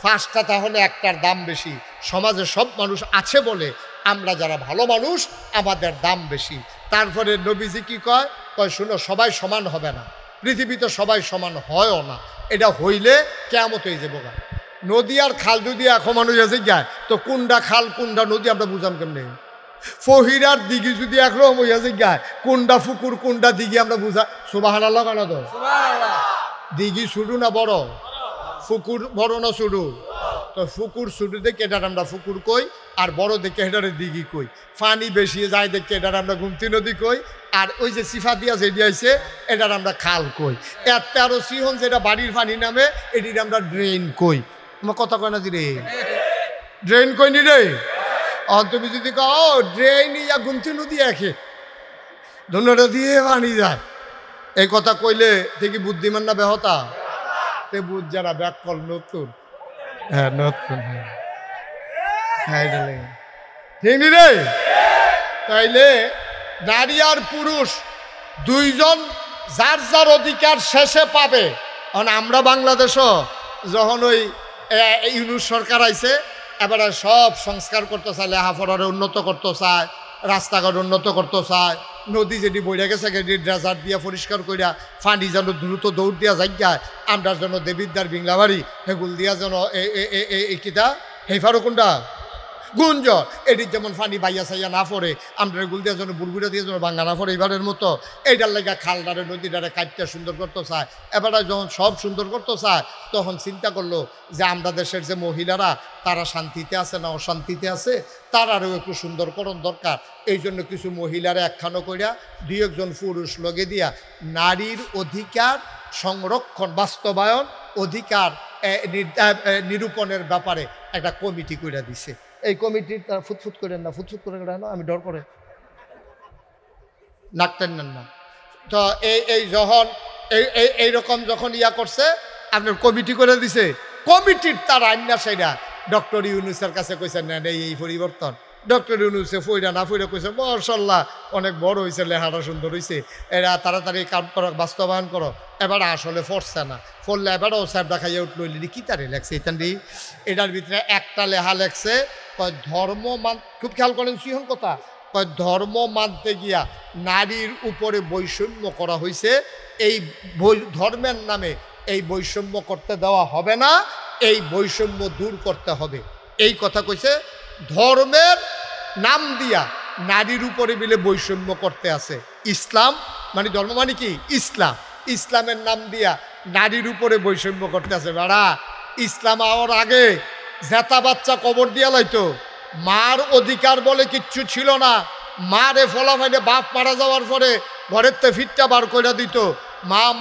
পাঁচটা, তাহলে একটার দাম বেশি। সমাজে সব মানুষ আছে বলে আমরা যারা ভালো মানুষ আমাদের দাম বেশি। তারপরে নবীজি কি কয়? কয় শুনো, সবাই সমান হবে না, পৃথিবীতে সবাই সমান হয়ও না। এটা হইলে কেয়ামত হয়ে যাবো। নদী আর খাল যদি এখন মানুষ এসে যায় তো কোনটা খাল কোনটা নদী আমরা বুঝাম কেমনে? ফহিরার দিঘি যদি একরকম হইয়া যে গায় কোনটা ফুকুর কোনটা দিঘি আমরা বুঝা। সুবহানাল্লাহ কেন তো? দিঘি ছোট না বড়? ফুকুর বড় না ছোট? তো ফুকুর ছোট দেখে এটার আমরা ফুকুর কই, আর বড় দেখে এটারে দিঘি কই। পানি বেশি যায় দেখে এটার আমরা গুমতি নদী কই, আর ওই যে সিফা দিয়া যেটি আছে এটার আমরা খাল কই। এর 13 সিহন যেটা বাড়ির পানি নামে এটির আমরা ড্রেন কই। আমার কথা কয় না রে, ড্রেন কই নি রে। তুমি যদি কও ড্রেন ইয়া গুমতি নদী একে ধন্যটা দিয়ে পানি যায়, এই কথা কইলে দেখি বুদ্ধিমান না বেহতা? তে বুঝ যারা ব্যাকল নতুন, হ্যাঁ নতুন, হ্যাঁ ঠিক নি রে। তাইলে নারী আর পুরুষ দুইজন যার যার অধিকার শেষে পাবে। কারণ আমরা বাংলাদেশও যখন ওই ইউনুস সরকার আইছে এবারে সব সংস্কার করতে চায়, লেখাপড়ারে উন্নত করতে চায়, রাস্তাঘাট উন্নত করতে চায়, নদী যেটি বইয়া গেছে ড্রেজার দিয়া পরিষ্কার করিয়া ফানি যেন দ্রুত দৌড় দিয়া যাইয়া আমরা যেন দেবিদ্যার বিংলাবাড়ি হেগুল দিয়া যেন এই কিতা হেফারো কোনটা গুঞ্জ এটির যেমন ফানি বাইয়া চাইয়া না পড়ে, আমরা গুল দিয়া যেন বুড়বুড়া দিয়ে যেন বাঙ্গা না পড়ে এবারের মতো এইটার লেগা খালদারে নদীটারে কাটটা সুন্দর করতে চায়। এবারে যখন সব সুন্দর করতে চায় তখন চিন্তা করলো যে আমরা দেশের যে মহিলারা তারা শান্তিতে আছে না অশান্তিতে আছে, তারারও একটু সুন্দরকরণ দরকার। এই জন্য কিছু মহিলারা একখানো করিয়া দুই একজন পুরুষ লগে দিয়া নারীর অধিকার সংরক্ষণ বাস্তবায়ন অধিকার নিরূপণের ব্যাপারে একটা কমিটি কইরা দিছে। এই কমিটির তারা ফুটফুট করেন না, ফুটফুট করে না, আমি ডর করে নাকতেন নেন না। তো এই যখন এইরকম যখন ইয়া করছে আপনার কমিটি করে দিছে, কমিটির তার আইনা সেইরা ডক্টর ইউনুসের কাছে কইছেন না এই পরিবর্তন। ডক্টর ইউনুসে ফইরা না ফইরা কইছে মাশাআল্লাহ অনেক বড় হয়েছে, লেখাটা সুন্দর হয়েছে, এরা তাড়াতাড়ি কাম করো বাস্তবায়ন করো। এবার আসলে ফরছে না, ফললে এবারও স্যার দেখাইয়া উঠল কি তারে লেখছে এটান্ডি। এটার ভিতরে একটা লেখা লেখছে কয় ধর্ম মান, খুব খেয়াল করেন সিহন কথা, কয় ধর্ম মানতে গিয়া নারীর উপরে বৈষম্য করা হয়েছে, এই ধর্মের নামে এই বৈষম্য করতে দেওয়া হবে না, এই বৈষম্য দূর করতে হবে। এই কথা কইছে। ধর্মের নাম দিয়া নারীর উপরে মিলে বৈষম্য করতে আছে। ইসলাম মানে ধর্ম মানে কি? ইসলাম। ইসলামের নাম দিয়া নারীর উপরে বৈষম্য করতে আছে। বেড়া ইসলাম আওয়ার আগে জেতা বাচ্চা কবর দিয়া লাইতো, মার অধিকার বলে কিচ্ছু ছিল না। মারে ফলাফাইলে বাপ মারা যাওয়ার পরে ঘরের তে ফিটটা বার করে দিত।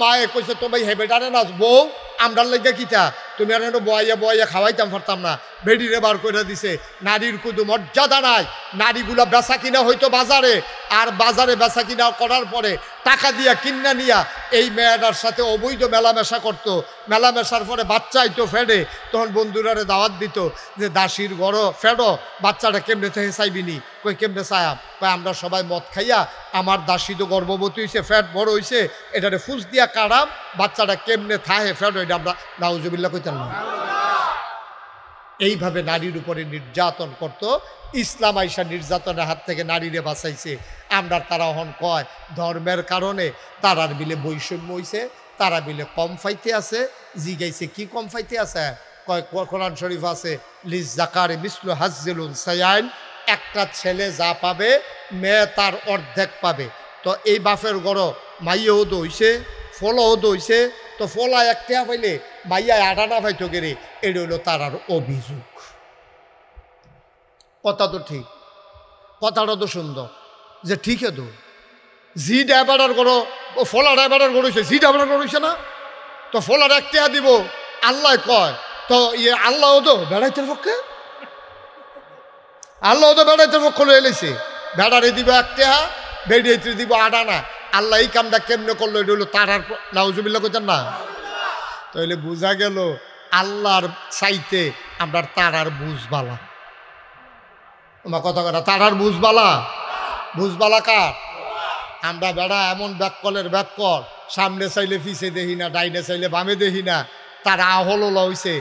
মায়ে কইছে তোমায় হে বেটারে না বউ আমরার লেগে কিতা তুমি আর বয়াইয়া খাওয়াইতাম পারতাম না, বেডিরে বার করে দিছে। নারীর কুদু মর্যাদা নাই। নারীগুলা বেচা কিনা হইতো বাজারে, আর বাজারে বেচা কিনা করার পরে টাকা দিয়া কিনা নিয়া এই মেয়েটার সাথে অবৈধ মেলামেশা করতো। মেলামেশার পরে বাচ্চা আইতো ফেডে, তখন বন্ধুরারে দাওয়াত দিত যে দাসির গড় ফেডো, বাচ্চাটা কেমনে থেকে চাইবিনি? কই কেমনে চায়াম? কই আমরা সবাই মদ খাইয়া আমার দাসী তো গর্ভবতী হয়েছে, ফ্যাট বড় হয়েছে, এটারে ফুস দিয়া কাড়াম, বাচ্চাটা কেমনে থাহে ফেডো, এটা আমরা নাউজুবিল্লাহ কইতাম না। এইভাবে নারীর উপরে নির্যাতন করত। ইসলাম আইসা নির্যাতনের হাত থেকে নারীরে বাঁচাইছে। আমরা তারা হন কয় ধর্মের কারণে তারার বিলে বৈষম্য হইছে, তারা বিলে কম ফাইতে আছে। জিগাইছে কি কম ফাইতে আছে? কয় কোরআন শরীফ আছে লিজ জাকারে মিসলু হাজ্জিলুন সায়াইন, একটা ছেলে যা পাবে মেয়ে তার অর্ধেক পাবে। তো এই বাপের গড় মাইয়াও দইছে, ফলাও দইছে, তো ফলা একটা পাইলে মাইয়া আডানা পাইতো গেরে, এটা হইল তার আর অভিযোগ। কথা তো ঠিক, কথাটা তো সুন্দর যে ঠিক তো জি ড্রাইভার করো, ও ফলা ড্রাইভার করেছে, জি ড্রাইভার করেছে না, তো ফলার একটা দিব আল্লাহ কয়, তো ইয়ে আল্লাহও তো বেড়াইতের পক্ষে, আল্লাহ তো বেড়াইতের পক্ষ লয়ে এলেছে। বেড়ারে দিব একটা, বেড়াইতে দিব আডানা। আল্লাহ এই কামটা কেমনে করলো, এটা হলো তার আর নাউজুবিল্লাহ করতেন না। তাহলে বোঝা গেল আল্লাহর চাইতে আমরা তারার বুঝবালা। তোমার কথা কথা তারার বুঝবালা, বুঝবালা কার? আমরা বেড়া এমন ব্যাককলের ব্যাককল, সামনে চাইলে পিছে দেখি না, ডাইনে চাইলে বামে দেখি না। তারা আহল হইছে,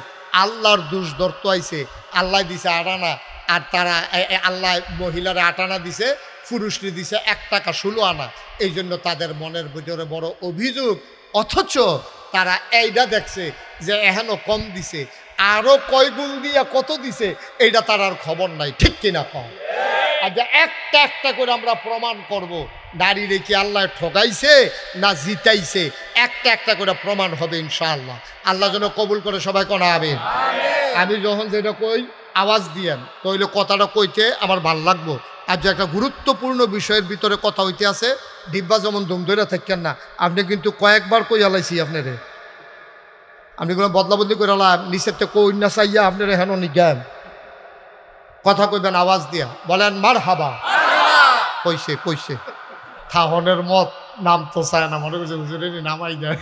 আল্লাহর দুষ ধরত আইছে। আল্লাহ দিছে আটানা, আর তারা আল্লাহ মহিলারা আটানা দিছে, পুরুষরে দিছে 1 টাকা 16 আনা। এই জন্য তাদের মনের ভিতরে বড় অভিযোগ। অথচ তারা এইটা দেখছে যে এখনো কম দিছে, আরো কয় গুণ দিয়া কত দিছে এইটা তার আর খবর নাই। ঠিক কিনা কম? আর যে একটা একটা করে আমরা প্রমাণ করব নারীরে কি আল্লাহ ঠকাইছে না জিতাইছে, একটা একটা করে প্রমাণ হবে ইনশাআল্লাহ। আল্লাহ যেন কবুল করে সবাই কোনা আমিন। আমি যখন যেটা কই আওয়াজ দিয়েন, তাইলে কথাটা কইতে আমার ভাল লাগবো। আর যে একটা গুরুত্বপূর্ণ বিষয়ের ভিতরে কথা হইতে আছে, ডিব্বা যেমন দম ধরে থাকেন না। আপনি কিন্তু কয়েকবার কই আলাইছি আপনারে, আপনি কোনো বদলা বদলি করে আলাম নিচের তো কই না চাইয়া আপনারা হেন নিজ্ঞান কথা কইবেন আওয়াজ দিয়া, বলেন মার হাবা। কইছে কইছে থাহনের মত নাম তো চায় না, মনে করছে হুজুরে নামাই দেয়।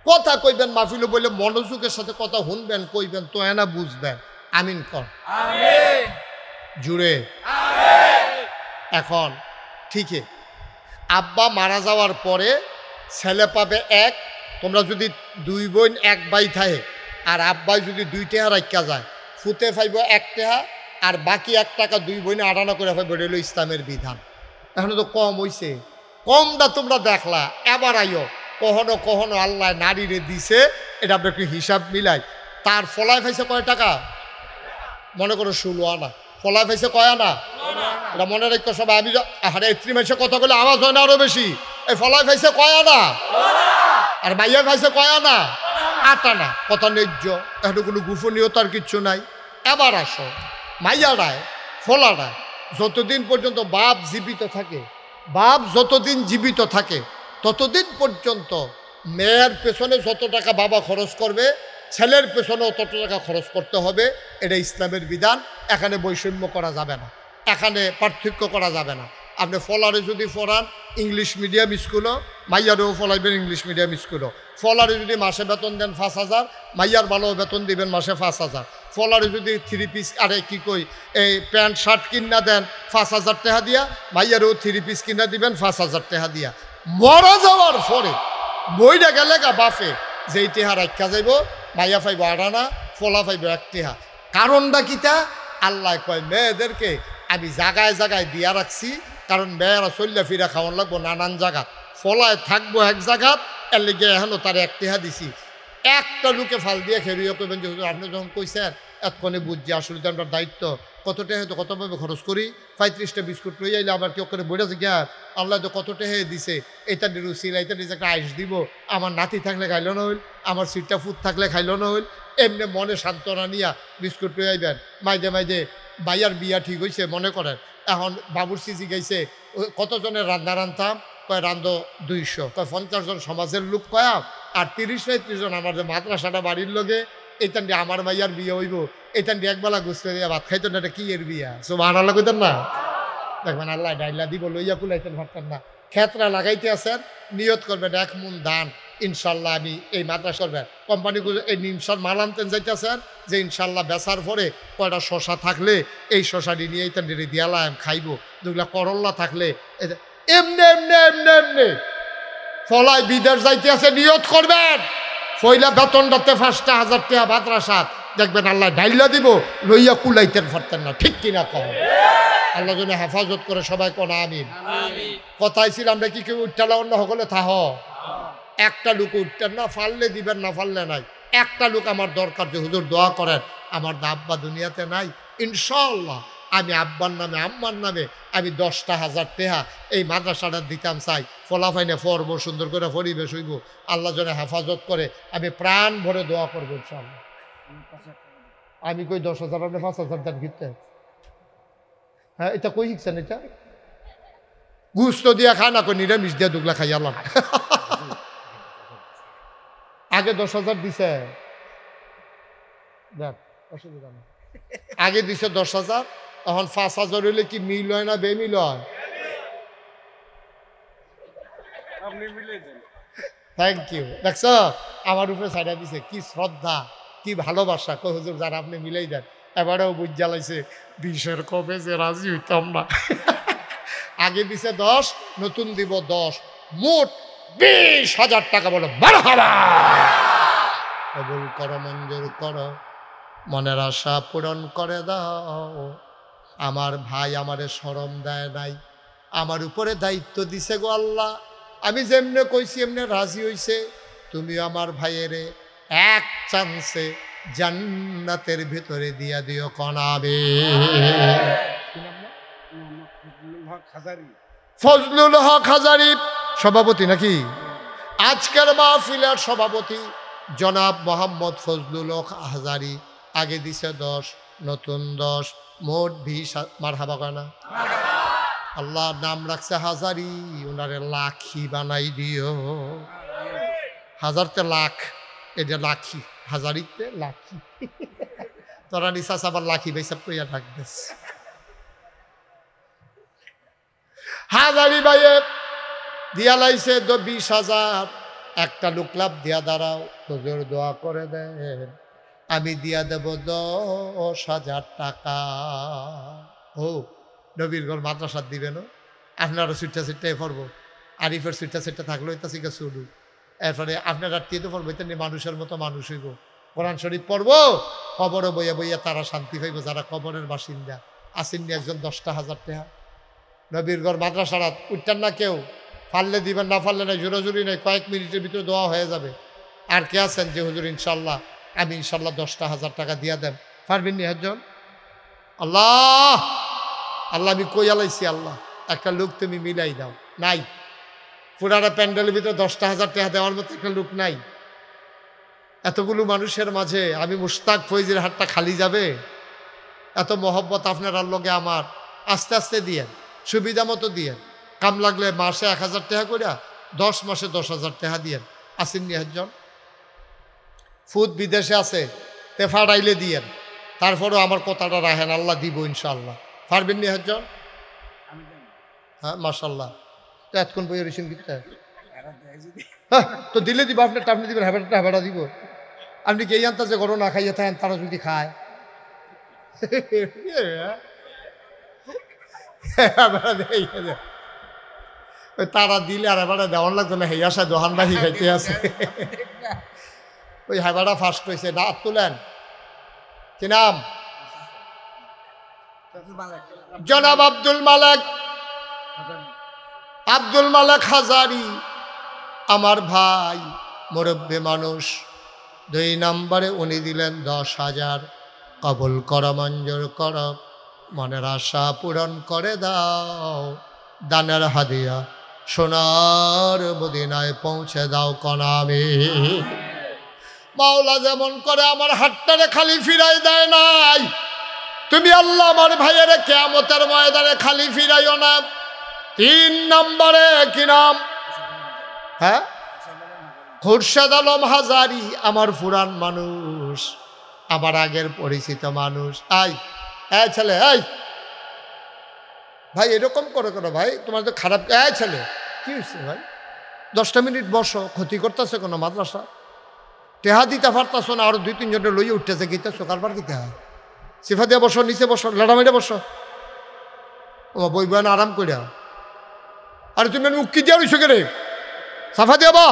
কথা কইবেন মাহফিল বলে মনোযোগের সাথে কথা শুনবেন, কইবেন তো এনা বুঝবেন। আমিন কর জুড়ে। এখন ঠিকই আব্বা মারা যাওয়ার পরে ছেলে পাবে 1। তোমরা যদি 2 বোন 1 ভাই থাকে, আর আব্বাই যদি 2 টাকা রাখা যায়, ফুতে পাইব 1 টাকা, আর বাকি 1 টাকা 2 বোনে আটানা করে পাইব। এটা হলো ইসলামের বিধান। এখন তো কম হইছে, কমটা তোমরা দেখলা। এবার আইও কখনো কখনো আল্লাহ নারীরে দিছে, এটা আপনি একটু হিসাব মিলাই। তার ফলায় পাইছে কয় টাকা? মনে করো 16 আনা। ফলায় পাইছে কয় আনা? এটা মনে রাখো সবাই। আমি আরে 3 মাসে কথা বলে আওয়াজ হয় না আরো বেশি। এই ফলায় পাইছে কয় আনা? আর মাইয়া পাইছে কয় আনা? 8 আনা। কথা ন্যায্য, এটা কোনো গোপনীয়তার কিচ্ছু নাই। এবার আসো মাইয়ারায় ফলারায় যতদিন পর্যন্ত বাপ জীবিত থাকে, বাপ যতদিন জীবিত থাকে ততদিন পর্যন্ত মেয়ের পেছনে যত টাকা বাবা খরচ করবে, ছেলের পেছনেও তত টাকা খরচ করতে হবে। এটা ইসলামের বিধান। এখানে বৈষম্য করা যাবে না, এখানে পার্থক্য করা যাবে না। আপনি ফলারে যদি পড়ান ইংলিশ মিডিয়াম স্কুলও, মাইয়ারেও ফলাইবেন ইংলিশ মিডিয়াম স্কুলও। ফলারে যদি মাসে বেতন দেন 5,000, মাইয়ার ভালো বেতন দিবেন মাসে 5,000। ফলারে যদি 3 পিস আরে কি কই এই প্যান্ট শার্ট কিনা দেন 5,000 টাকা দিয়া, মাইয়ারেও 3 পিস কিনা দিবেন 5,000 টাকা দিয়া। মরা যাওয়ার পরে বইটা গেলে গা বাফে যেই টেহা রাখা যাইব, মাইয়া পাইব 8 আনা, ফলা পাইব 1 টেহা। কারণটা কিতা? আল্লাহ কয় মেয়েদেরকে আমি জায়গায় জায়গায় দিয়া রাখছি, কারণ মেয়েরা চল্লা ফিরা খাওয়ান লাগবো নানান জায়গা। ফলায় থাকবো 1 জায়গাত, এর লেগে এখনও তার 1 টেহা দিছি। একটা লোকে ফাল দিয়ে খেরিয়ে করবেন যে আপনি যখন কইছেন এতক্ষণে বুঝছি আসলে তো আমার দায়িত্ব। কত টেহে তো কতভাবে খরচ করি, 35টা বিস্কুট লই আইলে আবার কেউ করে বইটা গিয়া আল্লাহ তো কত টেহে দিছে, এটা নিরু সিলাইতে নিজে একটা আইস দিব, আমার নাতি থাকলে খাইল না হইল, আমার সিটটা ফুট থাকলে খাইল না হইল। এমনি মনে সান্ত্বনা নিয়া বিস্কুট লই আইবেন। মাইদে মাইদে ভাইয়ার বিয়া ঠিক হয়েছে মনে করেন, এখন বাবুর সিজি গাইছে কতজনের রান্না রান্তাম, কয় রান্ধো 200, কয় 50 জন সমাজের লোক কয়া, আর 30-35 জন আমার যে মাদ্রাসাটা বাড়ির লোকে, এইটান দিয়ে আমার মাইয়ার বিয়ে হইব, এইটান দিয়ে একবেলা গুছতে দিয়ে ভাত খাইতেন না, এটা কি এর বিয়া? সব আনালা কইতেন না, দেখবেন আল্লাহ ডাইলা দিব লইয়া কুলাইতেন ভাবতেন না। ক্ষেত্রা লাগাইতে আছেন, নিয়ত করবেন 1 মুন ধান ইনশাল্লাহ আমি এই মাদ্রাসা করবেন। কোম্পানিগুলো এই নিমসার মাল আনতেন যাইতেছেন যে ইনশাল্লাহ বেচার পরে কয়টা শশা থাকলে এই শশাটি নিয়ে এইটান দিয়ে দিয়ালাম খাইব, যেগুলা করল্লা থাকলে এমনি এমনি এমনি এমনি ফলায় বিদেশ যাইতে আছে, নিয়ত করবেন পয়লা বেতনটাতে 5,000 টাকা মাদ্রাসা, দেখবেন আল্লাহ ডাইলা দিব, লইয়া কুলাইতেন পারতেন না। ঠিক কিনা কহ? আল্লাহ যেন হেফাজত করে, সবাই কোন আমিন। কথাই ছিল আমরা কি কেউ উঠটালা অন্য সকলে থাহ, একটা লোক উঠতেন না, ফাললে দিবেন না ফাললে নাই। একটা লোক আমার দরকার যে হুজুর দোয়া করেন, আমার আব্বা দুনিয়াতে নাই, ইনশাআল্লাহ আমি আব্বার নামে আম্মার নামে আমি 10,000 টাকা এই মাদ্রাসাটা দিতাম চাই, ফলাফাইনে পড়বো, সুন্দর করে পরিবেশ হইব, আল্লাহ যেন হেফাজত করে, আমি প্রাণ ভরে দোয়া করবো ইনশাআল্লাহ। আমি কই 10,000 আপনি 5,000 দেন গিতে? হ্যাঁ, এটা কই শিখছেন? এটা গুস্ত দিয়া খায় না, কই নিরামিষ দিয়া দুগলা খাই আল্লাহ। আগে 10,000 দিছে, দেখ অসুবিধা নেই, আগে দিছে 10,000, এখন 5,000 হইলে কি মিল হয় না বেমিল হয়? Thank you. দেখছ আমার উপরে ছাড়া দিছে, কি শ্রদ্ধা, কি ভালোবাসা। কই হুজুর যারা আপনি মিলাই দেন। এবারেও বুঝ জ্বালাইছে 20-এর কমে যে রাজি হইতাম না। আগে দিছে 10, নতুন দিব 10, মোট 20,000 টাকা। বলো মারহাবা। কবুল করো, মঞ্জুর করো, মনের আশা পূরণ করে দাও। আমার ভাই আমারে শরম দেয় নাই, আমার উপরে দায়িত্ব দিছে গো আল্লাহ, আমি যেমনে কইছি এমনে রাজি হইছে। তুমিও আমার ভাইয়েরে এক চান্সে জান্নাতের ভিতরে দিয়া দিও কনাবে। ফজলুল হক হাজারি সভাপতি নাকি? আজকের মাহফিলের সভাপতি জনাব মোহাম্মদ ফজলুল হক হাজারি। আগে দিছে 10, নতুন 10, মোট 20। মারহাবা কানা। আল্লাহ নাম রাখছে হাজারি, ওনারে লাখি বানাই দিও। হাজারতে লাখ, এটা লাখি, হাজারিতে লাখি। তোরা নিশাস আবার লাখি বেসব কইয়া ডাকবেস। হাজারি ভাইয়ে দিয়া লাইছে 20,000। একটা লোক লাভ দিয়া দাঁড়াও, হুজুর দোয়া করে দেন, আমি দিয়া দেব 10,000 টাকা। ও নবীরগড় মাদ্রাসা দিবেন, আপনারও সুইটা সিটটাই পড়বো, আরিফের সুইটা সিটটা থাকলো এটা শিখে শুরু। এরপরে আপনারা টিতে পড়বো, এটা নিয়ে মানুষের মতো মানুষ হইব, কোরআন শরীফ পড়বো, কবরে বইয়া বইয়া তারা শান্তি পাইব, যারা কবরের বাসিন্দা আসেননি। একজন 10,000 টাকা নবীরগড় মাদ্রাসারা উঠতেন না কেউ, পারলে দিবেন, না পারলে নাই, জোরাজুরি নেই, কয়েক মিনিটের ভিতরে দোয়া হয়ে যাবে। আর কে আছেন যে হুজুর ইনশাল্লাহ আমি ইনশাল্লাহ 10,000 টাকা দিয়া দেন? পারবেন নি একজন? আল্লাহ আল্লাহ আমি কই আলাইছি, আল্লাহ একটা লোক তুমি মিলাই দাও। নাই, পুরাটা প্যান্ডেলের ভিতরে 10,000 টাকা দেওয়ার মতো একটা লোক নাই। এতগুলো মানুষের মাঝে আমি মুশতাক ফৈজির হাতটা খালি যাবে? এত মহব্বত আপনার লগে আমার। আস্তে আস্তে দিয়েন, সুবিধা মতো দিয়েন। কাম লাগলে মাসে 1,000 টাকা করে, 10 মাসে 10,000 টাকা দিয়েন। আসেননি একজন? ফুদ বিদেশে আছে, তেফাড়াইলে দিয়েন। তারপরেও আমার কথাটা রাখেন, আল্লাহ দিব ইনশাআল্লাহ। পারবেন নি একজন? হ্যাঁ মাশাল্লাহ। তো এতক্ষণ বই রেশন কিনতে তো দিলে দিব, আপনারটা আপনি দিবেন, হ্যাঁ হ্যাঁ দিব। আপনি কে জানতা যে গরম না খাইয়ে থাকেন, তারা যদি খায় তারা দিলে আর এবারে দেওয়ান লাগতো না, হেই আসা দোহান বাহি খাইতে আছে। ওই হেবাটা ফার্স্ট হয়েছে, না তুলেন। কি নাম? জনাব আব্দুল মালেক। আব্দুল মালেক হাজারি আমার ভাই, মুরব্বী মানুষ। 2 নম্বরে উনি দিলেন 10,000। কবুল কর, মঞ্জুর কর, মনের আশা পূরণ করে দাও। দানের হাদিয়া সোনার মদিনায় পৌঁছে দাও কনামে। মাওলা যেমন করে আমার হাতটারে খালি ফিরাই দেয় নাই, তুমি আল্লাহ আমার ভাইয়ের কিয়ামতের ময়দানে খালি ফিরাইও না। 3 নম্বরে কি নাম? হ্যাঁ, খুরশেদ আলম হাজারি আমার পুরান মানুষ, আমার আগের পরিচিত মানুষ। এই ছেলে, এই ভাই এরকম করো ভাই, তোমার তো খারাপ। ছেলে কি হয়েছে ভাই? 10টা মিনিট বসো, ক্ষতি করতেছে কোনো মাদ্রাসা? টেহা দিতে পারতাছো না? আরো 2-3 জনের লইয়ে উঠতেছে, গীতেছো কারবার দিতে হয়। সিফা দিয়ে বসো, নিচে বসো, লাড়ামাইডে বসো, ও বই বয়ান আরাম করিয়া। আরে তুমি উক্কি দিয়া রইছো কে রে? সাফা দিয়া বা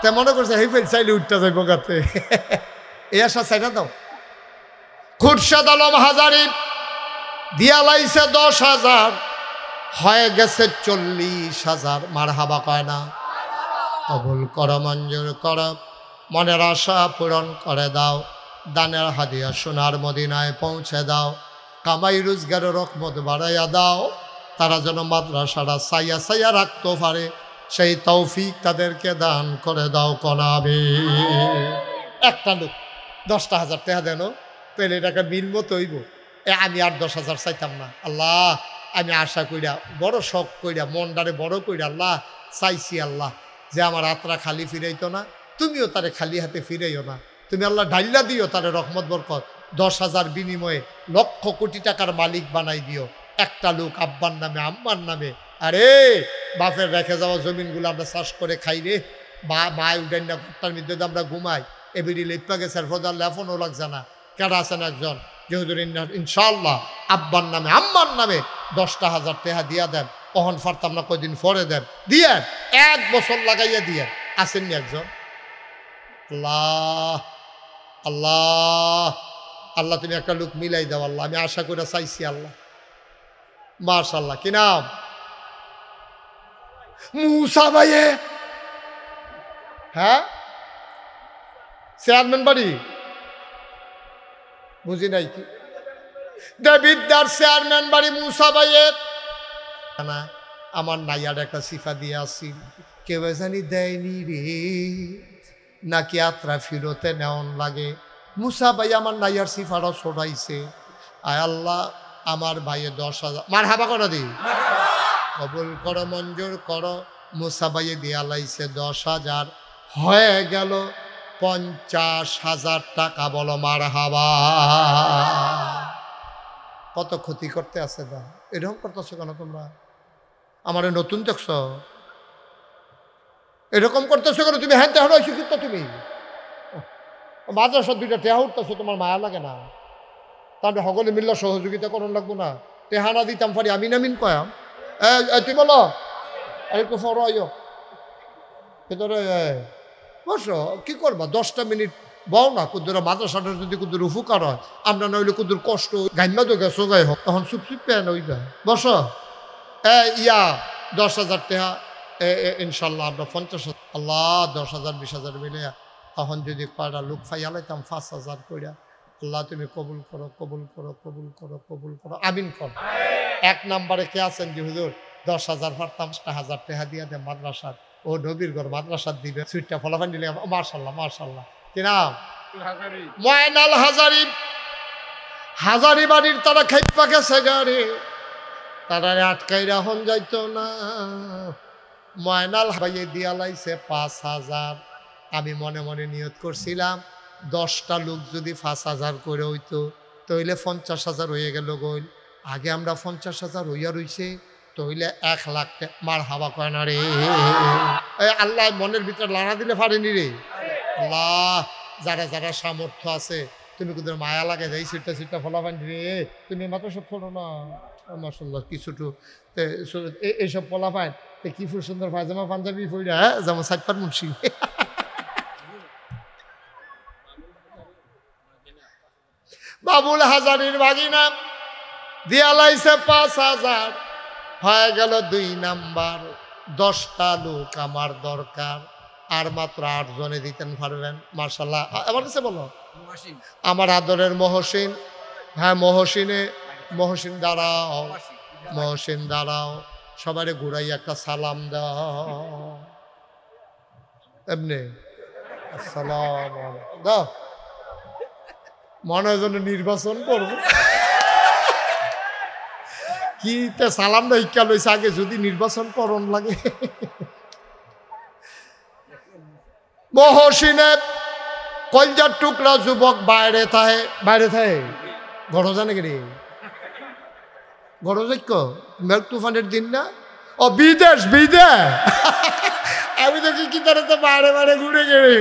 তে মনে করছে হেই ফেল চাইলে উঠতে যাইব গাতে। এই আশা চাইটা দাও। খুরশেদ আলম হাজারি দিয়া লাইছে 10,000, হয়ে গেছে 40,000। মারহাবা কয় না? কবুল করো, মঞ্জুর করো, মনের আশা পূরণ করে দাও, দানের হাদিয়া সোনার মদিনায় পৌঁছে দাও, কামাই রোজগারের রহমত বাড়াইয়া দাও, তারা যেন মাদ্রাসাটা সাইয়া সাইয়া রাখতে পারে সেই তৌফিক তাদেরকে দান করে দাও কনাবে। একটা লোক 10,000 টাকা দেন, তাহলে এটাকে মিল মতো হইব। আমি আর 10,000 চাইতাম না। আল্লাহ আমি আশা কইরা বড় শখ কইরা মনটারে বড় কইরা আল্লাহ চাইছি আল্লাহ যে আমার আত্রা খালি ফিরাইতো না, তুমিও তারে খালি হাতে ফিরাইও না, তুমি আল্লাহ ঢাইলা দিও তারে রহমত বরকত। 10,000 বিনিময়ে লক্ষ কোটি টাকার মালিক বানাই দিও। একটা লোক আব্বার নামে আম্মার নামে, আরে বাপের রেখে যাওয়া জমিনগুলো আমরা চাষ করে খাই রে, মা উঠাই না ঘরটার মধ্যে আমরা ঘুমাই, এবিডি লেপা গেছে ফোদার লেফনও লাগছে না। কেডা আছেন একজন যে হুজুর ইনশাআল্লাহ আব্বার নামে আম্মার নামে 10,000 টাকা দিয়া দেন, অহন ফারতাম না কয়দিন পরে দেন, দিয়ে 1 বছর লাগাইয়া দিয়ে আসেননি একজন? আল্লাহ আল্লাহ আল্লাহ তুমি একটা লোক মিলাই দাও আল্লাহ, আমি আশা করে চাইছি আল্লাহ। মাশাআল্লাহ, কি নাম? মুসা ভাইয়ে। হ্যাঁ, চেয়ারম্যান বাড়ি বুঝি নাই কি? দেবিদ্যার চেয়ারম্যান বাড়ি মুসা ভাইয়ে না। আমার নাইয়ার একটা সিফা দিয়ে আসি, কেউ জানি দেয়নি রে, নাকি আত্রা ফিরতে নেওয়ান লাগে। মুসা ভাই আমার নাইয়ার সিফারও ছড়াইছে। আয় আল্লাহ আমার ভাইয়ে 10,000 মারহাবা করে দি, কবুল করো, মঞ্জুর করো। মুসা ভাইয়ে দিয়া লাইছে 10,000, হয়ে গেল 50,000 টাকা। বলো মারহাবা। কত ক্ষতি করতে আছে দা, এরকম করতেছো কেন তোমরা? আমার নতুন দেখছ, এরকম করতেছো কেন তুমি? হ্যাঁ তেহরা শিক্ষিত তুমি মাদ্রাসা 2টা টেহা উঠতেছো, তোমার মায়া লাগে না? তাহলে সকলে মিল্লা সহযোগিতা করুন লাগবো না? টেহানা দিতাম পারি আমি নামিন কয়াম। তুই বলো একটু ফর ভেতরে বসো, কি করবা? 10টা মিনিট বও না, কুদ্দুরা মাদ্রাসাটা যদি কুদ্দুর উপকার হয়, আমরা নইলে কুদ্দুর কষ্ট গাইমা তো গেছো গাই হোক, তখন চুপ চুপ পেয়ে নইবা। বসো। 10,000 টাকা ইনশাল্লাহ আমরা 50,000 আল্লাহ 10,000 20,000 মিলে তখন যদি কয়টা লোক ফাইয়ালাইতাম 5,000 কইরা। আল্লাহ তুমি কবুল করো, কবুল করো, কবুল করো, কবুল করো, আমিন কর। 1 নম্বরে কে আছেন যে হুজুর 10,000 পারতাম, 1,000 টাকা দিয়ে দেন মাদ্রাসার, ও নবীর ঘর মাদ্রাসার দিবে, সুইটটা ফলাফান দিলে মার্শাল্লাহ মার্শাল্লাহ। কি নাম? ময়নাল হাজারি। হাজারি বাড়ির তারা খাইপা গেছে গাড়ি, তারা আটকাই রাহন যাইতো না। ময়নাল ভাইয়ে দিয়া লাইছে 5,000। আমি মনে মনে নিয়ত করছিলাম 10টা লোক যদি 5,000 করে হইতো তইলে 50,000 হয়ে গেল গইল। আগে আমরা 50,000 হইয়া রইছে, তইলে 1 লাখ। মার হাবা কয় না রে। আল্লাহ মনের ভিতরে লাড়া দিলে পারেনি রে। আল্লাহ যারা যারা সামর্থ্য আছে তুমি কিন্তু মায়া লাগে যাই সিটটা সিটটা ফলাফান রে, তুমি মাত্র সব ফোনো না। মাশাআল্লাহ কিছুটু এইসব ফলাফান কি ফুল সুন্দর পায়জামা পাঞ্জাবি পইরা, হ্যাঁ যেমন সাইপার মুন্সি। বাবুল হাজারির ভাগিনা দিয়া লাইছে 5,000, হয়ে গেল 2 নাম্বার। 10টা লোক আমার দরকার, আর মাত্র 8 জনে দিতেন পারবেন। মার্শাল্লাহ। আমার কাছে বলো আমার আদরের মহসিন। হ্যাঁ মহসিন দাঁড়াও, মহসিন দাঁড়াও, সবারে ঘুরাই একটা সালাম দাও এমনি। আসসালাম দাও, মনে হয় যেন নির্বাচন করবো কি সালাম না ইকা লইছে, আগে যদি নির্বাচন করণ লাগে। মহসিনে কলজার টুকরা যুবক বাইরে থাকে ঘর জানে রে, ঘর যাইক মেঘ তুফানের দিন না। ও বিদেশ আমি তো কি তারা তো বাইরে বাইরে ঘুরে গেলে।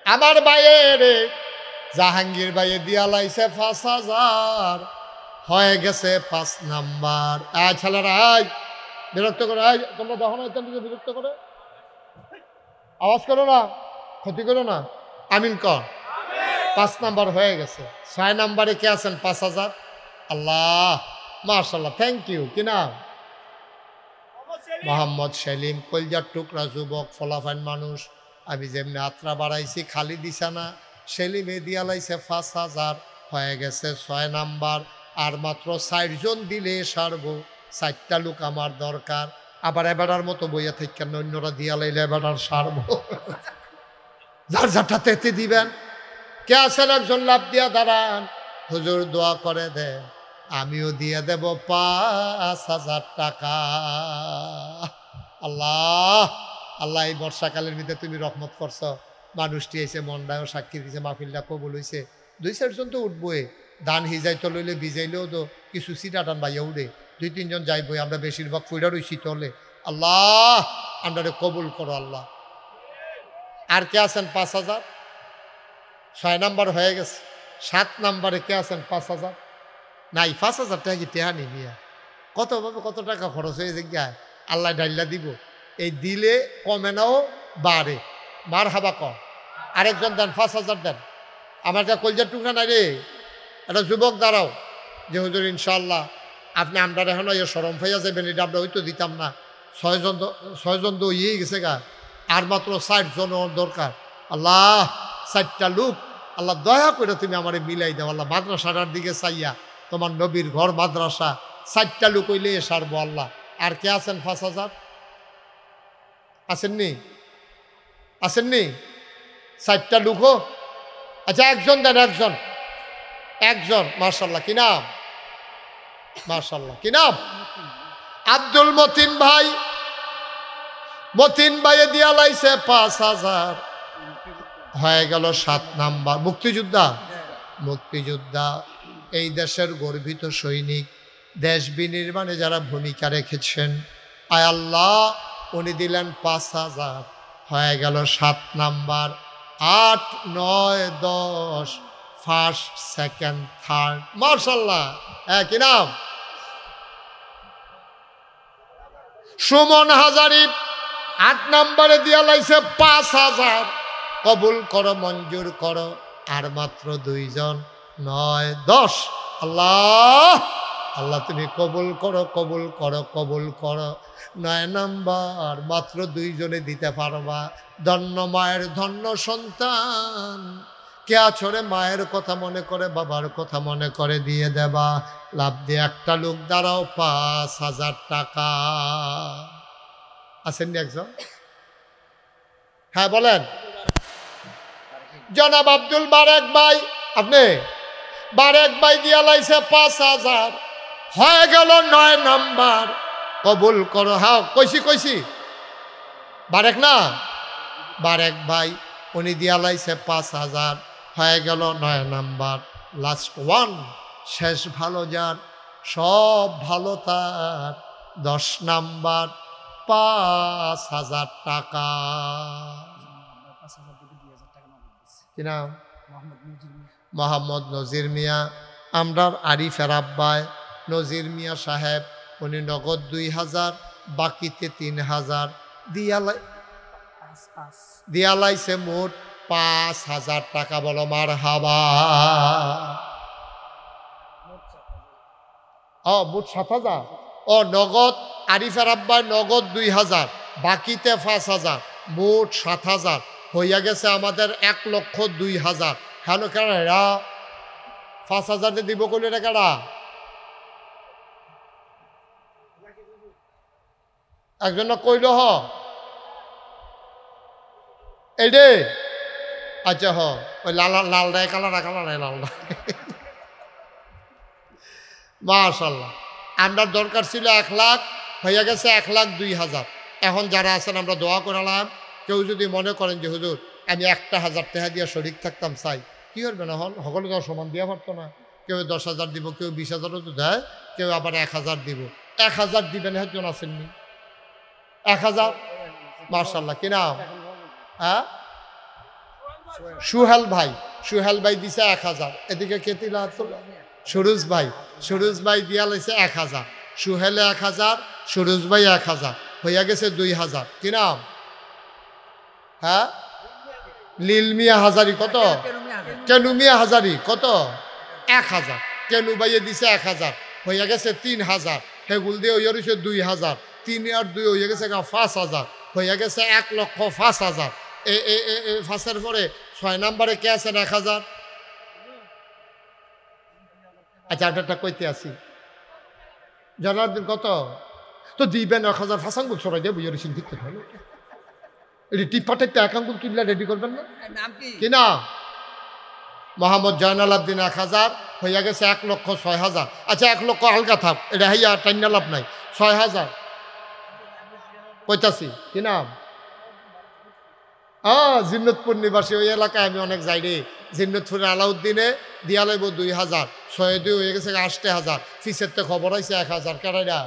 আমার বাইয়ের জাহাঙ্গীর বাইয়ে দিয়া লাইছে 5,000, হয়ে গেছে 5 নাম্বার। ছেলেরা বিরক্ত করে, তোমরা দেখো না বিরক্ত করে, আওয়াজ করো না, ক্ষতি করো না। আমিন কর। 5 নাম্বার হয়ে গেছে। 6 নাম্বারে কে আছেন? 5000। আল্লাহ, মাশাআল্লাহ, থ্যাংক ইউ। কি নাম? মোহাম্মদ সেলিম। কলজার টুকরা যুবক, ফলাফাইন মানুষ। আমি যেমনি আত্রা বাড়াইছি খালি দিছা না, সেলিমে দিয়া লাইছে 5000। হয়ে গেছে 6 নাম্বার। আর মাত্র 60 জন দিলে সারবো। 4টা লোক আমার দরকার। আবার এবারের মতো বইয়া থেকে অন্যরা দিয়া লাইলে এবার সারবো। যার যারটা তেতে দিবেন। কে আছেন? একজন লাভ দিয়া দাঁড়ান। হুজুর দোয়া করে দে, আমিও দিয়ে দেব 5000 টাকা। আল্লাহ, আল্লাহ, এই বর্ষাকালের ভিতরে তুমি রহমত করছো। মানুষটি এসে মন্ডায়ও সাক্ষী দিছে, মাহফিলটা কবুল হইছে। 2-4 জন তো উঠবই। দান হিজাইতে লইলে ভিজাইলেও তো কিছু সিটা টান বাইয়া উঠে। 2-3 জন যাইবই। আমরা বেশিরভাগ ফুইরা রইছি তলে। আল্লাহ, আমরা কবুল করো আল্লাহ। আর কে আছেন? 5000। 6 নাম্বার হয়ে গেছে। 7 নাম্বারে কে আছেন? 5000। নাই, 5000 টাকা কি টেহা নি মিয়া? কত টাকা খরচ হয়ে যায়। আল্লাহ ডাইল্লা দিব। এই দিলে কমে নাও বাড়ে। মার হাবা কম। আরেকজন দেন, 5000 দেন। আমার একটা কলজার টুকরা নাই রে। একটা যুবক দাঁড়াও যে হুজুর ইনশাল্লাহ আপনি আমরা এখন সরম ফাইয়া যাবেন, এটা আমরা হয়তো দিতাম না। 6 জন তো ইয়ে গেছে গা। আর মাত্র 60 জন দরকার। আল্লাহ, 4টা লোক আল্লাহ দয়া করে তুমি আমার মিলাই দাও আল্লাহ। মাদ্রাসাটার দিকে চাইয়া, তোমার নবীর ঘর মাদ্রাসা, 4টা লোক হইলে সারবো আল্লাহ। আর কে আছেন? 5000 আসেননি? আসেননি? 4টা লোকও। আচ্ছা, একজন দেন, একজন। মাশাল্লাহ, কি নাম? মাশাল্লাহ, কি নাম? আব্দুল মতিন ভাই। মতিন ভাইয়ে দিয়া লাইছে 5000। হয়ে গেল 7 নাম্বার। মুক্তিযোদ্ধা, এই দেশের গর্বিত সৈনিক, দেশ বিনির্মাণে যারা ভূমিকা রেখেছেন, আয় আল্লাহ, উনি দিলেন 5000। হয়ে গেল 7 নাম্বার। 8, 9, 10, first, second, third. মাশাল্লাহ। হ্যাঁ, কি নাম? সুমন হাজারি। 8 নাম্বারে দিয়া লাইছে 5000। কবুল করো, মঞ্জুর করো। আর মাত্র 2 জন। 9, 10। আল্লাহ, আল্লাহ, তুমি কবুল করো, কবুল করো, কবুল করো। 9 নাম্বার। মাত্র 2 জনে দিতে পারবা। ধন্য মায়ের ধন্য সন্তান। কে আছরে মায়ের কথা মনে করে, বাবার কথা মনে করে দিয়ে দেবা। লাভ দিয়ে একটা লোক দাঁড়াও, 5000 টাকা। আসেননি একজন? হ্যাঁ, বলেন। জনাব আব্দুল বারেক ভাই। আপনি? বারেক ভাই দিয়া লাইছে 5000। হয়ে গেল 9 নাম্বার। কবুল করো। হ্যাঁ, কইছি। বারেক না? বারেক ভাই, উনি দিয়া লাইছে 5000। হয়ে গেল 9 নাম্বার। লাস্ট 1, শেষ ভালো যার, সব ভালো তার। 10 নাম্বার, 5000 টাকা। কি নাম? মোহাম্মদ নজির মিয়া। আমরার আরিফের আব্বায় নজির মিয়া সাহেব। উনি নগদ 2000, বাকিতে 3000 দিয়া লাইছে মোট 5000 টাকা। বলো মার হাবা। মোট 7000। নগদ আরিফের আব্বায় নগদ 2000, বাকিতে 5000, মোট 7000 হইয়া গেছে আমাদের 1,02,000। হ্যালো, কেন এরা 5000 দিব কইলে এটা কেডা? একজন কইল এইডে। আচ্ছা, ওই লাল রায় কালার লাল। মাশাআল্লাহ। আমরা দরকার ছিল 1 লাখ, হইয়া গেছে 1,02,000। এখন যারা আছেন আমরা দোয়া করালাম। কেউ যদি মনে করেন যে হুজুর আমি 1,000 টাকা দিয়ে শরিক থাকতাম, চাই, কি করবে না? সকলে তো সমান দিয়া পারতো না। কেউ 10,000 দিব, কেউ 20,000ও তো দেয়, কেউ আবার 1,000 দিব। 1,000 দিবেন একজন আসেননি? 1,000। মাশাআল্লাহ। কি নাম? হ্যাঁ, সুহেল ভাই দিছে 1,000। এদিকে কেতিলা সুরুজ ভাই দিয়া লাইছে 1,000। সুহেলে 1,000, সুরুজ ভাই 1,000, হইয়া গেছে 2,000। কি নাম? হ্যাঁ, লীল মিয়া হাজারি কত? কেনু মিয়া হাজারি কত? 1000। কেনু বাইয়ে দিছে 1000, হইয়া গেছে 3000। হেগুল দিয়ে হইয়া রয়েছে 2000, 3 আর 2 হইয়া গেছে 5000, হইয়া গেছে 1,05,000। ফাঁসের পরে 6 নম্বরে কে আছেন 1000? আচ্ছা আপনারটা কইতে আসি জনার্দিন কত তো দিবেন 1000 ফাঁসাঙ্গুল সরাই দিয়ে বুঝে রয়েছেন ঠিক কথা হলো এটি টিপাটে একাঙ্গুল তুললে রেডি করবেন না? কি না? মোহাম্মদ জয়নাল আবদিন 1000, হইয়া গেছে 1,06,000। আচ্ছা 1 লক্ষ হালকা থাক, এটা হইয়া টাইনা লাভ নাই। 6000 কইতাছি কি নাম? জিন্নতপুর নিবাসী, ওই এলাকায় আমি অনেক যাই রে। জিন্নতপুরের আলাউদ্দিনে দিয়া লইব 2000, 6-2 হয়ে গেছে 80,000। ফিসের তো খবর হয়েছে 1000। কেডাইরা?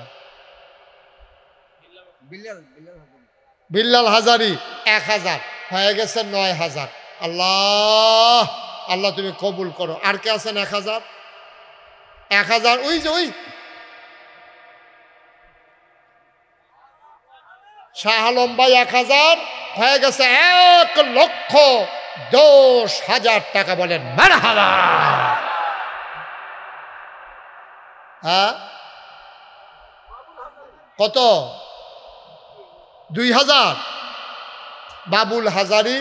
বিল্লাল হাজারি 1000, হয়ে গেছে 9000। আল্লাহ আল্লাহ তুমি কবুল করো। আর কে আছেন 1000? 1000 ওই যে ওই শাহ আলম ভাই 1000, হয়ে গেছে 1,10,000 টাকা। বলেন মারহাবা। হ্যাঁ কত? 2000। বাবুল হাজারি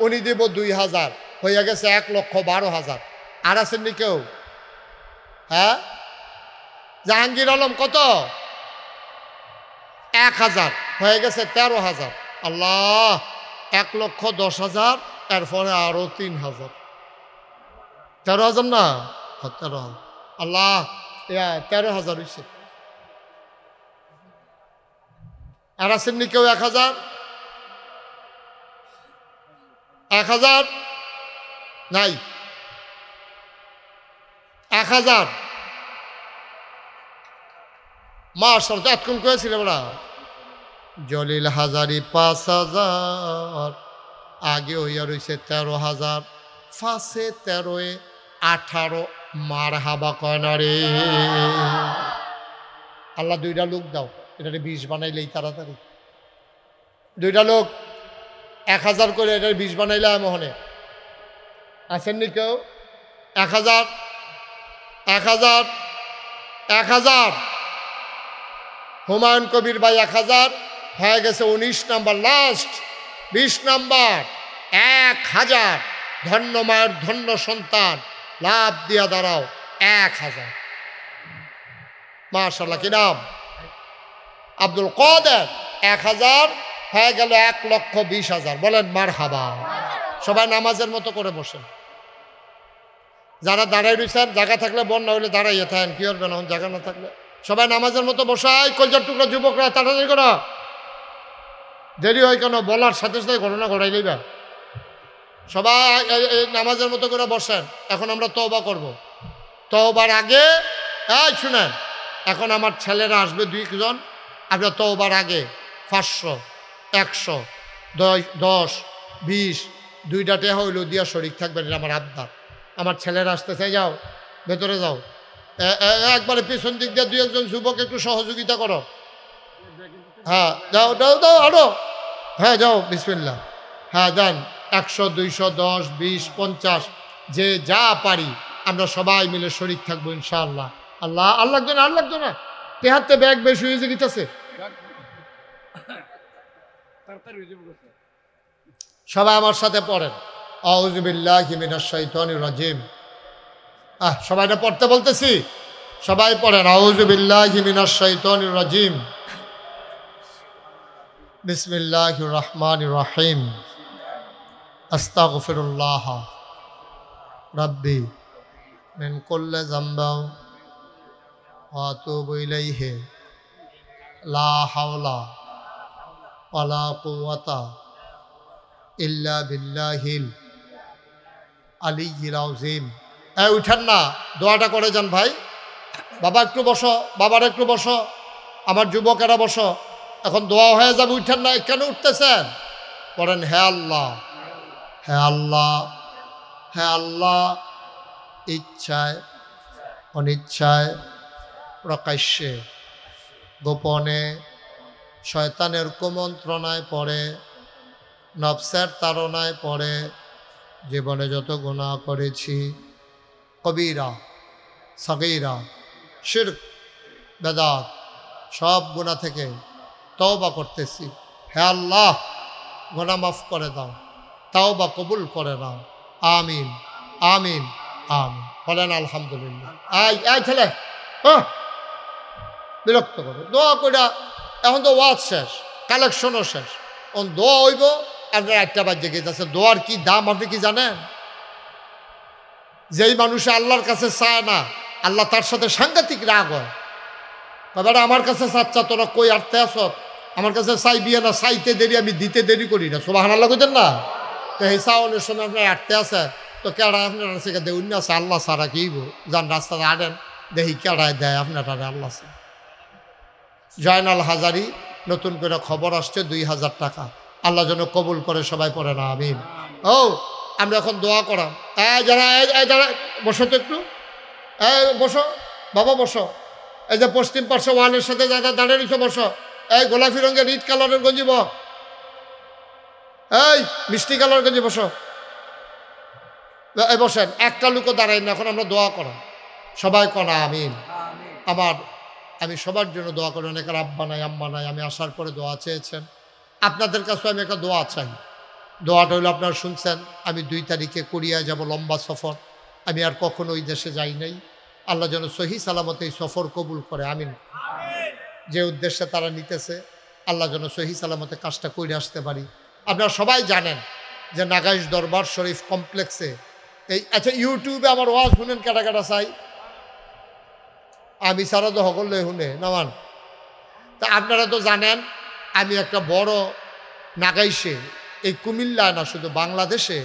উনি দেব 2000, হইয়া গেছে 1,12,000। আর আছেন নি কেউ? হ্যাঁ জাহাঙ্গীর আলম কত? 1000, হয়ে গেছে 13,000। আল্লাহ 1,10,000, এরপরে আরো 3,000। 13,000 না? 13,000। আল্লাহ 13,000 হয়েছে। আর আছেন নি কেউ 1000? 1000 নাই। 1000 মাশাআল্লাহ এতক্ষণ কয়েছিল বড়া। জলিল হাজারি 5,000, আগে হইয়া রয়েছে 13,000। 5-এ 13-এ 18। মারহাবা কয় না রে? আল্লাহ 2টা লোক দাও, এটা 20 বানাইলেই তাড়াতাড়ি। 2টা লোক 1000 করে এটা 20 বানাইলে মোহনে। আসেননি কেউ? 1000 1000 1000। হুমায়ুন কবির ভাই 1000, হয়ে গেছে 19 নাম্বার। Last 20 number 1000। ধন্য মায়ের ধন্য সন্তান, লাভ দিয়া দাঁড়াও 1000। মাশাআল্লাহ কি নাম? আব্দুল কাদের 1000, হয়ে গেল 1,20,000। বলেন মারহাবা। সবাই নামাজের মতো করে বসেন। যারা দাঁড়াই রয়েছেন, জায়গা থাকলে বন, না হইলে দাঁড়াইয়ে থাকেন। কি করবেন এখন জায়গা না থাকলে? সবাই নামাজের মতো বসাই। কলজার টুকরা যুবকরা তাড়াতাড়ি করো, দেরি হয় কেন? বলার সাথে সাথে ঘটনা ঘটাইলেই বা। সবাই নামাজের মতো করে বসেন। এখন আমরা তওবা করব। তওবার আগে শুনেন, এখন আমার ছেলেরা আসবে 2 জন। আপনার তওবার আগে 500, 100, 10, 20, 2টা টেহা হইল দিয়া শরীক থাকবেন। এটা আমার আবদার। আমার ছেলেরা আসতে চাই, যাও ভেতরে যাও। একবারে পিছন দিক দিয়ে 2 একজন যুবক একটু সহযোগিতা করো। হ্যাঁ যাও যাও যাও আরো। হ্যাঁ যাও বিসমিল্লাহ। হ্যাঁ যান। 100, 200, 10, 20, 50, যে যা পারি আমরা সবাই মিলে শরীক থাকবো ইনশাআল্লাহ। আল্লাহ আর লাগতো না, আর লাগতো না। তেহাতে ব্যাগ বেশি হয়েছে গিতেছে। সবাই আমার সাথে পড়েন, আউযু বিল্লাহি মিনাশ শাইতানির রাজিম। সবাইটা পড়তে বলতেছি, সবাই পড়েন, আউযু বিল্লাহি মিনাশ শাইতানির রাজিম, বিসমিল্লাহির রহমানির রহিম, আস্তাগফিরুল্লাহ রাব্বি মিন কুল্লি যামবিন ওয়া আতুবু ইলাইহি, লা হাওলা ওয়ালা কুওয়াতা ইল্লা বিল্লাহিল আলিয়্যিল আযীম। উঠেন না, দোয়াটা করে যান ভাই। বাবা একটু বসো, বাবার একটু বসো, আমার যুবকেরা বসো। এখন দোয়া হয়ে যাবে, উঠেন না। কেন উঠতেছেন? পড়েন, হে আল্লাহ, হে আল্লাহ, হে আল্লাহ, ইচ্ছায় অনিচ্ছায় প্রকাশ্যে গোপনে শয়তানের কুমন্ত্রণায় পড়ে, নফসের তাড়নায় পড়ে জীবনে যত গুনাহ করেছি, কবিরা সগীরা শিরক বেদাত সব গুনাহ থেকে তওবা করতেছি। হে আল্লাহ, গুনাহ মাফ করে দাও, তওবা কবুল করে নাও। আমিন আমিন আমিন। বলেন আলহামদুলিল্লাহ। আই ছেলে, বিরক্ত করে দোয়া কইরা। এখন তো ওয়াজ শেষ, কালেকশনও শেষ, এখন দোয়া হইব। আপনার একটা বাজে গেছে। দোয়ার কি দাম আপনি কি জানেন? যেই মানুষে আল্লাহর কাছে চায় না, আল্লাহ তার সাথে সাংঘাতিক রাগ হয়। তবে আমার কাছে চাচ্ছা, তোরা কই আটতে আস, আমার কাছে চাইবি না, চাইতে দেরি, আমি দিতে দেরি করি না। সুবহানাল্লাহ কইতেন না? তো এই চাওয়ানোর সময় আপনার আটতে আছে, তো কেড়ায় আপনার সেখানে দেউন আছে আল্লাহ সারা কিইব। যান রাস্তাতে আনেন, দেখি কেড়ায় দেয় আপনার আল্লাহ সারা। জয়নাল হাজারি নতুন করে খবর আসছে, 2000 টাকা। আল্লাহ যেন কবুল করে, সবাই পড়ে না আমিন। ও আমরা এখন দোয়া করাম। যারা বসো তো একটু, বসো বাবা, বসো। এই যে পশ্চিম পার্শ্ব ওয়ালের সাথে যারা দাঁড়িয়ে রয়েছে বসো। এই গোলাপি রঙের রিড কালারের গঞ্জি এই মিষ্টি কালার গঞ্জি বসো। এই বসেন, একটা লোকও দাঁড়াই না। এখন আমরা দোয়া করাম, সবাই কনা আমিন। আমি সবার জন্য দোয়া করি। অনেকের আব্বা নাই আম্মা নাই, আমি আসার পরে দোয়া চেয়েছেন। আপনাদের কাছে আমি একটা দোয়া চাই। দোয়াটা হলো আপনারা শুনছেন, আমি 2 তারিখে কোরিয়া যাব, লম্বা সফর। আমি আর কখনো ওই দেশে যাই নাই। আল্লাহ যেন সহি সালামতে এই সফর কবুল করে আমিন। যে উদ্দেশ্যে তারা নিতেছে, আল্লাহ যেন সহি সালামতে কাজটা করে আসতে পারি। আপনারা সবাই জানেন যে নাগাইশ দরবার শরীফ কমপ্লেক্সে এই, আচ্ছা ইউটিউবে আমার ওয়াজ শুনেন কাটা কাটা চাই, আমি সারা তো সকলে শুনে নামান। তা আপনারা তো জানেন আমি একটা বড় নাগাইশে, এই কুমিল্লায় না শুধু বাংলাদেশে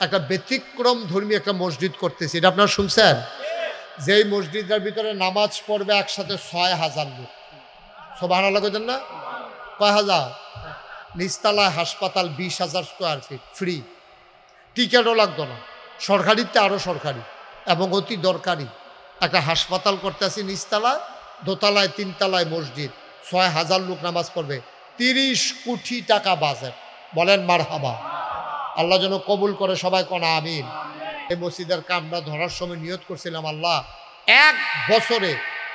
একটা ব্যতিক্রম ধর্মী একটা মসজিদ করতেছি। এটা আপনারা শুনছেন? যেই মসজিদের ভিতরে নামাজ পড়বে একসাথে 6000 লোক। সুবহানাল্লাহ কইতেন না? কয় হাজার? নিচতলায় হাসপাতাল, 20,000 স্কোয়ার ফিট, ফ্রি, টিকিটও লাগতো না। সরকারিতে আরও সরকারি এবং অতি দরকারি একটা হাসপাতাল করতেছি নিচতলায়, দোতলায় 3 তলায় মসজিদ, 6000 লোক নামাজ পড়বে, 30 কোটি টাকা বাজেট। বলেন মারহাবা। আল্লাহ যেন কবুল করে, সবাই কোনা আমিন। এই মসজিদের কামরা ধরার সময় নিয়ত করছিলাম, আল্লাহ 1 বছরে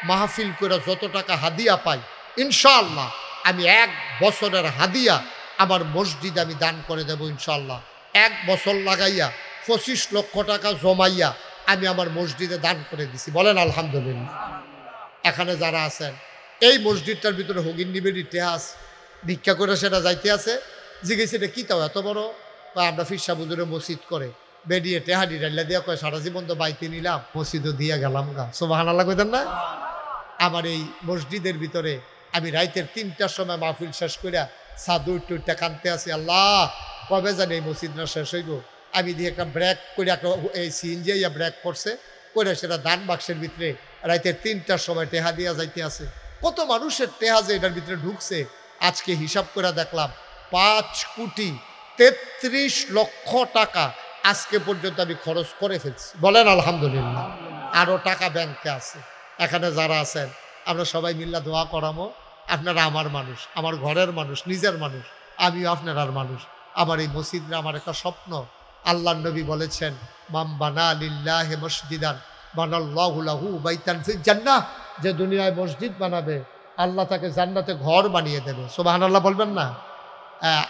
মাহফিল করে যত টাকা হাদিয়া পাই, ইনশাআল্লাহ আমি 1 বছরের হাদিয়া আমার মসজিদ আমি দান করে দেব ইনশাআল্লাহ। 1 বছর লাগাইয়া 25 লক্ষ টাকা জমাইয়া আমি আমার মসজিদে দান করে দিছি। বলেন আলহামদুলিল্লাহ। এখানে যারা আছেন, এই মসজিদটার ভিতরে হগিন নিবের ইতিহাস ভিক্ষা করে সেটা যাইতে আছে। জিজ্ঞেস এটা কী তাও এত বড়? আমরা ফিরসা বুজুরে মসজিদ করে বেরিয়ে টেহাডি ডাল্লা দিয়া কয় সারা জীবন তো বাইতে নিলাম, মসজিদও দিয়া গেলাম গা। সুবহানাল্লাহ কইতেন না? আমার এই মসজিদের ভিতরে আমি রাইতের 3টার সময় মাহফিল শেষ করিয়া সাদু টুইটা কানতে আছি, আল্লাহ কবে জানি এই মসজিদটা শেষ হইব। আমি দিয়ে একটা ব্রেক করে, একটা এই সিএনজি ব্রেক করছে করে সেটা দান বাক্সের ভিতরে রাইতের 3টার সময় টেহা দিয়া যাইতে আছে। কত মানুষের টেহা যে এটার ভিতরে ঢুকছে আজকে হিসাব করে দেখলাম 5,33,00,000 টাকা আজকে পর্যন্ত আমি খরচ করে ফেলছি। বলেন আলহামদুলিল্লাহ। আরও টাকা ব্যাংকে আছে। এখানে যারা আছেন আমরা সবাই মিল্লা দোয়া করামো। আপনারা আমার মানুষ, আমার ঘরের মানুষ, নিজের মানুষ, আমিও আপনার মানুষ। আমার এই মসজিদরা আমার একটা স্বপ্ন। আল্লাহর নবী বলেছেন, মাম বানা লিল্লাহি মসজিদান বানাল্লাহু লাহু বাইতান ফিল জান্নাহ। যে দুনিয়ায় মসজিদ বানাবে আল্লাহ তাকে জান্নাতে ঘর বানিয়ে দেবে। সুবহানাল্লাহ বলবেন না?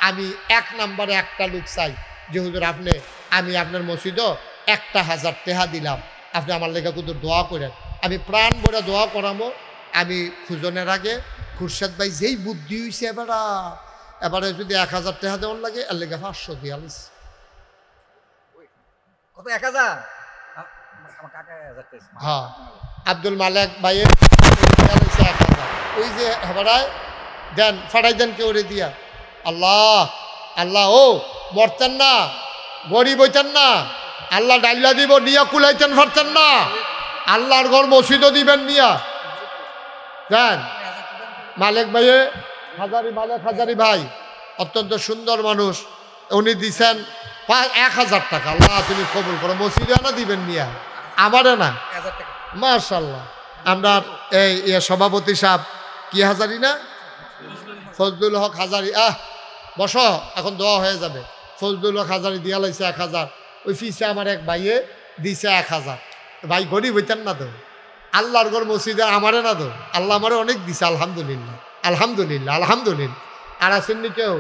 আমি 1 নম্বরে একটা লোক চাই যে হুজুর আমি আপনার মসজিদও 1,000 টাকা দিলাম, আপনি আমার লেখা কুতুর দোয়া করেন। আমি প্রাণ ভরে দোয়া করামো। আমি খুঁজনের আগে খুরশেদ ভাই যেই বুদ্ধি হয়েছে এবারে যদি 1,000 টাকা দেওয়ার লাগে এর লেগে 500 দিয়ে আলিস।
কত 1,000?
হ্যাঁ, আব্দুল মালেক ভাইয়ের 1,000। ওই যে হেবারায় দেন, ফাটাই দেন কেউ রে দিয়া। আল্লাহ আল্লাহ, ও মরতেন না, গরিব হইতেন না, আল্লাহ ডাইলা দিব, নিয়া কুলাইতেন পারতেন না, আল্লাহর ঘর মসজিদও দিবেন নিয়া দেন। মালেক ভাইয়ে মালেক হাজারি ভাই অত্যন্ত সুন্দর মানুষ, উনি দিছেন 1,000 টাকা। আল্লাহ তুমি কবুল করো, মসজিদে না দিবেন নিয়া, আমারে না। মাশাআল্লাহ। আমরা এই সভাপতি সাহেব কি হাজারি না, ফজলুল হক হাজারি, বসো এখন দোয়া হয়ে যাবে। ফজলুল হক হাজারি দিয়া লাইছে 1,000, ওই ফিসে আমার এক ভাইয়ে দিছে 1000। ভাই গরিব হইতেন না তো, আল্লাহর ঘর মসজিদে আমারে না তো, আল্লাহ আমারে অনেক দিছে, আলহামদুলিল্লাহ আলহামদুলিল্লাহ আলহামদুলিল্লাহ। আর আসেননি কেউ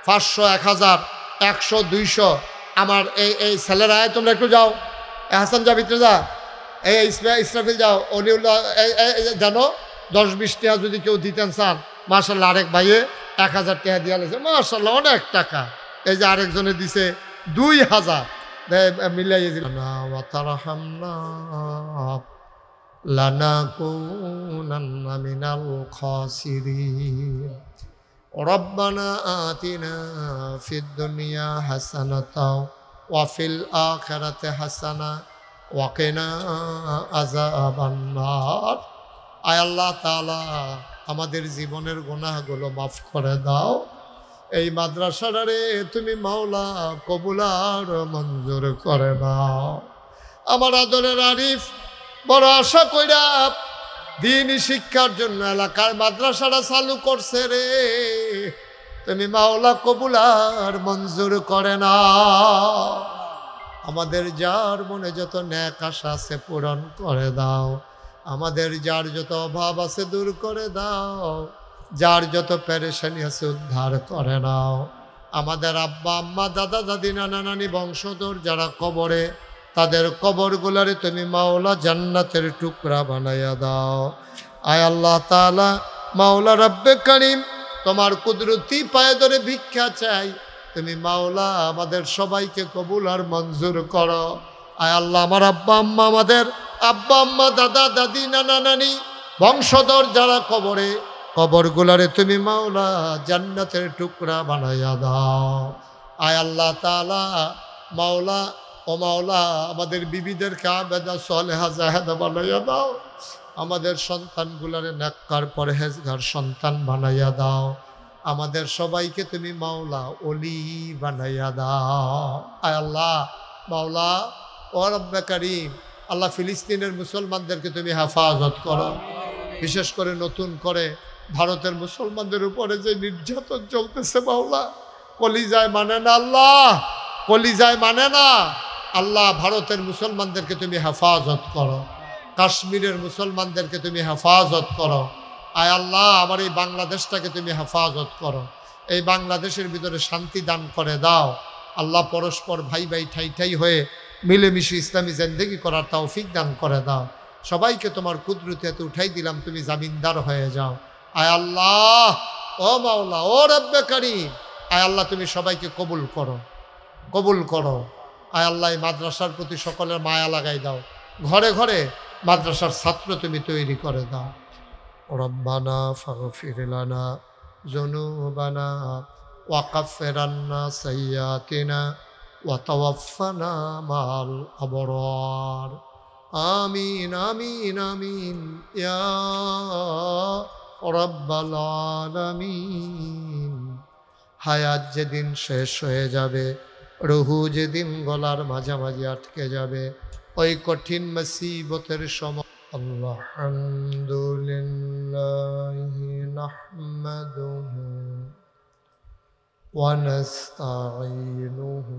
500 1000 100 200। আমার এই ছেলেরা, তোমরা একটু যাও, হাসান যা ভিতরে যা, এই ইসরাফিল যাও, অলিউল্লাহ জানো 10-20 টাকা যদি কেউ দিতেন চান, মাশাল্লাহ আরেক ভাইয়ে 1000 টাকা দিয়া লেছে, মাশাল্লাহ অনেক টাকা। এই যে আরেকজনে দিছে 2000, মিলাইয়ে দিলাম লানাকুনান্না মিনাল খাসিরিন। রব্বানা আতিনা ফিদ দুনিয়া হাসানাতাও ওয়া ফিল আখিরাতি হাসানা ওয়া কিনা আযাবান নার। আয় আল্লাহ তাআলা, আমাদের জীবনের গুনাহগুলো মাফ করে দাও। এই মাদ্রাসাটারে তুমি মাওলা কবুলার মঞ্জুর করে দাও। আমার আদরের আরিফ বড় আশা কইরা দ্বীনি শিক্ষার জন্য এলাকার মাদ্রাসাটা চালু করছে রে, তুমি মাওলা কবুলার মঞ্জুর করে না। আমাদের যার মনে যত ন্যাক আশা আছে পূরণ করে দাও, আমাদের যার যত অভাব আছে দূর করে দাও, যার যত পেরেশানি আছে উদ্ধার করে নাও। আমাদের আব্বা আম্মা দাদা দাদি নানা নানি বংশধর যারা কবরে, তাদের কবরগুলারে তুমি মাওলা জান্নাতের টুকরা বানাইয়া দাও। আয় আল্লাহ তাআলা, মাওলা রব্বে করিম, তোমার কুদরতি পায়ে ধরে ভিক্ষা চাই, তুমি মাওলা আমাদের সবাইকে কবুল আর মঞ্জুর করো। আয় আল্লাহ, আমার আব্বা আম্মা, আমাদের আব্বা আম্মা দাদা দাদি নানা নানি বংশধর যারা কবরে, কবরগুলারে তুমি মাওলা জান্নাতের টুকরা বানাইয়া দাও। আয় আল্লাহ তাআলা, মাওলা ও মাওলা, আমাদের বিবিদেরকে আবেদা সালেহা জাহেদা বানাইয়া দাও। আমাদের সন্তানগুলারে নেককার পরহেজগার সন্তান বানাইয়া দাও। আমাদের সবাইকে তুমি মাওলা ওলি বানাইয়া দাও। আয় আল্লাহ, মাওলা ও রব্বে করিম, আল্লাহ ফিলিস্তিনের মুসলমানদেরকে তুমি হেফাজত করো। বিশেষ করে নতুন করে ভারতের মুসলমানদের উপরে যে নির্যাতন চলতেছে মাওলা, কলিজায় মানে না আল্লাহ, কলিজায় মানে না আল্লাহ। ভারতের মুসলমানদেরকে তুমি হেফাজত করো, কাশ্মীরের মুসলমানদেরকে তুমি হেফাজত করো। আয় আল্লাহ, আমার এই বাংলাদেশটাকে তুমি হেফাজত করো। এই বাংলাদেশের ভিতরে শান্তি দান করে দাও আল্লাহ। পরস্পর ভাই ভাই ঠাই ঠাই হয়ে মিলেমিশে ইসলামী জিন্দেগি করার তৌফিক দান করে দাও। সবাইকে তোমার কুদরতে উঠাই দিলাম, তুমি জামিনদার হয়ে যাও। আয় আল্লাহ, ও মাওলা, ও রব্বে করিম, আয় আল্লাহ, তুমি সবাইকে কবুল করো, কবুল করো। আয় আল্লাহ, এই মাদ্রাসার প্রতি সকলের মায়া লাগাই দাও। ঘরে ঘরে মাদ্রাসার ছাত্র তুমি তৈরি করে দাও। রব্বানা ফাগফির লানা যুনুবানা ওয়া কাফির আন্না সাইয়্যাতিনা ওয়া তাওয়াফানা মাল আবরার। আমিন আমিন আমিন ইয়া রব্বাল আলামিন। হায়াত যেদিন শেষ হয়ে যাবে, রুহু যেদিন গলার মাঝামাঝি আটকে যাবে, ওই কঠিন মুসিবতের সময় আলহামদুলিল্লাহি নাহমাদুহু ওয়া নাস্তাঈনুহু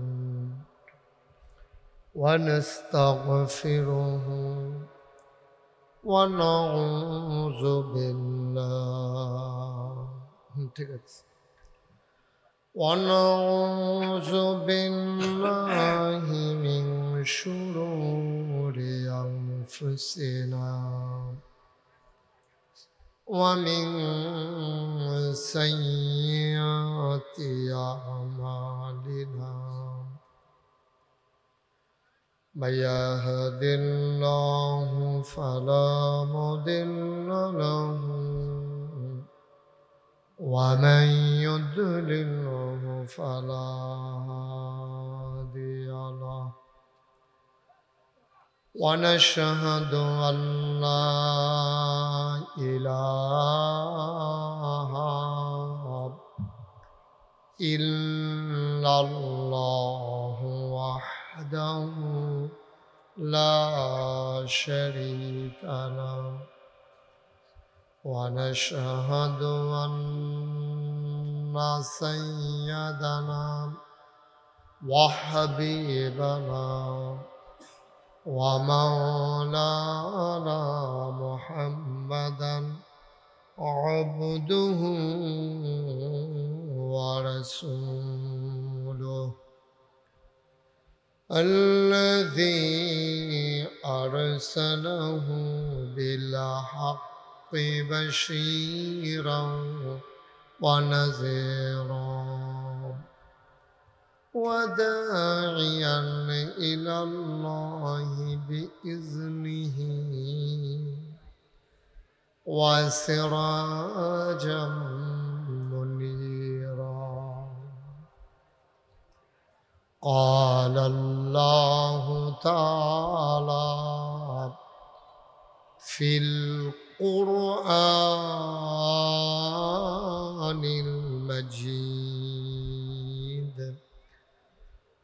ওয়া নাস্তাগফিরুহু ওয়া নাউযু বিল্লাহ। ঠিক আছে। ونعوذ بالله من شرور أنفسنا ومن سيئات أعمالنا، من يهد الله فلا مضل له ومن يضلله فلا هادي له، ونشهد أن لا إله إلا الله وحده لا شريك له، ونشهد أن سيدنا وحبيبنا ومولانا محمدا عبده ورسوله الذي أرسله بالحق بشيرا ونذيرا وداعيا إلى الله بإذنه وسراجا منيرا قال الله تعالى في القرآن المجيد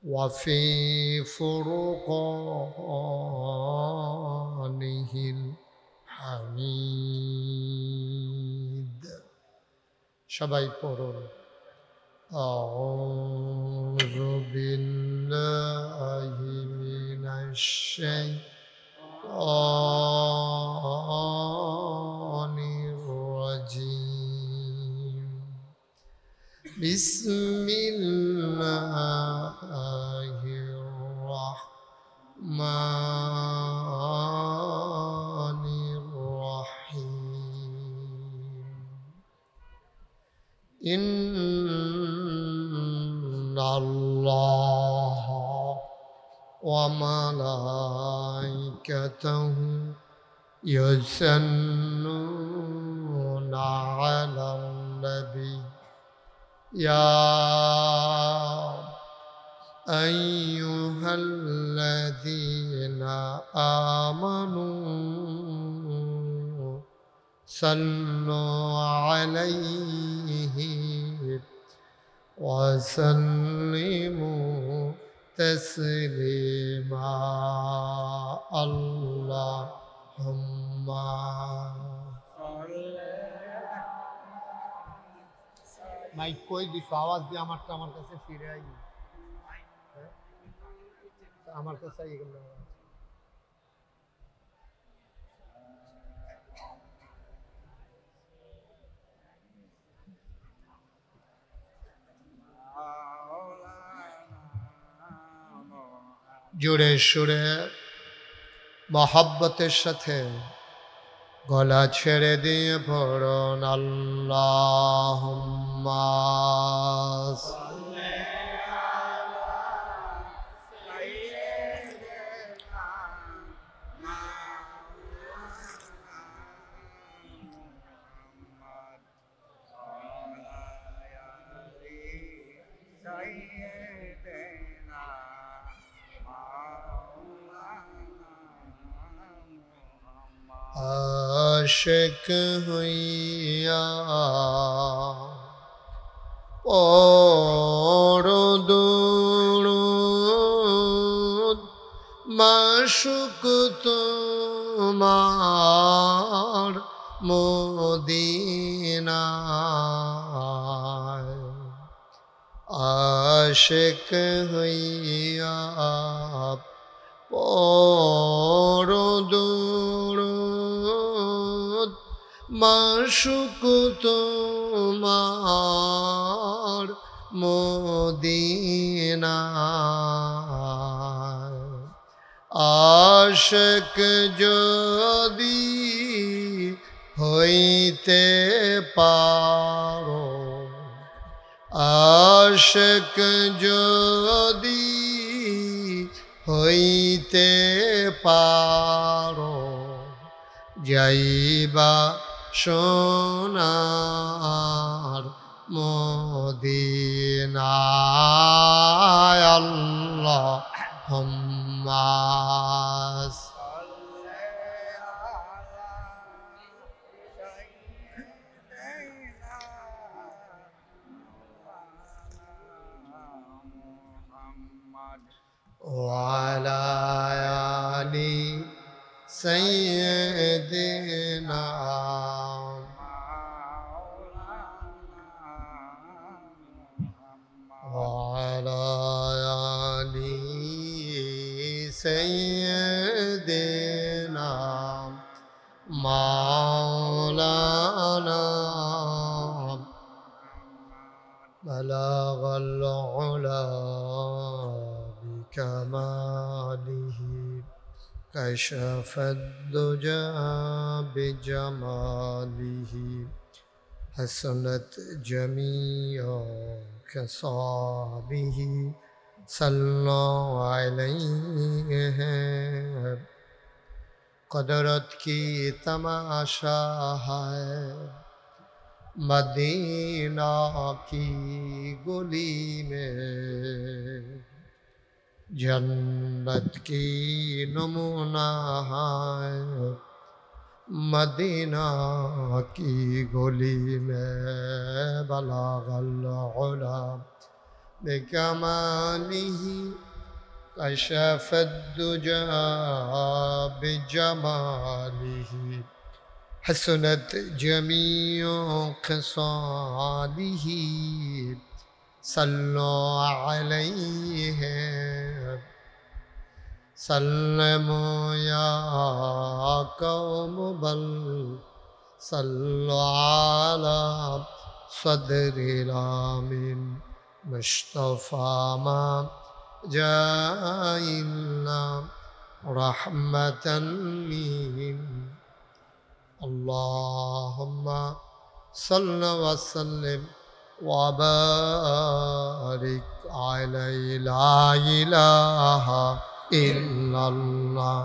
وفي فرقانه الحميد সবাই পড়ুন أعوذ بالله من الشيطان الرجيم بسم الله الرحمن الرحيم إن الله وملائكته يصلون على النبي يا أيها الذين آمنوا صلوا عليه وسلموا تسليما اللهم মাইক কই দিছো আওয়াজ দিয়ে আমারটা আমার কাছে ফিরে আই আমার কাছে আই গেল জোরে সুরে মহব্বতের সাথে গলা ছেড়ে দিয়ে পড়ুন আল্লাহুম্মা আশিক হইয়া পড়ো দুরূদ মাশুক তোমার মদিনায় আশিক হইয়া পড়ো দুরূদ মাশুক তোমার মদিনায় আশিক যদি হইতে পারো আশিক যদি হইতে পারো যাইবা সোনার মদিনায় আল্লাহুম্মা وعلى آل سيدنا وعلى مولانا بلغ العلا بكماله كشف الدجى بجماله حسنت جميع خصاله صلوا عليه قدرت کی تماشا ہے مدینہ کی گلی میں جنت کی نمونہ ہے مدینہ کی گلی میں بلغ العلا بکمالہ كشف الدجى بجماله حسنت جميع خصاله صلوا عليه سلموا يا قوم بل صلوا على صدر الامين مصطفى ما جاءنا رحمة من اللهم صل وسلم وبارك عليه لا إله إلا الله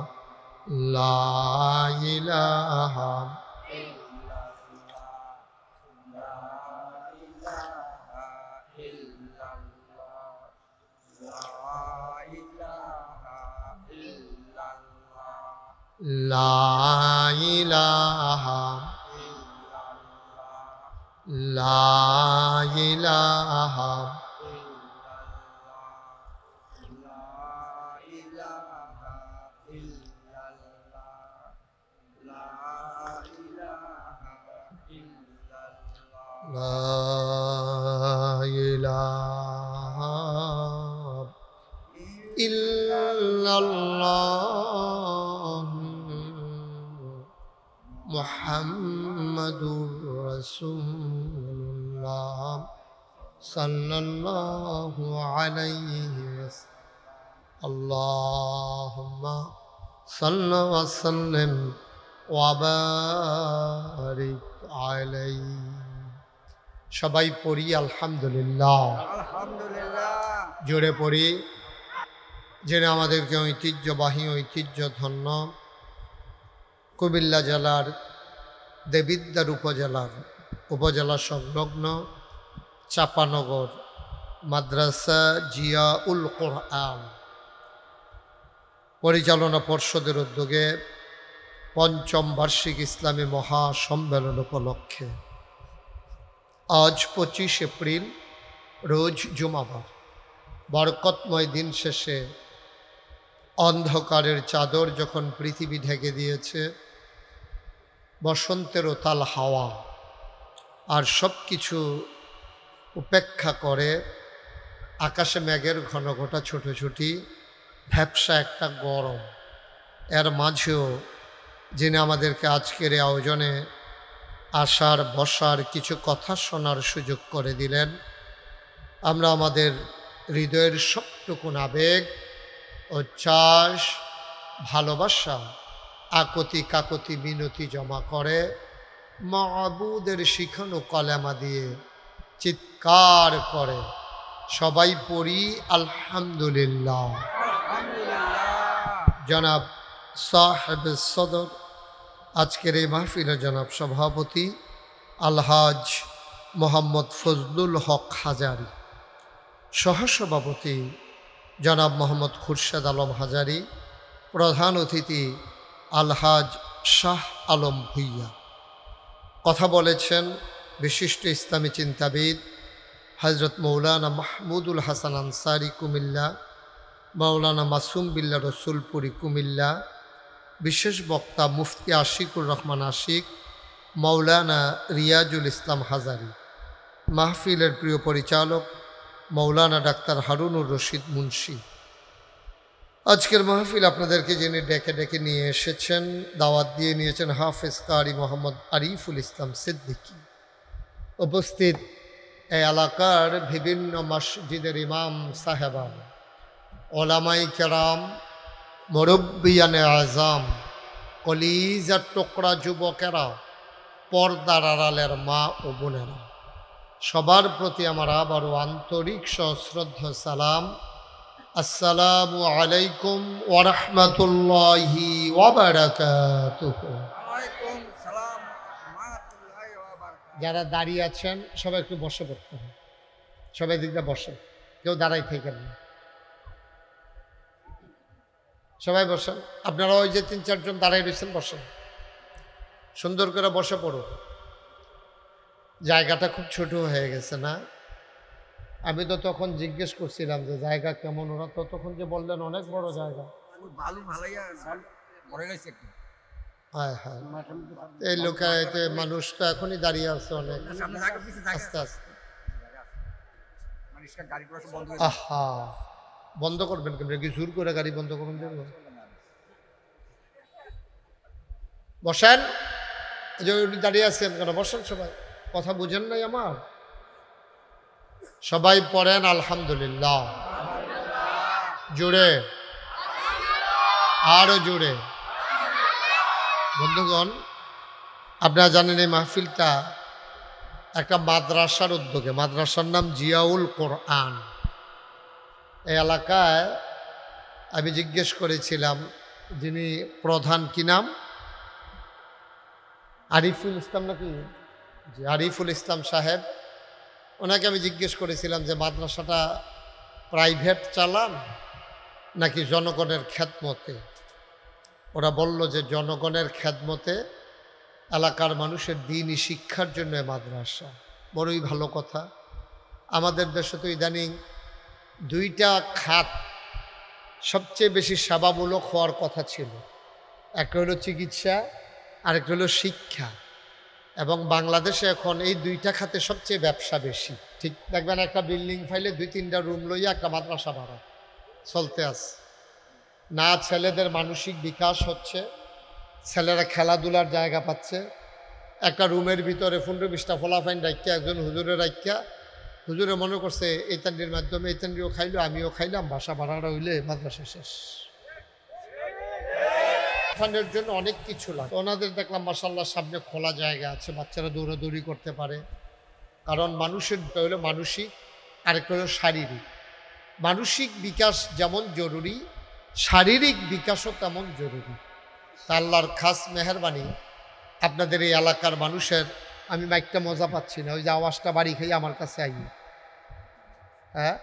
لا إله لا إله لا إله لا إله إلا الله محمد رسول الله صلى الله عليه وسلم اللهم صل وسلم وبارك عليه সবাই পড়ি আলহামদুলিল্লাহ
আলহামদুলিল্লাহ
জোরে পড়ি জেনে আমাদেরকে ঐতিহ্যবাহী ঐতিহ্যধন্য কুমিল্লা জেলার দেবিদ্বার উপজেলা সংলগ্ন চাপানগর মাদ্রাসা জিয়াউল কোরআন পরিচালনা পর্ষদের উদ্যোগে পঞ্চম বার্ষিক ইসলামী মহাসম্মেলন উপলক্ষে আজ 25 এপ্রিল রোজ জুমাবার বরকতময় দিন শেষে অন্ধকারের চাদর যখন পৃথিবী ঢেকে দিয়েছে, বসন্তের উতাল হাওয়া আর সব কিছু উপেক্ষা করে আকাশে মেঘের ঘন ঘটা ছোটোছুটি ভ্যাপসা একটা গরম, এর মাঝেও যিনি আমাদেরকে আজকের এই আয়োজনে আসার বসার কিছু কথা শোনার সুযোগ করে দিলেন, আমরা আমাদের হৃদয়ের সবটুকুন আবেগ ও চাষ ভালোবাসা আকতি কাকতি মিনতি জমা করে মাবুদের শিখানো কলেমা দিয়ে চিৎকার করে সবাই পড়ি আলহামদুলিল্লাহ। জনাব সাহেব সদর আজকের এই মাহফিলের জনাব সভাপতি আলহাজ মোহাম্মদ ফজলুল হক হাজারি, সহসভাপতি জনাব মোহাম্মদ খুরশেদ আলম হাজারি, প্রধান অতিথি আলহাজ শাহ আলম ভুইয়া। কথা বলেছেন বিশিষ্ট ইসলামী চিন্তাবিদ হজরত মৌলানা মাহমুদুল হাসান আনসারি কুমিল্লা, মৌলানা মাসুম বিল্লা রসুলপুরি কুমিল্লা, বিশেষ বক্তা মুফতি আশিকুর রহমান আশিক, মৌলানা রিয়াজুল ইসলাম হাজারি। মাহফিলের প্রিয় পরিচালক মৌলানা ডাক্তার হারুনুর রশিদ মুন্সি। আজকের মাহফিল আপনাদেরকে যিনি ডেকে ডেকে নিয়ে এসেছেন, দাওয়াত দিয়ে নিয়েছেন হাফেজ কারি মোহাম্মদ আরিফুল ইসলাম সিদ্দিকী। উপস্থিত এই এলাকার বিভিন্ন মসজিদের ইমাম সাহেবান, ওলামাই কেরাম, মুরব্বিয়ানে আজম, কলিজার টুকরা যুবকেরা, পর্দার আড়ালের মা ও বোনেরা, সবার প্রতি আমার আবারও আন্তরিক সশ্রদ্ধ সালাম। আসসালামু আলাইকুম ওয়া রাহমাতুল্লাহি ওয়া বারাকাতুহু। যারা দাঁড়িয়ে আছেন সবাই একটু বসে পড়তে হবে, সবাই দিকটা বসে, কেউ দাঁড়াই থাকেন না, সবাই বসেন। আপনারা ওই যে ৩-৪ জন দাঁড়াই রয়েছেন বসেন, সুন্দর করে বসে পড়ো। জায়গাটা খুব ছোট হয়ে গেছে না? আমি তো তখন জিজ্ঞেস করছিলাম যে জায়গা কেমন, ওরা ততক্ষণ যে বললেন অনেক বড় জায়গা। হ্যাঁ হ্যাঁ, এই লোকায়তে মানুষ তো এখনই দাঁড়িয়ে আছে অনেক, আস্তে আস্তে। আহা, বন্ধ করবেন কেন? কি জোর করে গাড়ি বন্ধ করবেন? বসেন, এই যে দাঁড়িয়ে আছেন কেন? বসেন সবাই, কথা বুঝেন নাই আমার? সবাই পড়েন আলহামদুলিল্লাহ জুড়ে, আরো জুড়ে। বন্ধুগণ, আপনারা জানেন এই মাহফিলটা একটা মাদ্রাসার উদ্যোগে, মাদ্রাসার নাম জিয়াউল কোরআন। এই এলাকায় আমি জিজ্ঞেস করেছিলাম যিনি প্রধান, কি নাম? আরিফুল ইসলাম নাকি? জি, আরিফুল ইসলাম সাহেব। ওনাকে আমি জিজ্ঞেস করেছিলাম যে মাদ্রাসাটা প্রাইভেট চালান নাকি জনগণের খেদমতে? ওরা বলল যে জনগণের খেদমতে, এলাকার মানুষের দ্বীনি শিক্ষার জন্য মাদ্রাসা। বড়ই ভালো কথা। আমাদের দেশে তো ইদানিং দুইটা খাত সবচেয়ে বেশি সেবামূলক হওয়ার কথা ছিল, একটা হলো চিকিৎসা, আরেকটা হলো শিক্ষা। এবং বাংলাদেশে এখন এই দুইটা খাতে সবচেয়ে ব্যবসা বেশি। ঠিক দেখবেন একটা বিল্ডিং ফাইলে 2-3টা রুম লইয়া একটা মাদ্রাসা বাড়া চলতে আছে না। ছেলেদের মানসিক বিকাশ হচ্ছে, ছেলেরা খেলাধুলার জায়গা পাচ্ছে। একটা রুমের ভিতরে 15-20টা ফলাফাইন রাখিয়া, একজন হুজুরের রাখিয়া, হুজুরে মনে করছে এই তান্ডির মাধ্যমে এই তান্ডিও খাইলো, আমিও খাইলাম, বাসা ভাড়াটা হইলে মাদ্রাসা শেষ। ফান্ডের জন্য অনেক কিছু লাগে। ওনাদের দেখলাম মাশাআল্লাহ সামনে খোলা জায়গা আছে, বাচ্চারা দৌড়াদৌড়ি করতে পারে। কারণ মানুষের হলো মানসিক, আরেকটা হলো শারীরিক। মানসিক বিকাশ যেমন জরুরি, শারীরিক বিকাশও তেমন জরুরি। তা আল্লাহর খাস মেহেরবানি, আপনাদের এই এলাকার মানুষের, আমি মাইকটা মজা পাচ্ছি না, ওই যে আওয়াজটা বাড়ি খেয়ে আমার কাছে আই। হ্যাঁ,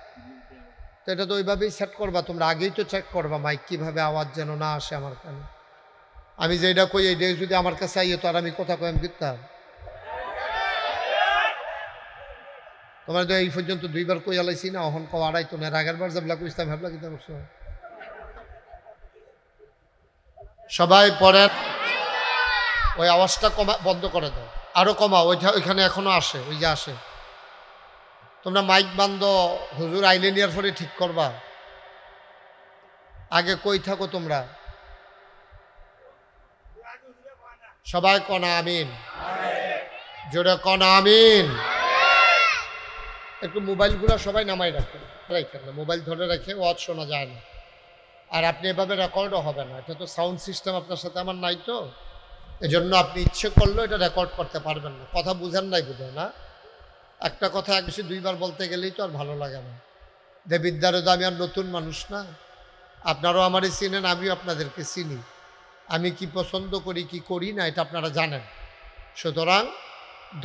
তো এটা তো ওইভাবেই সেট করবা তোমরা, আগেই তো চেক করবা মাইক কীভাবে আওয়াজ যেন না আসে আমার কানে। আমি যেটা কই এইটা যদি আমার কাছে আইয়ে তো আর আমি কথা কই আমি করতাম? তোমার তো এই পর্যন্ত 2বার কই আলাইছি না, অহন কও আড়াইতো না, আগের বার যাবলা কইতাম ভাবলা কিতা করছো। সবাই পড়েন, ওই আওয়াজটা কমা, বন্ধ করে দাও, আরো কমাও। ওইখানে এখনো আসে, ওই যে আসে। তোমরা মাইক বান্ধ, হুজুর আইলে নিয়ার পরে ঠিক করবা। আগে কই থাকো তোমরা? সবাই কনা আমিন, জোরে কনা আমিন। একটু মোবাইলগুলো সবাই নামাই রাখেন, মোবাইল ধরে রেখে ওয়াজ শোনা যায় না। আর আপনি এভাবে রেকর্ডও হবে না, এটা তো সাউন্ড সিস্টেম আপনার সাথে আমার নাই, তো এজন্য আপনি ইচ্ছে করলেও এটা রেকর্ড করতে পারবেন না। কথা বুঝেন নাই বোধহয় না? একটা কথা এক বেশি 2বার বলতে গেলেই তো আর ভালো লাগে না। দেবিদ্যারও তো আমি আর নতুন মানুষ না, আপনারাও আমারই চিনেন, আমিও আপনাদেরকে চিনি। আমি কি পছন্দ করি কি করি না এটা আপনারা জানেন। সুতরাং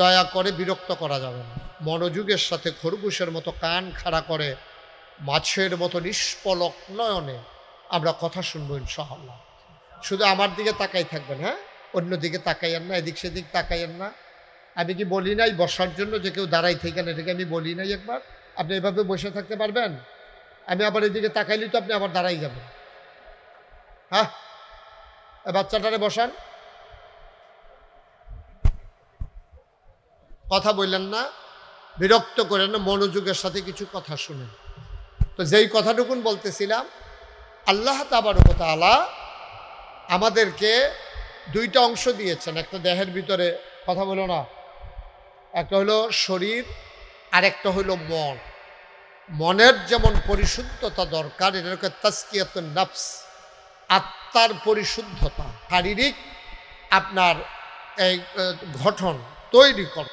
দয়া করে বিরক্ত করা যাবে না। মনোযোগের সাথে খরগোশের মতো কান খাড়া করে মাছের মতো নিষ্পলক নয়নে আমরা কথা শুনবো ইনশাআল্লাহ। শুধু আমার দিকে তাকাই থাকবেন, হ্যাঁ, অন্য দিকে তাকাইয়েন না, এদিক সেদিক তাকাইয়েন না। আমি কি বলি নাই বসার জন্য যে কেউ দাঁড়াই থাকেন? এটাকে আমি বলি নাই একবার? আপনি এভাবে বসে থাকতে পারবেন? আমি আবার এদিকে তাকাইলি তো আপনি আবার দাঁড়াই যাবেন। হ্যাঁ, বাচ্চাটারে বসান, কথা বললেন না, বিরক্ত করেন না, মনোযোগের সাথে কিছু কথা শুনেন। তো যেই কথাটুকুন বলতেছিলাম, আল্লাহ তাবারক ওয়া তাআলা আমাদেরকে দুইটা অংশ দিয়েছেন, একটা দেহের ভিতরে, কথা বলো না, একটা হলো শরীর আর একটা হলো মন। মনের যেমন পরিশুদ্ধতা দরকার, এটাকে তাজকিয়াতুন নফস, আত্মার পরিশুদ্ধতা, শারীরিক আপনার এই গঠন তৈরি করা।